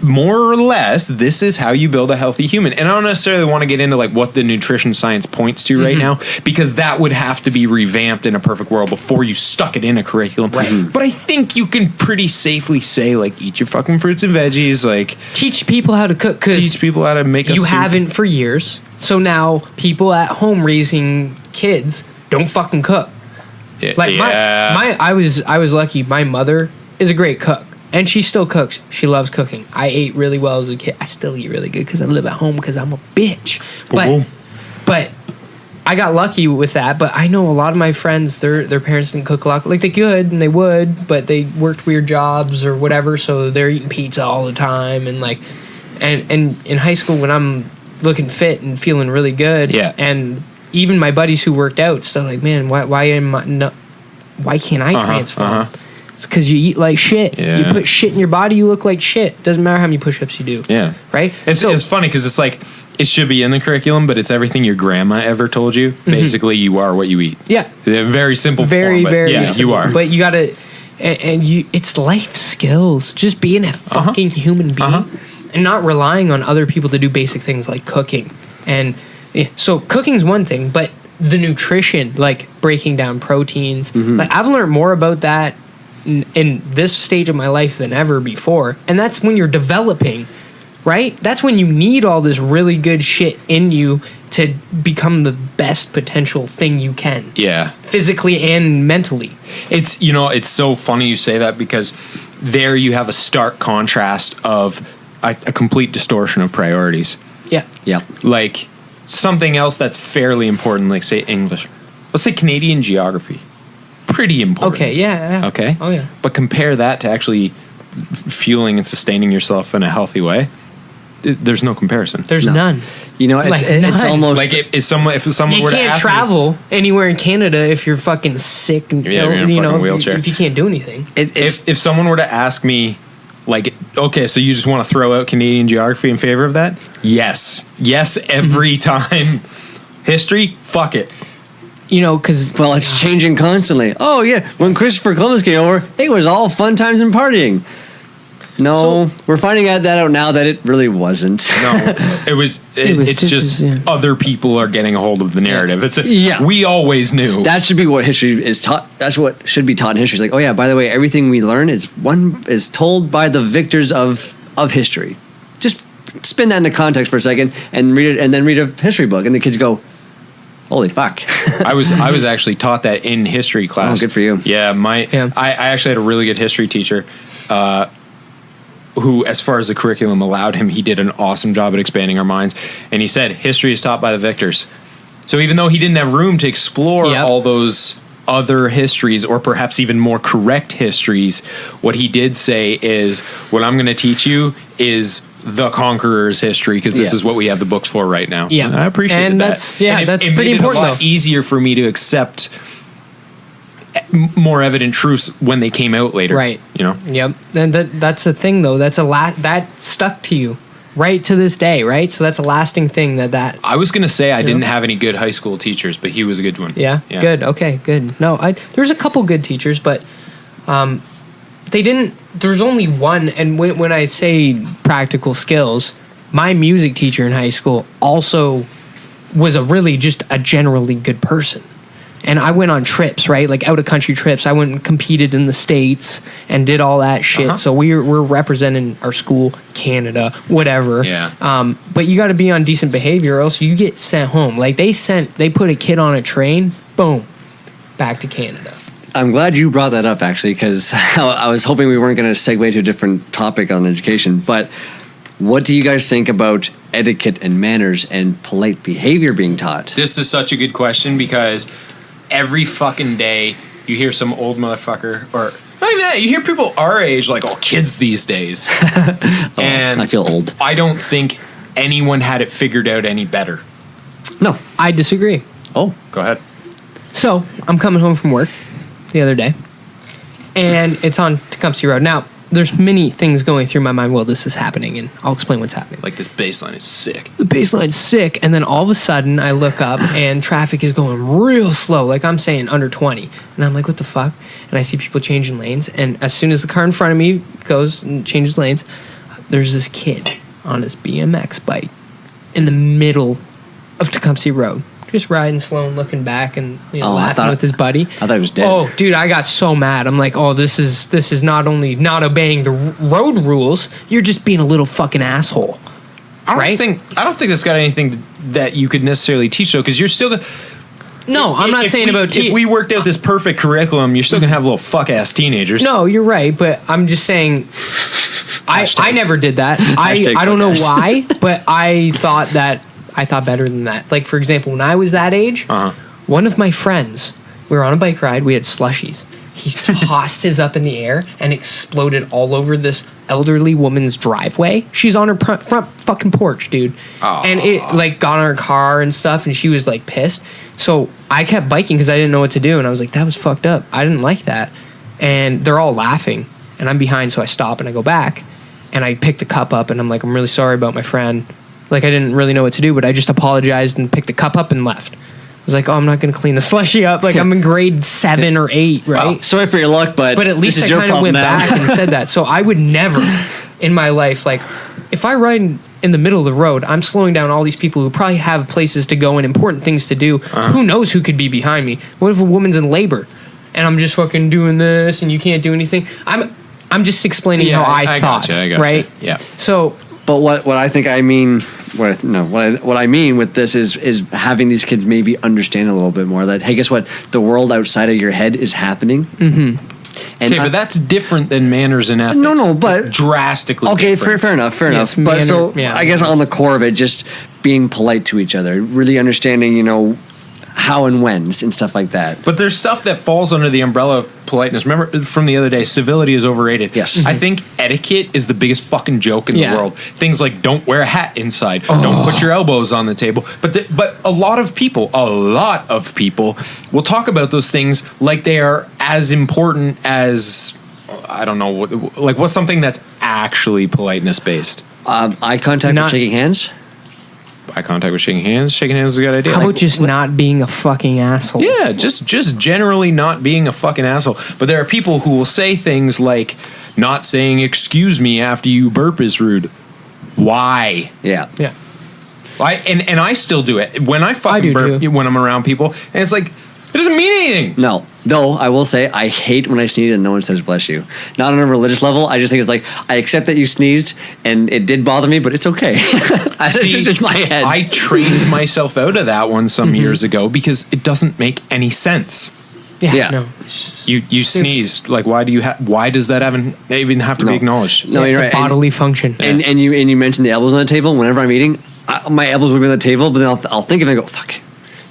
more or less, this is how you build a healthy human. And I don't necessarily want to get into like what the nutrition science points to right now, because that would have to be revamped in a perfect world before you stuck it in a curriculum. Right. But I think you can pretty safely say, like, eat your fucking fruits and veggies, like, Teach people how to cook, because teach people how to make a you soup. haven't for years. So now people at home raising kids don't fucking cook. Yeah. Like I was lucky. My mother is a great cook, and she still cooks. She loves cooking. I ate really well as a kid. I still eat really good because I live at home because I'm a bitch. Boom. But I got lucky with that. But I know a lot of my friends, their parents didn't cook a lot. Like, they could and they would, but they worked weird jobs or whatever, so they're eating pizza all the time. And like, and in high school when I'm looking fit and feeling really good, Yeah. and even my buddies who worked out still like, man, why can't I transform? It's because you eat like shit. Yeah. You put shit in your body, you look like shit. Doesn't matter how many push-ups you do. Yeah. Right? It's funny because it's like, it should be in the curriculum, but it's everything your grandma ever told you. Basically, you are what you eat. Yeah. A very simple Very, form, but very yeah, simple. you are. But you gotta, and you, it's life skills. Just being a fucking human being and not relying on other people to do basic things like cooking. And so cooking's one thing, but the nutrition, like breaking down proteins, like I've learned more about that in this stage of my life than ever before. And that's when you're developing, right? That's when you need all this really good shit in you to become the best potential thing you can. Yeah. Physically and mentally. It's, it's so funny you say that, because there you have a stark contrast of a complete distortion of priorities. Yeah. Yeah. Like, something else that's fairly important, like, say, English. Let's say Canadian geography. Pretty important. Okay, yeah. Okay? Oh, yeah. But compare that to actually fueling and sustaining yourself in a healthy way. There's no comparison. There's none. You know, Like, it's none. almost Like if someone You were to can't ask travel anywhere in Canada if you're fucking sick and Yeah, ill, you're in a you know, fucking wheelchair. if you can't do anything. it's if someone were to ask me, like, okay, so you just want to throw out Canadian geography in favor of that? Yes, every time. History, fuck it. You know, because well, it's changing constantly. Oh yeah, when Christopher Columbus came over, it was all fun times and partying. No, we're finding out now that it really wasn't. No, it's just other people are getting a hold of the narrative. We always knew. That should be what history is taught. That's what should be taught in history. It's like, oh yeah, by the way, everything we learn is told by the victors of history. Just spin that into context for a second and read it, and then read a history book, and the kids go, holy fuck. I was actually taught that in history class. Oh, good for you. Yeah, I actually had a really good history teacher who, as far as the curriculum allowed him, he did an awesome job at expanding our minds. And he said, history is taught by the victors. So even though he didn't have room to explore all those other histories, or perhaps even more correct histories, what he did say is, what I'm going to teach you is the conqueror's history, because this is what we have the books for right now. Yeah, and I appreciate that. That's it pretty made important. It a lot easier for me to accept more evident truths when they came out later. Right. You know. Yep. And that's a thing though. That's that stuck to you right to this day. Right. So that's a lasting thing. That. I was gonna say I didn't have any good high school teachers, but he was a good one. Yeah. Good. Okay. Good. No, there's a couple good teachers, but they didn't. There's only one. And when I say practical skills, my music teacher in high school also was just a generally good person. And I went on trips, right? Like out of country trips. I went and competed in the States and did all that shit. So we're representing our school, Canada, whatever. Yeah. But you got to be on decent behavior, or else you get sent home. Like they put a kid on a train, boom, back to Canada. I'm glad you brought that up, actually, because I was hoping we weren't going to segue to a different topic on education. But what do you guys think about etiquette and manners and polite behavior being taught? This is such a good question, because every fucking day you hear some old motherfucker, or not even that, you hear people our age like, oh, kids these days. And I feel old. I don't think anyone had it figured out any better. No. I disagree. Oh. Go ahead. So I'm coming home from work the other day, and it's on Tecumseh Road. Now, there's many things going through my mind while this is happening, and I'll explain what's happening. Like, this baseline is sick. The baseline's sick, and then all of a sudden I look up and traffic is going real slow, like I'm saying under 20, and I'm like, what the fuck? And I see people changing lanes, and as soon as the car in front of me goes and changes lanes, there's this kid on his BMX bike in the middle of Tecumseh Road, just riding slow and looking back and laughing with his buddy. I thought he was dead. Oh, dude, I got so mad. I'm like, oh, this is not only not obeying the road rules, you're just being a little fucking asshole. I don't think that's got anything that you could necessarily teach, though, because you're still gonna. No, I'm not saying about if we worked out this perfect curriculum, you're still gonna have little fuck ass teenagers. No, you're right, but I'm just saying. I never did that. I don't know why, but I thought better than that. Like, for example, when I was that age, one of my friends, we were on a bike ride, we had slushies. He tossed his up in the air and exploded all over this elderly woman's driveway. She's on her front fucking porch, dude. Aww. And it got on her car and stuff, and she was pissed. So I kept biking because I didn't know what to do, and I was like, that was fucked up. I didn't like that. And they're all laughing, and I'm behind, so I stop and I go back, and I pick the cup up, and I'm like, I'm really sorry about my friend. I didn't really know what to do, but I just apologized and picked the cup up and left. I was like, oh, I'm not going to clean the slushie up. I'm in grade 7 or 8, right? Well, sorry for your luck, but at least I kind of went back and said that. So I would never in my life, if I ride in the middle of the road, I'm slowing down all these people who probably have places to go and important things to do. Who knows who could be behind me? What if a woman's in labor and I'm just fucking doing this and you can't do anything? I'm just explaining how I thought, gotcha. right? Yeah. So... But what I think I mean, what I mean with this is having these kids maybe understand a little bit more that, hey, guess what? The world outside of your head is happening. Mm-hmm. And but that's different than manners and ethics. No, but it's drastically okay. different. Fair enough. But yeah. I guess on the core of it, just being polite to each other, really understanding, how and when and stuff like that. But there's stuff that falls under the umbrella of politeness. Remember from the other day, civility is overrated. Yes. I think etiquette is the biggest fucking joke in the world. Things like don't wear a hat inside, don't put your elbows on the table. But a lot of people will talk about those things like they are as important as, I don't know, like what's something that's actually politeness based? Eye contact and shaking hands. Eye contact with shaking hands. Shaking hands is a good idea. How about just not being a fucking asshole? Yeah, just generally not being a fucking asshole. But there are people who will say things like not saying excuse me after you burp is rude. Why? Yeah. Yeah. And I still do it. When I fucking burp when I'm around people, and it's like, it doesn't mean anything. No. Though I will say I hate when I sneeze and no one says bless you. Not on a religious level. I just think it's like, I accept that you sneezed and it did bother me, but it's okay. It's just my head. I trained myself out of that one some years ago because it doesn't make any sense. Yeah. No. You sneezed. Like, why does that even have to be acknowledged? No, you're right. Bodily function. And you mentioned the elbows on the table. Whenever I'm eating, my elbows will be on the table, but then I'll think of it and go, fuck.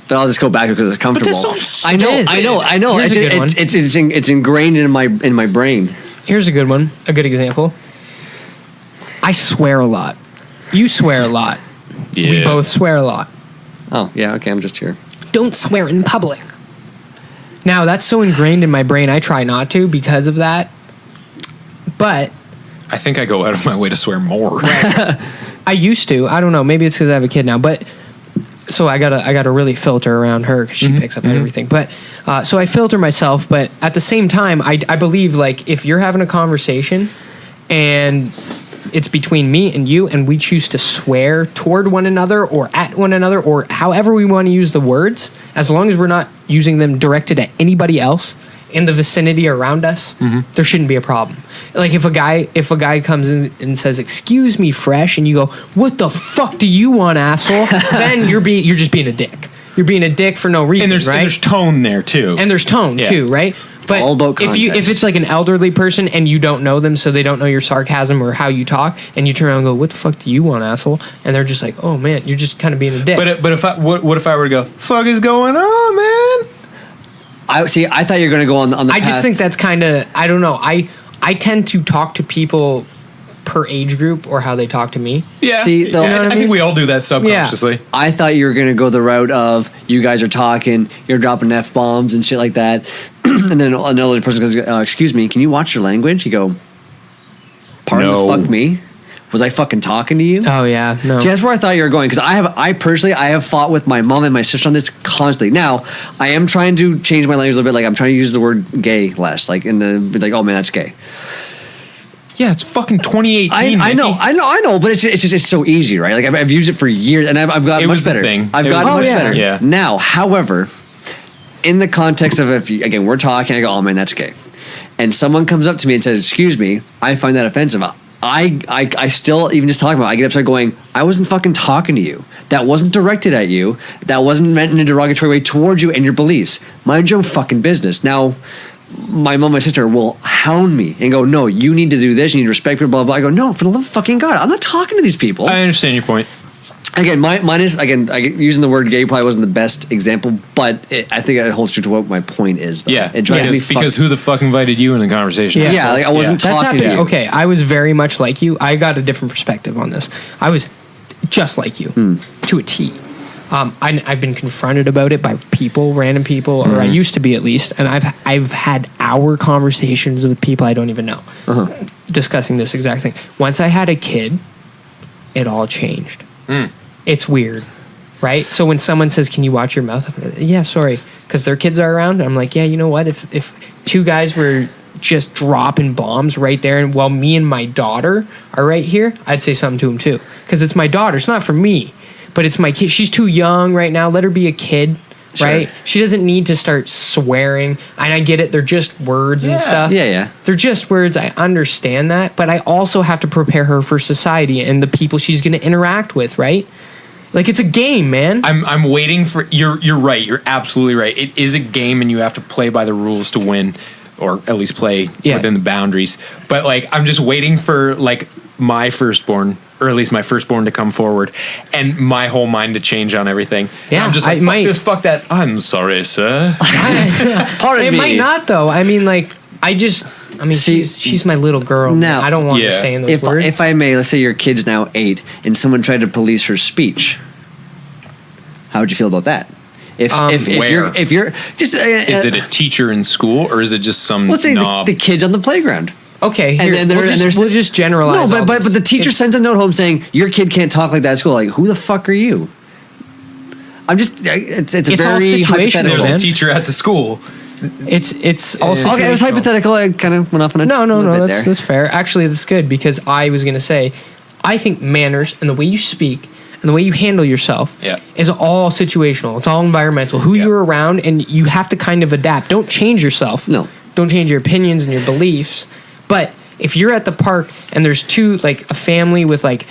But I'll just go back because it's comfortable. But that's so I know. Here's a good one. It's ingrained in my brain. Here's a good one. A good example. I swear a lot. You swear a lot. Yeah. We both swear a lot. Oh yeah, okay. I'm just here. Don't swear in public. Now that's so ingrained in my brain. I try not to because of that. But I think I go out of my way to swear more. I used to. I don't know. Maybe it's because I have a kid now. But so I gotta really filter around her because she picks up everything. But so I filter myself. But at the same time, I believe like if you're having a conversation and it's between me and you, and we choose to swear toward one another or at one another or however we want to use the words, as long as we're not using them directed at anybody else in the vicinity around us, there shouldn't be a problem. Like if a guy comes in and says, "Excuse me, fresh," and you go, "What the fuck do you want, asshole?" Then you're just being a dick. You're being a dick for no reason, And right? there's tone there too. And there's tone too, right? But all about if context. it's like an elderly person and you don't know them, so they don't know your sarcasm or how you talk, and you turn around and go, "What the fuck do you want, asshole?" And they're just like, "Oh man, you're just kind of being a dick." But if what if I were to go, "Fuck is going on, man"? I thought you were going to go on the I path. just think that's kind of, I don't know. I tend to talk to people per age group or how they talk to me. Yeah. See, though- yeah, You know what I I think mean? we all do that subconsciously. I thought you were going to go the route of you guys are talking, you're dropping F-bombs and shit like that. And then another person goes, "Excuse me, can you watch your language?" You go, "Pardon No. the fuck me? Was I fucking talking to you?" Oh yeah, no. See, that's where I thought you were going because I personally have fought with my mom and my sister on this constantly. Now I am trying to change my language a little bit. Like I'm trying to use the word "gay" less. Like like, "Oh man, that's gay." Yeah, it's fucking 2018. I know, but it's so easy, right? Like I've used it for years and I've gotten It much was the better. thing. I've It gotten was- much Oh, yeah. better. Yeah. Now, however, in the context of again we're talking, I go, "Oh man, that's gay," and someone comes up to me and says, "Excuse me," I find that offensive. I still, even just talking about it, I get upset going, "I wasn't fucking talking to you. That wasn't directed at you. That wasn't meant in a derogatory way towards you and your beliefs. Mind your own fucking business." Now, my mom and my sister will hound me and go, "No, you need to do this. You need to respect people, blah, blah." I go, "No, for the love of fucking God, I'm not talking to these people." I understand your point. Again, mine is, using the word gay probably wasn't the best example, but I think it holds true to what my point is. Though. Yeah, It drives me because who the fuck invited you in the conversation? Yeah. Yeah, like I wasn't That's talking to happened. you. Okay, I was very much like you. I got a different perspective on this. I was just like you to a T. I've been confronted about it by people, random people, or I used to be at least, and I've had hour conversations with people I don't even know discussing this exact thing. Once I had a kid, it all changed. It's weird, right? So when someone says, "Can you watch your mouth?" I'm like, "Yeah, sorry," because their kids are around. I'm like, "Yeah, you know what? If two guys were just dropping bombs right there, and while me and my daughter are right here, I'd say something to them too, because it's my daughter. It's not for me, but it's my kid. She's too young right now. Let her be a kid." Sure. Right? She doesn't need to start swearing. And I get it. They're just words and stuff. Yeah. They're just words. I understand that. But I also have to prepare her for society and the people she's going to interact with, right? Like, it's a game, man. I'm waiting for you're right. You're absolutely right. It is a game and you have to play by the rules to win, or at least play within the boundaries. But like I'm just waiting for like my firstborn or at least my firstborn to come forward, and my whole mind to change on everything. Yeah, And I'm just like, fuck this, fuck that. I'm sorry, sir. It might not though. I mean, like, See, she's my little girl. Now- I don't want her saying those words. If I may, let's say your kid's now 8 and someone tried to police her speech, how would you feel about that? If you're just Is it a teacher in school, or is it just some let's say knob? the kids on the playground. Okay, here, And then we'll just generalize. No, but the teacher It's- sends a note home saying your kid can't talk like that at school. Like, who the fuck are you? I'm just it's a It's all very situational, hypothetical. They're man. the teacher at the school. It's also Okay, it was hypothetical. I kind of went off on a No, little bit there. that's fair. Actually, that's good because I was gonna say, I think manners and the way you speak and the way you handle yourself is all situational. It's all environmental. Who you're around, and you have to kind of adapt. Don't change yourself. No. Don't change your opinions and your beliefs. But if you're at the park and there's a family with like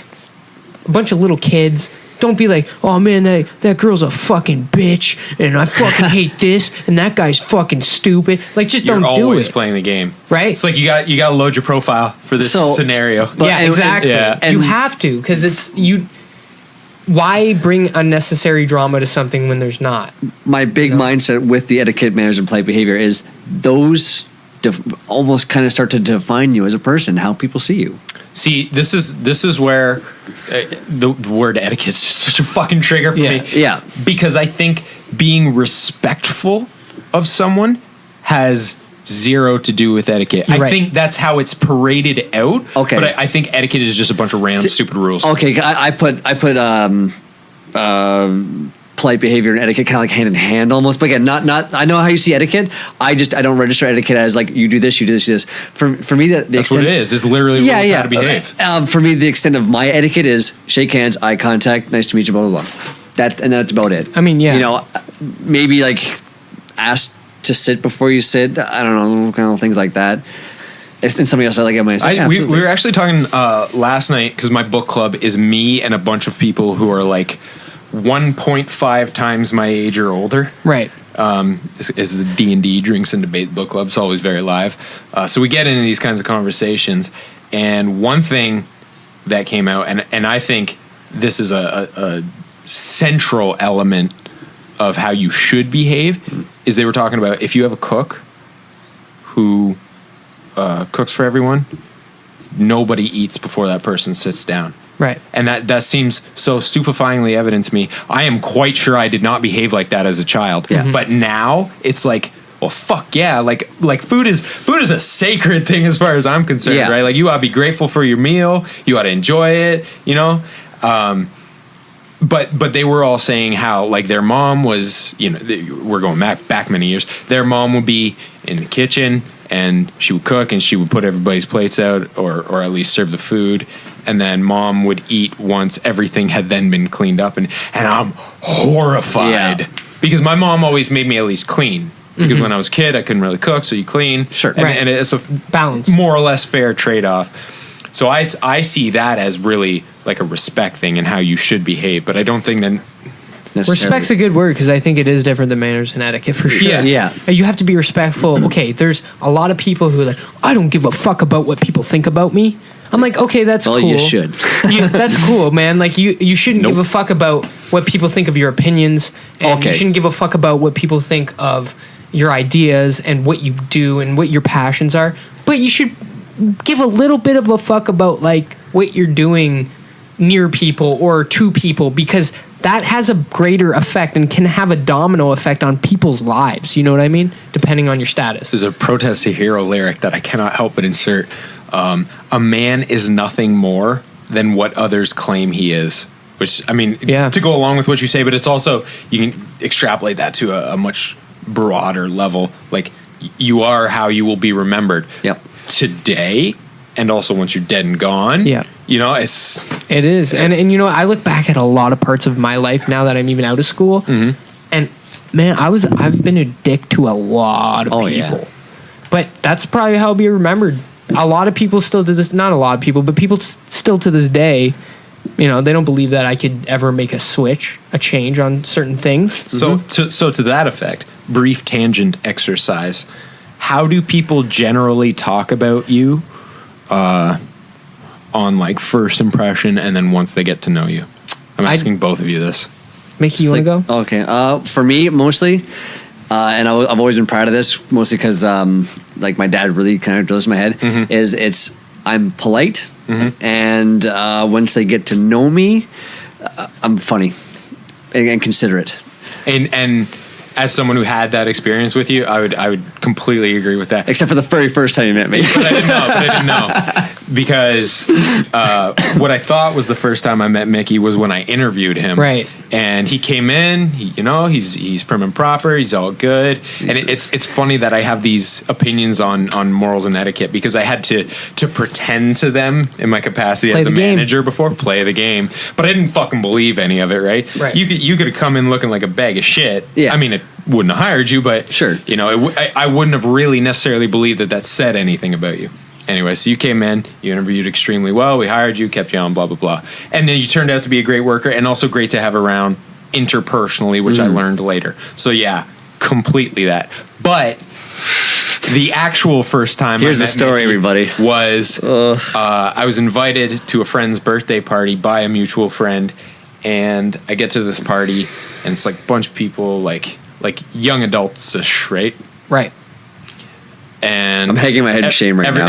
a bunch of little kids, don't be like, oh man, that girl's a fucking bitch, and I fucking hate this, and that guy's fucking stupid. Like, just You're don't do always it. playing the game, right? It's like you got to load your profile for this scenario. Yeah, exactly. Yeah. You have to, because it's you. Why bring unnecessary drama to something when there's not? My big mindset with the etiquette, manners, and polite behavior is those almost kind of start to define you as a person, how people see you. See, this is where the word etiquette is just such a fucking trigger for me. Yeah. Because I think being respectful of someone has zero to do with etiquette. I think that's how it's paraded out. Okay. But I think etiquette is just a bunch of random stupid rules. Okay, I put polite behavior and etiquette kind of like hand in hand almost. But again, not. I know how you see etiquette. I don't register etiquette as like you do this, you do this, you do this. For me, the That's extent, what it is. It's literally rules how to behave. For me, the extent of my etiquette is shake hands, eye contact, nice to meet you, blah blah blah. That's about it. I mean, yeah. You know, maybe like ask to sit before you sit. I don't know, kind of things like that. And somebody else I like my we were actually talking last night because my book club is me and a bunch of people who are like 1.5 times my age or older. Right. Is the D&D Drinks and Debate book club. It's always very live. So we get into these kinds of conversations. And one thing that came out, and I think this is a central element of how you should behave, is they were talking about if you have a cook who cooks for everyone, nobody eats before that person sits down. Right. And that seems so stupefyingly evident to me. I am quite sure I did not behave like that as a child. Yeah. But now it's like, well, fuck yeah. Like food is a sacred thing as far as I'm concerned, right? Like you ought to be grateful for your meal. You ought to enjoy it, you know? But they were all saying how like their mom was, you know, we're going back many years. Their mom would be in the kitchen and she would cook and she would put everybody's plates out or at least serve the food. And then mom would eat once everything had then been cleaned up. And I'm horrified because my mom always made me at least clean. Because when I was a kid, I couldn't really cook, so you clean. Sure. And it's a balance, more or less fair trade-off. So I see that as really like a respect thing and how you should behave. But I don't think that respect's a good word because I think it is different than manners and etiquette for sure. Yeah. You have to be respectful. Okay, there's a lot of people who are like, I don't give a fuck about what people think about me. I'm like, okay, that's cool. You should. That's cool, man. Like you shouldn't give a fuck about what people think of your opinions, and you shouldn't give a fuck about what people think of your ideas and what you do and what your passions are. But you should give a little bit of a fuck about like what you're doing near people or to people, because that has a greater effect and can have a domino effect on people's lives. You know what I mean? Depending on your status. There's a Protest to Hero lyric that I cannot help but insert. A man is nothing more than what others claim he is. Which, I mean, to go along with what you say, but it's also, you can extrapolate that to a much broader level. Like, you are how you will be remembered today, and also once you're dead and gone. Yeah. You know, it is. And you know, I look back at a lot of parts of my life now that I'm even out of school, and man, I've been a dick to a lot of people. Yeah. But that's probably how I'll be remembered. A lot of people still to this, not a lot of people, but people still to this day, you know, they don't believe that I could ever make a change on certain things. So to that effect, brief tangent exercise. How do people generally talk about you on like first impression and then once they get to know you? I'm asking both of you this. Mickey, you want to go? Okay. For me, mostly, and I've always been proud of this, mostly because like my dad really kind of drills in my head, is I'm polite, and once they get to know me, I'm funny and considerate. And as someone who had that experience with you, I would completely agree with that. Except for the very first time you met me. But I didn't know. Because what I thought was the first time I met Mickey was when I interviewed him. Right. And he came in, he's prim and proper, he's all good. Jesus. And it's funny that I have these opinions on morals and etiquette because I had to pretend to them in my capacity as a manager before, play the game. But I didn't fucking believe any of it, right? Right. You could have come in looking like a bag of shit. Yeah. I mean, it wouldn't have hired you, but sure. I wouldn't have really necessarily believed that said anything about you. Anyway, so you came in, you interviewed extremely well, we hired you, kept you on, blah, blah, blah. And then you turned out to be a great worker and also great to have around interpersonally, which I learned later. So yeah, completely that. But the actual first time Here's I met the story, Mickey everybody. Was I was invited to a friend's birthday party by a mutual friend, and I get to this party, and it's like a bunch of people, like young adults-ish, right? Right. And I'm hanging my head in shame right now.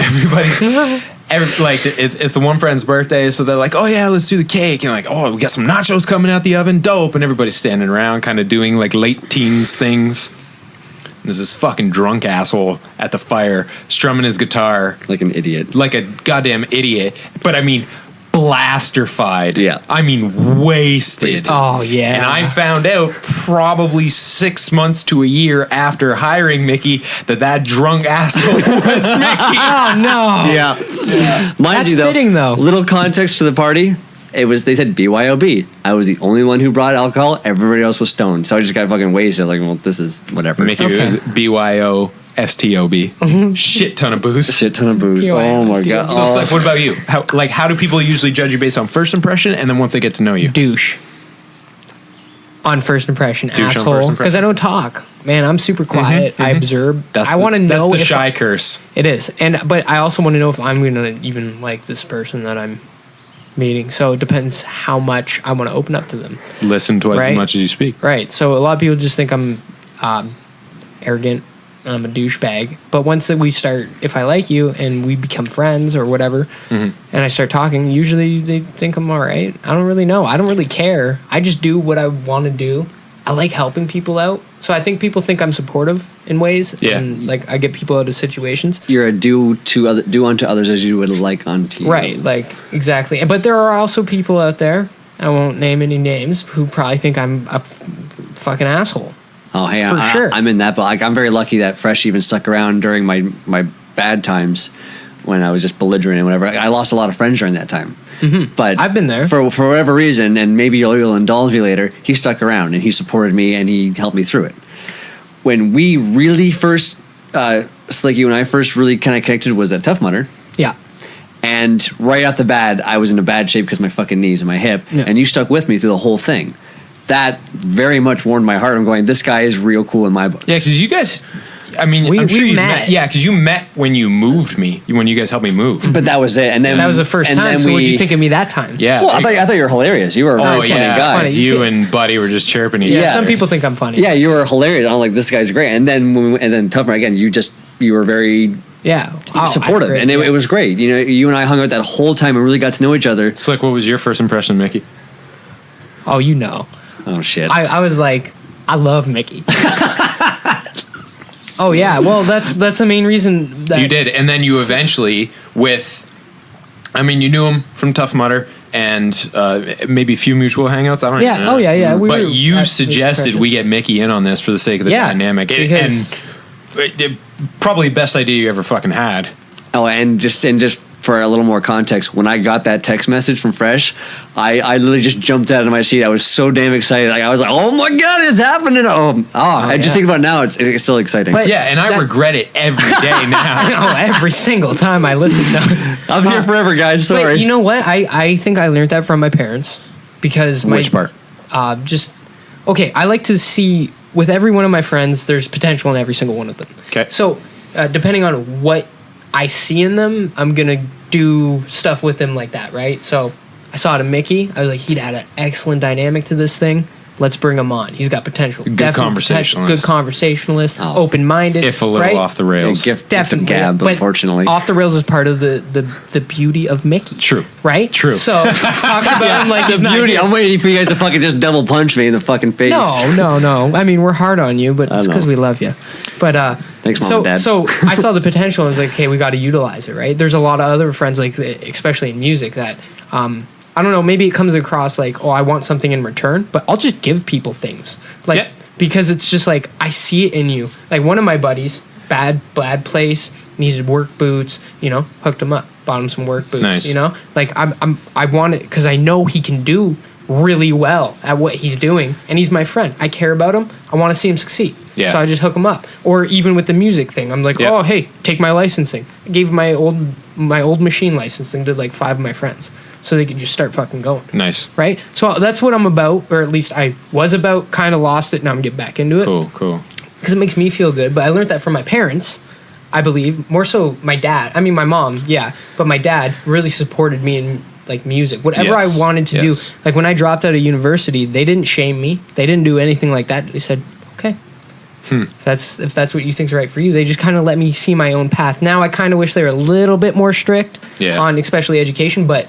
Everybody, it's the one friend's birthday, so they're like, "Oh yeah, let's do the cake," and like, "Oh, we got some nachos coming out the oven, dope!" And everybody's standing around, kind of doing like late teens things. And there's this fucking drunk asshole at the fire strumming his guitar like an idiot, like a goddamn idiot. But I mean, blasterfied. Yeah. I mean, wasted. Oh, yeah. And I found out probably 6 months to a year after hiring Mickey that drunk asshole was Mickey. Oh, no. Yeah. Mind That's you, though, fitting, though. Little context to the party. They said BYOB. I was the only one who brought alcohol. Everybody else was stoned. So I just got fucking wasted. Like, well, this is whatever. Mickey was BYOSTOB. Shit ton of booze. Shit ton of booze. Oh my god. So it's like, what about you? How do people usually judge you based on first impression and then once they get to know you? Douche. On first impression, Douche asshole. Because I don't talk. Man, I'm super quiet. I observe. I want to know. That's the shy curse. It is. But I also want to know if I'm going to even like this person that I'm meeting. So it depends how much I want to open up to them. Listen twice as much as you speak. Right. So a lot of people just think I'm arrogant. I'm a douchebag. But once we start, if I like you and we become friends or whatever, and I start talking, usually they think I'm all right. I don't really know. I don't really care. I just do what I want to do. I like helping people out. So I think people think I'm supportive in ways. Yeah. And like I get people out of situations. You're a do unto others as you would like unto you. Right. Like exactly. But there are also people out there, I won't name any names, who probably think I'm a fucking asshole. Oh, hey, sure. I'm in that, but like, I'm very lucky that Fresh even stuck around during my bad times when I was just belligerent and whatever. I lost a lot of friends during that time. But I've been there. For whatever reason, and maybe you'll indulge me later, he stuck around and he supported me and he helped me through it. When we really first, Slicky and I first really kind of connected was at Tough Mudder. Yeah. And right off the bat, I was in a bad shape because my fucking knees and my hip. Yeah. And you stuck with me through the whole thing. That very much warmed my heart. I'm going, this guy is real cool in my books. Yeah, because you guys, I mean, We I'm sure you met. Yeah, because you met when you moved me, when you guys helped me move. But that was it. And then That was the first and time. then So what did you think of me that time? Yeah. Well, I thought you were hilarious. You were a very funny guy. Funny. You and Buddy were just chirping each Yeah, other. some people think I'm funny. Yeah, you were hilarious. I'm like, this guy's great. And then Tough Mudder again, you were very Yeah. supportive, and it was great. You know, you and I hung out that whole time and really got to know each other. Slick, what was your first impression, Mickey? Oh, you know. Oh shit! I was like, I love Mickey. Oh yeah, well that's the main reason that You did, and then you eventually you knew him from Tough Mudder and maybe a few mutual hangouts. I don't Yeah, know. oh yeah. But you suggested we get Mickey in on this for the sake of the dynamic. Because and probably best idea you ever fucking had. Oh, and just for a little more context, when I got that text message from Fresh, I literally just jumped out of my seat. I was so damn excited. I was like, "Oh my god, it's happening!" I just think about it now, it's still exciting. But- Yeah, and I regret it every day now. every single time I listen to I'm here forever, guys. Sorry. But you know what? I think I learned that from my parents because Which part? I like to see with every one of my friends, there's potential in every single one of them. Okay. So depending on what I see in them, I'm gonna do stuff with them like that, right? So I saw it in Mickey. I was like, he'd add an excellent dynamic to this thing. Let's bring him on. He's got potential. Good conversationalist. Good conversationalist. Open-minded. If a little right? off the rails. Gift Definitely. of gab, But unfortunately. Off the rails is part of the beauty of Mickey. True. Right? True. So talk about him like he's not Beauty. here. I'm waiting for you guys to fucking just double punch me in the fucking face. No. I mean, we're hard on you, but it's know. because we love you. But Thanks, Mom so and Dad. so I saw the potential. And I was like, okay, we got to utilize it, right? There's a lot of other friends, like especially in music, that I don't know. Maybe it comes across like, oh, I want something in return, but I'll just give people things, like because it's just like I see it in you. Like one of my buddies, bad place, needed work boots. You know, hooked him up, bought him some work boots. Nice. You know, like I want it because I know he can do really well at what he's doing, and he's my friend. I care about him. I want to see him succeed. Yeah. So I just hook him up. Or even with the music thing, I'm like, oh, hey, take my licensing. I gave my old machine licensing to like 5 of my friends, so they could just start fucking going. Nice. Right? So that's what I'm about, or at least I was about, kind of lost it, now I'm getting back into it. Cool. Because it makes me feel good. But I learned that from my parents, I believe. More so my dad. I mean, my mom, yeah. But my dad really supported me in like music. Whatever I wanted to do. Like when I dropped out of university, they didn't shame me. They didn't do anything like that. They said, okay. If that's what you think's right for you. They just kind of let me see my own path. Now I kind of wish they were a little bit more strict on especially education, but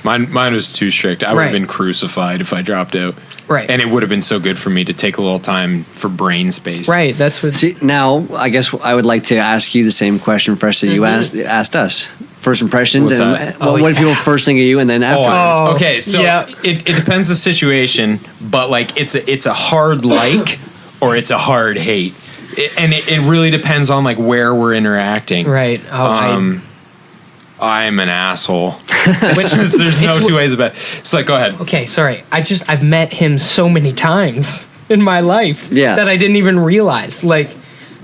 Mine was too strict. I would have been crucified if I dropped out. Right. And it would have been so good for me to take a little time for brain space. Right. That's what. See, now I guess I would like to ask you the same question first that you asked us. First impressions. What's and that? what do people first think of you, and then after? Okay, so it depends the situation, but like it's a hard like or it's a hard hate. It really depends on like where we're interacting. Right. I'm an asshole. There's no two ways about it. So like, go ahead. Okay, sorry. I've met him so many times in my life that I didn't even realize. Like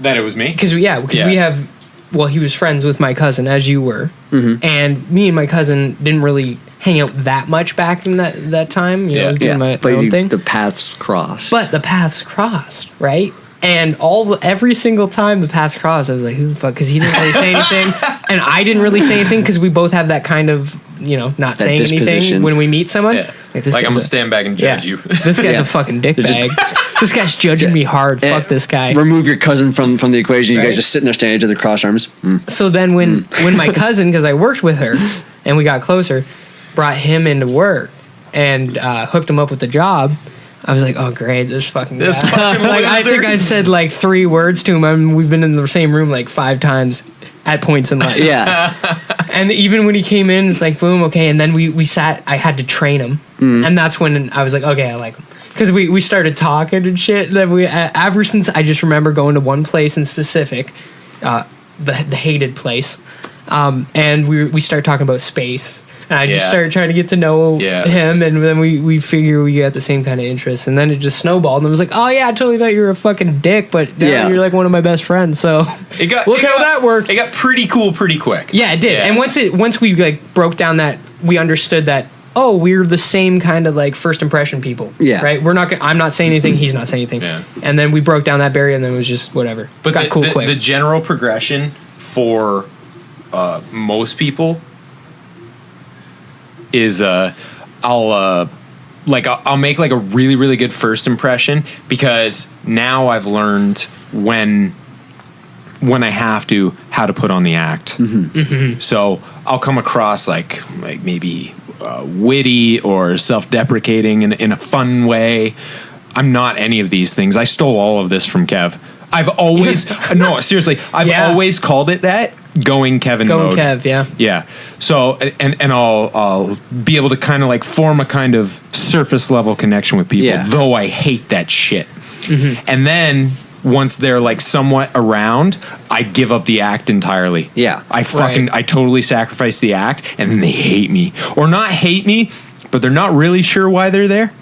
that it was me? Because we have, well, he was friends with my cousin, as you were. Mm-hmm. And me and my cousin didn't really hang out that much back in that time. You know, I was doing my own thing. The paths crossed. But the paths crossed, right? And every single time the paths crossed, I was like, who the fuck? Because he didn't really say anything. And I didn't really say anything because we both have that kind of, not saying anything when we meet someone. Yeah. Like I'm going to stand back and judge you. This guy's a fucking dickbag. This guy's judging me hard. Fuck this guy. Remove your cousin from the equation. You guys just sitting there standing at each other cross arms. So then when my cousin, because I worked with her and we got closer, brought him into work and hooked him up with the job, I was like, oh, great, this fucking guy. Like, I think I said like 3 words to him. I mean, we've been in the same room like 5 times at points in life. Yeah. And even when he came in, it's like, boom, okay. And then we sat, I had to train him. And that's when I was like, okay, I like him. Because we started talking and shit. Then ever since, I just remember going to one place in specific, the hated place. And we started talking about space. And I just started trying to get to know him, and then we figure we got the same kind of interests, and then it just snowballed, and I was like, oh yeah, I totally thought you were a fucking dick, but now you're like one of my best friends, so look how that worked. It got pretty cool pretty quick. Yeah, it did. Yeah. And once we like broke down that, we understood that, oh, we're the same kind of like first impression people. Yeah. Right? I'm not saying anything, he's not saying anything. Yeah. And then we broke down that barrier, and then it was just whatever. But got cool quick. The general progression for most people is I'll make like a really, really good first impression, because now I've learned when I have to, how to put on the act. Mm-hmm. Mm-hmm. So I'll come across like maybe witty or self-deprecating in a fun way. I'm not any of these things. I stole all of this from Kev. I've always no, seriously, I've always called it that. Going Kevin mode. Going Kev, yeah. Yeah. So and I'll be able to kind of like form a kind of surface level connection with people, though I hate that shit. Mm-hmm. And then once they're like somewhat around, I give up the act entirely. Yeah. I totally sacrifice the act, and then they hate me. Or not hate me, but they're not really sure why they're there.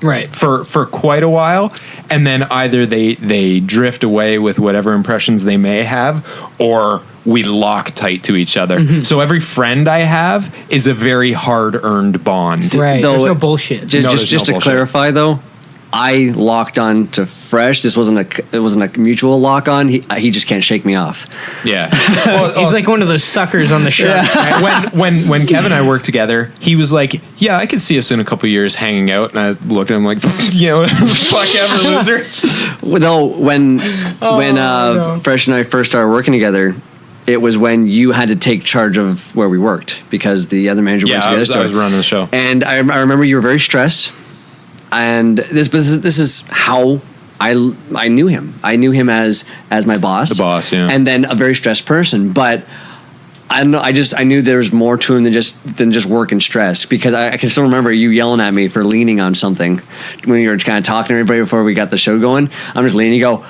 Right. For quite a while, and then either they drift away with whatever impressions they may have, or we lock tight to each other. Mm-hmm. So every friend I have is a very hard-earned bond. Right. There's no bullshit. Just to clarify, though, I locked on to Fresh. It wasn't a mutual lock on. He just can't shake me off. Yeah. He's like one of those suckers on the show. Yeah. Right? When Kevin and I worked together, he was like, "Yeah, I could see us in a couple years hanging out." And I looked at him like, "Fuck ever, loser." Well, no, when Fresh and I first started working together, it was when you had to take charge of where we worked because the other manager went to the other store. I was running the show, and I remember you were very stressed. And this is how I knew him. I knew him as my boss. The boss, yeah. And then a very stressed person. But I knew there was more to him than just work and stress, because I can still remember you yelling at me for leaning on something when you were kind of talking to everybody before we got the show going. I'm just leaning. You go,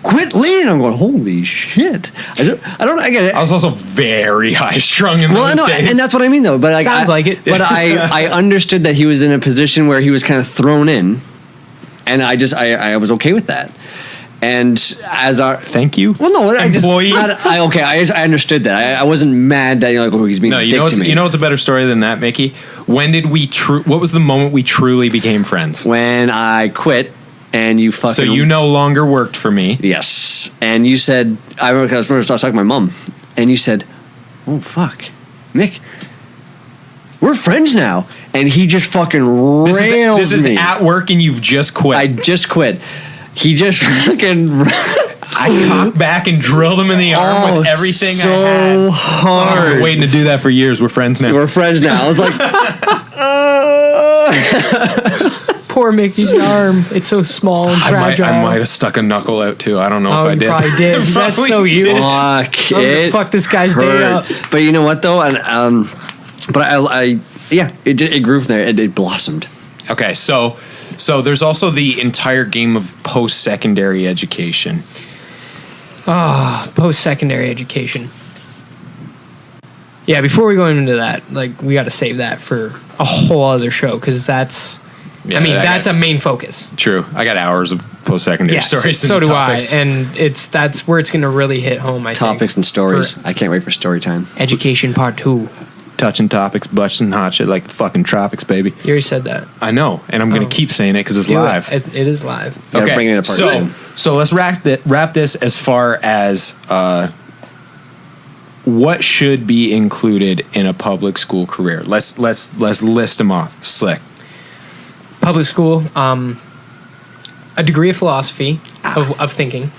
"Quit leaning!" I'm going, "Holy shit!" I get it. I was also very high strung in those days, and that's what I mean though. But Sounds like it. But I understood that he was in a position where he was kind of thrown in, and I was okay with that. And as our thank you, well, no, employee. I understood that. I wasn't mad that you're like, "Oh, he's being dick to me." You know what's a better story than that, Mickey? When did we? What was the moment we truly became friends? When I quit. And you fucking... So you no longer worked for me. Yes. And you said... I was talking to my mom. And you said, "Oh, fuck. Mick, we're friends now." And he just fucking rails me. This is at work and you've just quit. I just quit. He just fucking... I cocked back and drilled him in the arm with everything I had. So hard. I've been waiting to do that for years. We're friends now. We're friends now. I was like... Poor Mickey's arm. It's so small and fragile. I might have stuck a knuckle out too. I don't know if I did. You probably did. That's so you. Fuck this guy's day up. But you know what though? And it grew from there. It blossomed. Okay, so there's also the entire game of post-secondary education. Post-secondary education. Yeah, before we go into that, like, we got to save that for a whole other show, because that's... Yeah, that's a main focus. True. I got hours of post-secondary stories. So and do topics. I. And that's where it's going to really hit home, I think. Topics and stories. I can't wait for story time. Education part 2. Touching topics, butts and hot shit like the fucking tropics, baby. You already said that. I know, and I'm going to keep saying it because it's live. It is live. Okay, bring it apart. So let's wrap this as far as what should be included in a public school career. Let's list them off. Slick. Public school, a degree of philosophy of thinking,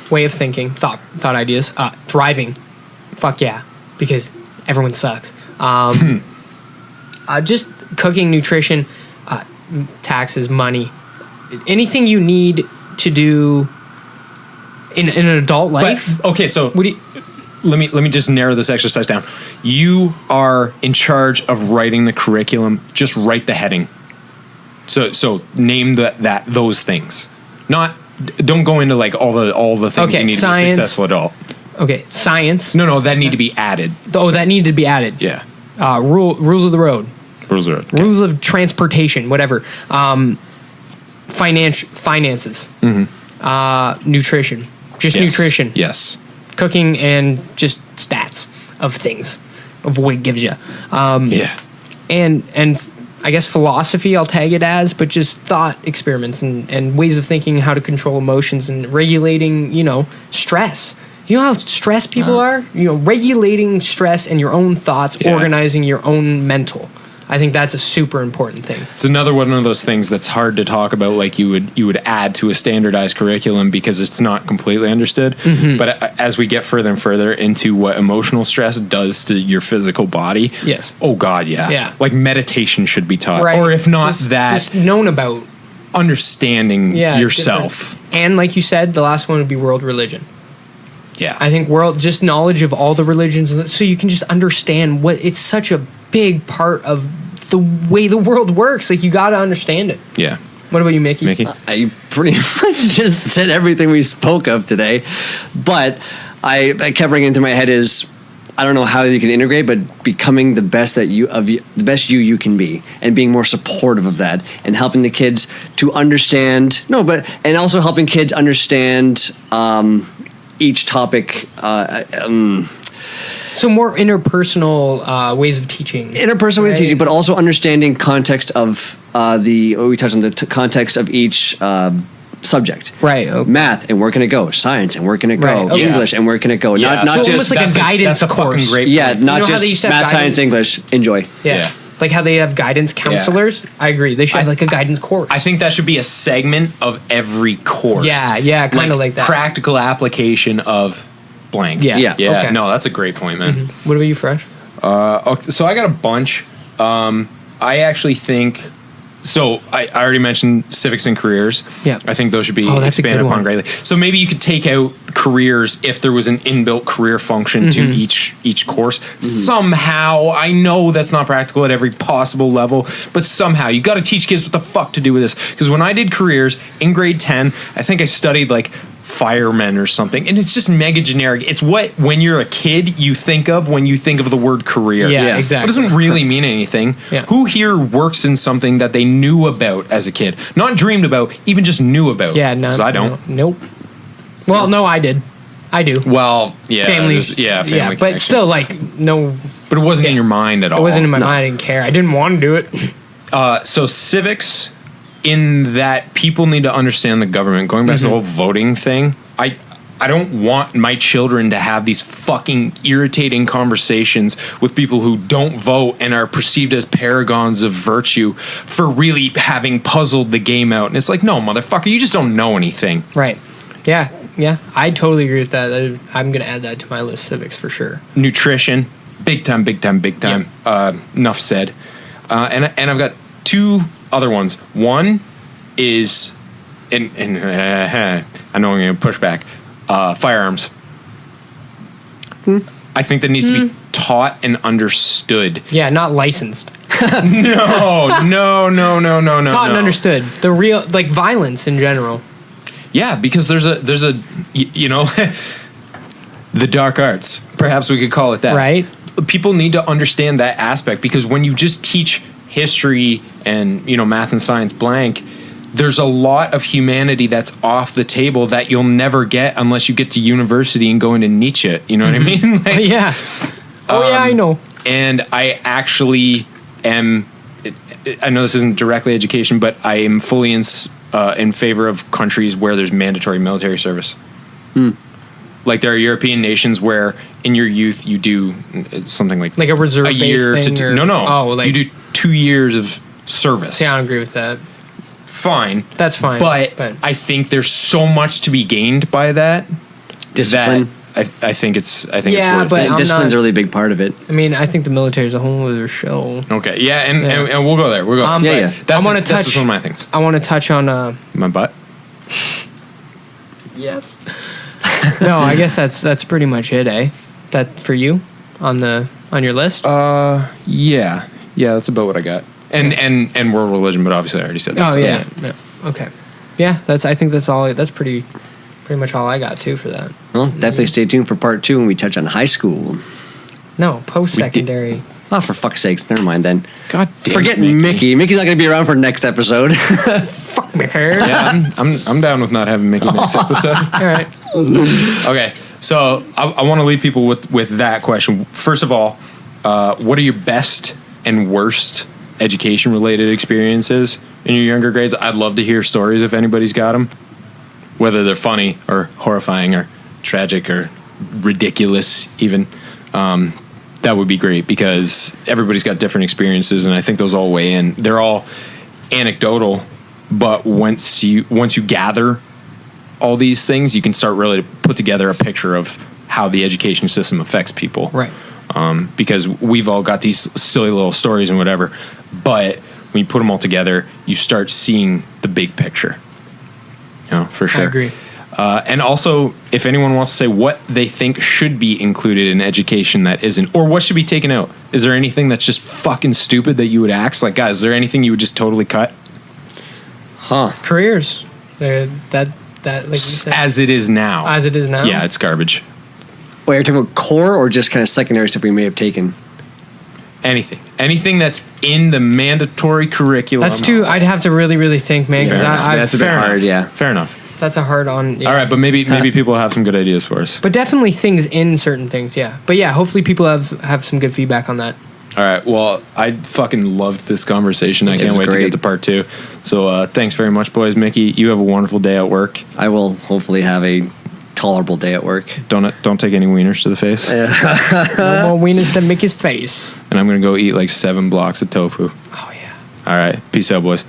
way of thinking, thought ideas, driving, fuck yeah, because everyone sucks. Just cooking, nutrition, taxes, money, anything you need to do in an adult life. But, okay, so let me just narrow this exercise down. You are in charge of writing the curriculum. Just write the heading. So name those things. Don't go into like all the things you need to be a successful adult. Okay, science. No, that need to be added. Oh, that needed to be added. Yeah. Rules of the road. Rules of the road. Okay. Rules of transportation, whatever. Finances. Mm-hmm. Nutrition. Just nutrition. Yes. Cooking and just stats of things, of what it gives you. Yeah. And I guess philosophy I'll tag it as, but just thought experiments and ways of thinking, how to control emotions and regulating, stress. You know how stressed people are? Regulating stress and your own thoughts, organizing your own mental. I think that's a super important thing. It's another one of those things that's hard to talk about, like you would add to a standardized curriculum because it's not completely understood. Mm-hmm. But as we get further and further into what emotional stress does to your physical body, yes. Oh God, yeah. Yeah. Like meditation should be taught, right. Or if not just known about understanding yourself. Different. And like you said, the last one would be world religion. Yeah, I think just knowledge of all the religions, so you can just understand it's such a big part of the way the world works. Like, you got to understand it. Yeah. What about you, Mickey? I pretty much just said everything we spoke of today, but I kept bringing into my head is, I don't know how you can integrate, but becoming the best the best you can be, and being more supportive of that, and helping the kids to understand. And also helping kids understand each topic. So more interpersonal ways of teaching. Interpersonal way of Right. teaching, but also understanding context of we touched on the context of each subject. Right. Okay. Math, and where can it go? Science, and where can it go? Right, okay. English, and where can it go? Yeah. Not So just almost like a guidance that's a fucking course. great yeah, point. not You know how just they used to have math, science, guidance? English. Enjoy. Yeah. Yeah. Like how they have guidance counselors. I agree. They should have like a guidance course. I think that should be a segment of every course. Yeah, kinda like that. Practical application of blank. Yeah. Yeah. Yeah, Okay. no, that's a great point, man. What about you, Fresh? Okay, so I got a bunch. I actually think. So I already mentioned civics and careers. Yeah. I think those should be Oh, that's a expanded good upon one. greatly. So maybe you could take out careers if there was an inbuilt career function to each course. Somehow, I know that's not practical at every possible level, but somehow you got to teach kids what the fuck to do with this. Because when I did careers in grade 10, I think I studied like firemen or something, and it's just mega generic. It's what when you're a kid you think of when you think of the word career. Yeah, exactly. It doesn't really mean anything. Yeah. Who here works in something that they knew about as a kid, not dreamed about, even just knew about? Yeah, no. 'Cause I don't. No, nope. Well, no, I did. I do. Well, yeah, Families. family Yeah, but connection. still, like, no, But it wasn't in your mind at all. it wasn't in my mind. I didn't care. I didn't want to do it. So civics, in that people need to understand the government. Going back to the whole voting thing, I don't want my children to have these fucking irritating conversations with people who don't vote and are perceived as paragons of virtue for really having puzzled the game out. And it's like, no, motherfucker, you just don't know anything. Right. Yeah. Yeah. I totally agree with that. I'm going to add that to my list, civics, for sure. Nutrition, big time, big time, big time. Enough said. And I've got two other ones. One is, and I know I'm going to push back. Firearms. I think that needs to be taught and understood. Yeah, not licensed. No. Taught and no. understood. The real, like, violence in general. Yeah, because there's a you know the dark arts. Perhaps we could call it that. Right. People need to understand that aspect, because when you just teach history and math and science blank, there's a lot of humanity that's off the table that you'll never get unless you get to university and go into Nietzsche. You know what I mean? Like, Yeah. Oh, yeah, I know. and I actually am. I know this isn't directly education, but I am fully in favor of countries where there's mandatory military service. Like there are European nations where in your youth you do something like Like a reserve-based year thing, to or- no. Oh, like- you do 2 years of service. Yeah, I don't agree with that. Fine. That's fine. But I think there's so much to be gained by that. Discipline. That I think it's Yeah, worth but it. I'm Discipline's not- a really big part of it. I mean, I think the military is a whole other show. Okay. Yeah, and Yeah. we'll go there. We'll go. Yeah, But yeah. That's I want to that's touch. just one of my things. I want to touch on. My butt. Yes. No, I guess that's pretty much it, eh? That for you on your list. Yeah, that's about what I got. And world religion, but obviously I already said that. Oh so- yeah. Okay. Yeah, I think that's all. That's pretty much all I got too for that. Well, definitely stay tuned for part 2 when we touch on high school. No, post-secondary. Oh, for fuck's sakes, never mind then. God damn Forget it, Mickey. Mickey's not going to be around for next episode. Fuck me hair. Yeah, I'm down with not having Mickey next episode. All right. Okay, so I want to leave people with that question. First of all, what are your best and worst education related experiences in your younger grades? I'd love to hear stories if anybody's got them, whether they're funny or horrifying or tragic or ridiculous even. That would be great, because everybody's got different experiences, and I think those all weigh in. They're all anecdotal, but once you gather all these things, you can start really to put together a picture of how the education system affects people. Right. Because we've all got these silly little stories and whatever, but when you put them all together, you start seeing the big picture. For sure. I agree. And also, if anyone wants to say what they think should be included in education that isn't, or what should be taken out, is there anything that's just fucking stupid that you would axe? Like, guys, is there anything you would just totally cut? Careers. That like you said, As it is now. as it is now. Yeah, it's garbage. Wait, you're talking about core or just kind of secondary stuff we may have taken? Anything that's in the mandatory curriculum. That's too. I'd have to really, really think, man. Because Fair enough. That's a bit Fair hard, enough. yeah. Fair enough. That's a hard on. Yeah. All right, but maybe people have some good ideas for us. But definitely things in certain things, yeah. But yeah, hopefully people have some good feedback on that. All right. Well, I fucking loved this conversation. I can't wait to get to part 2. So thanks very much, boys. Mickey, you have a wonderful day at work. I will hopefully have a tolerable day at work. Don't take any wieners to the face. No more wieners to Mickey's face. And I'm going to go eat like 7 blocks of tofu. Oh, yeah. All right. Peace out, boys.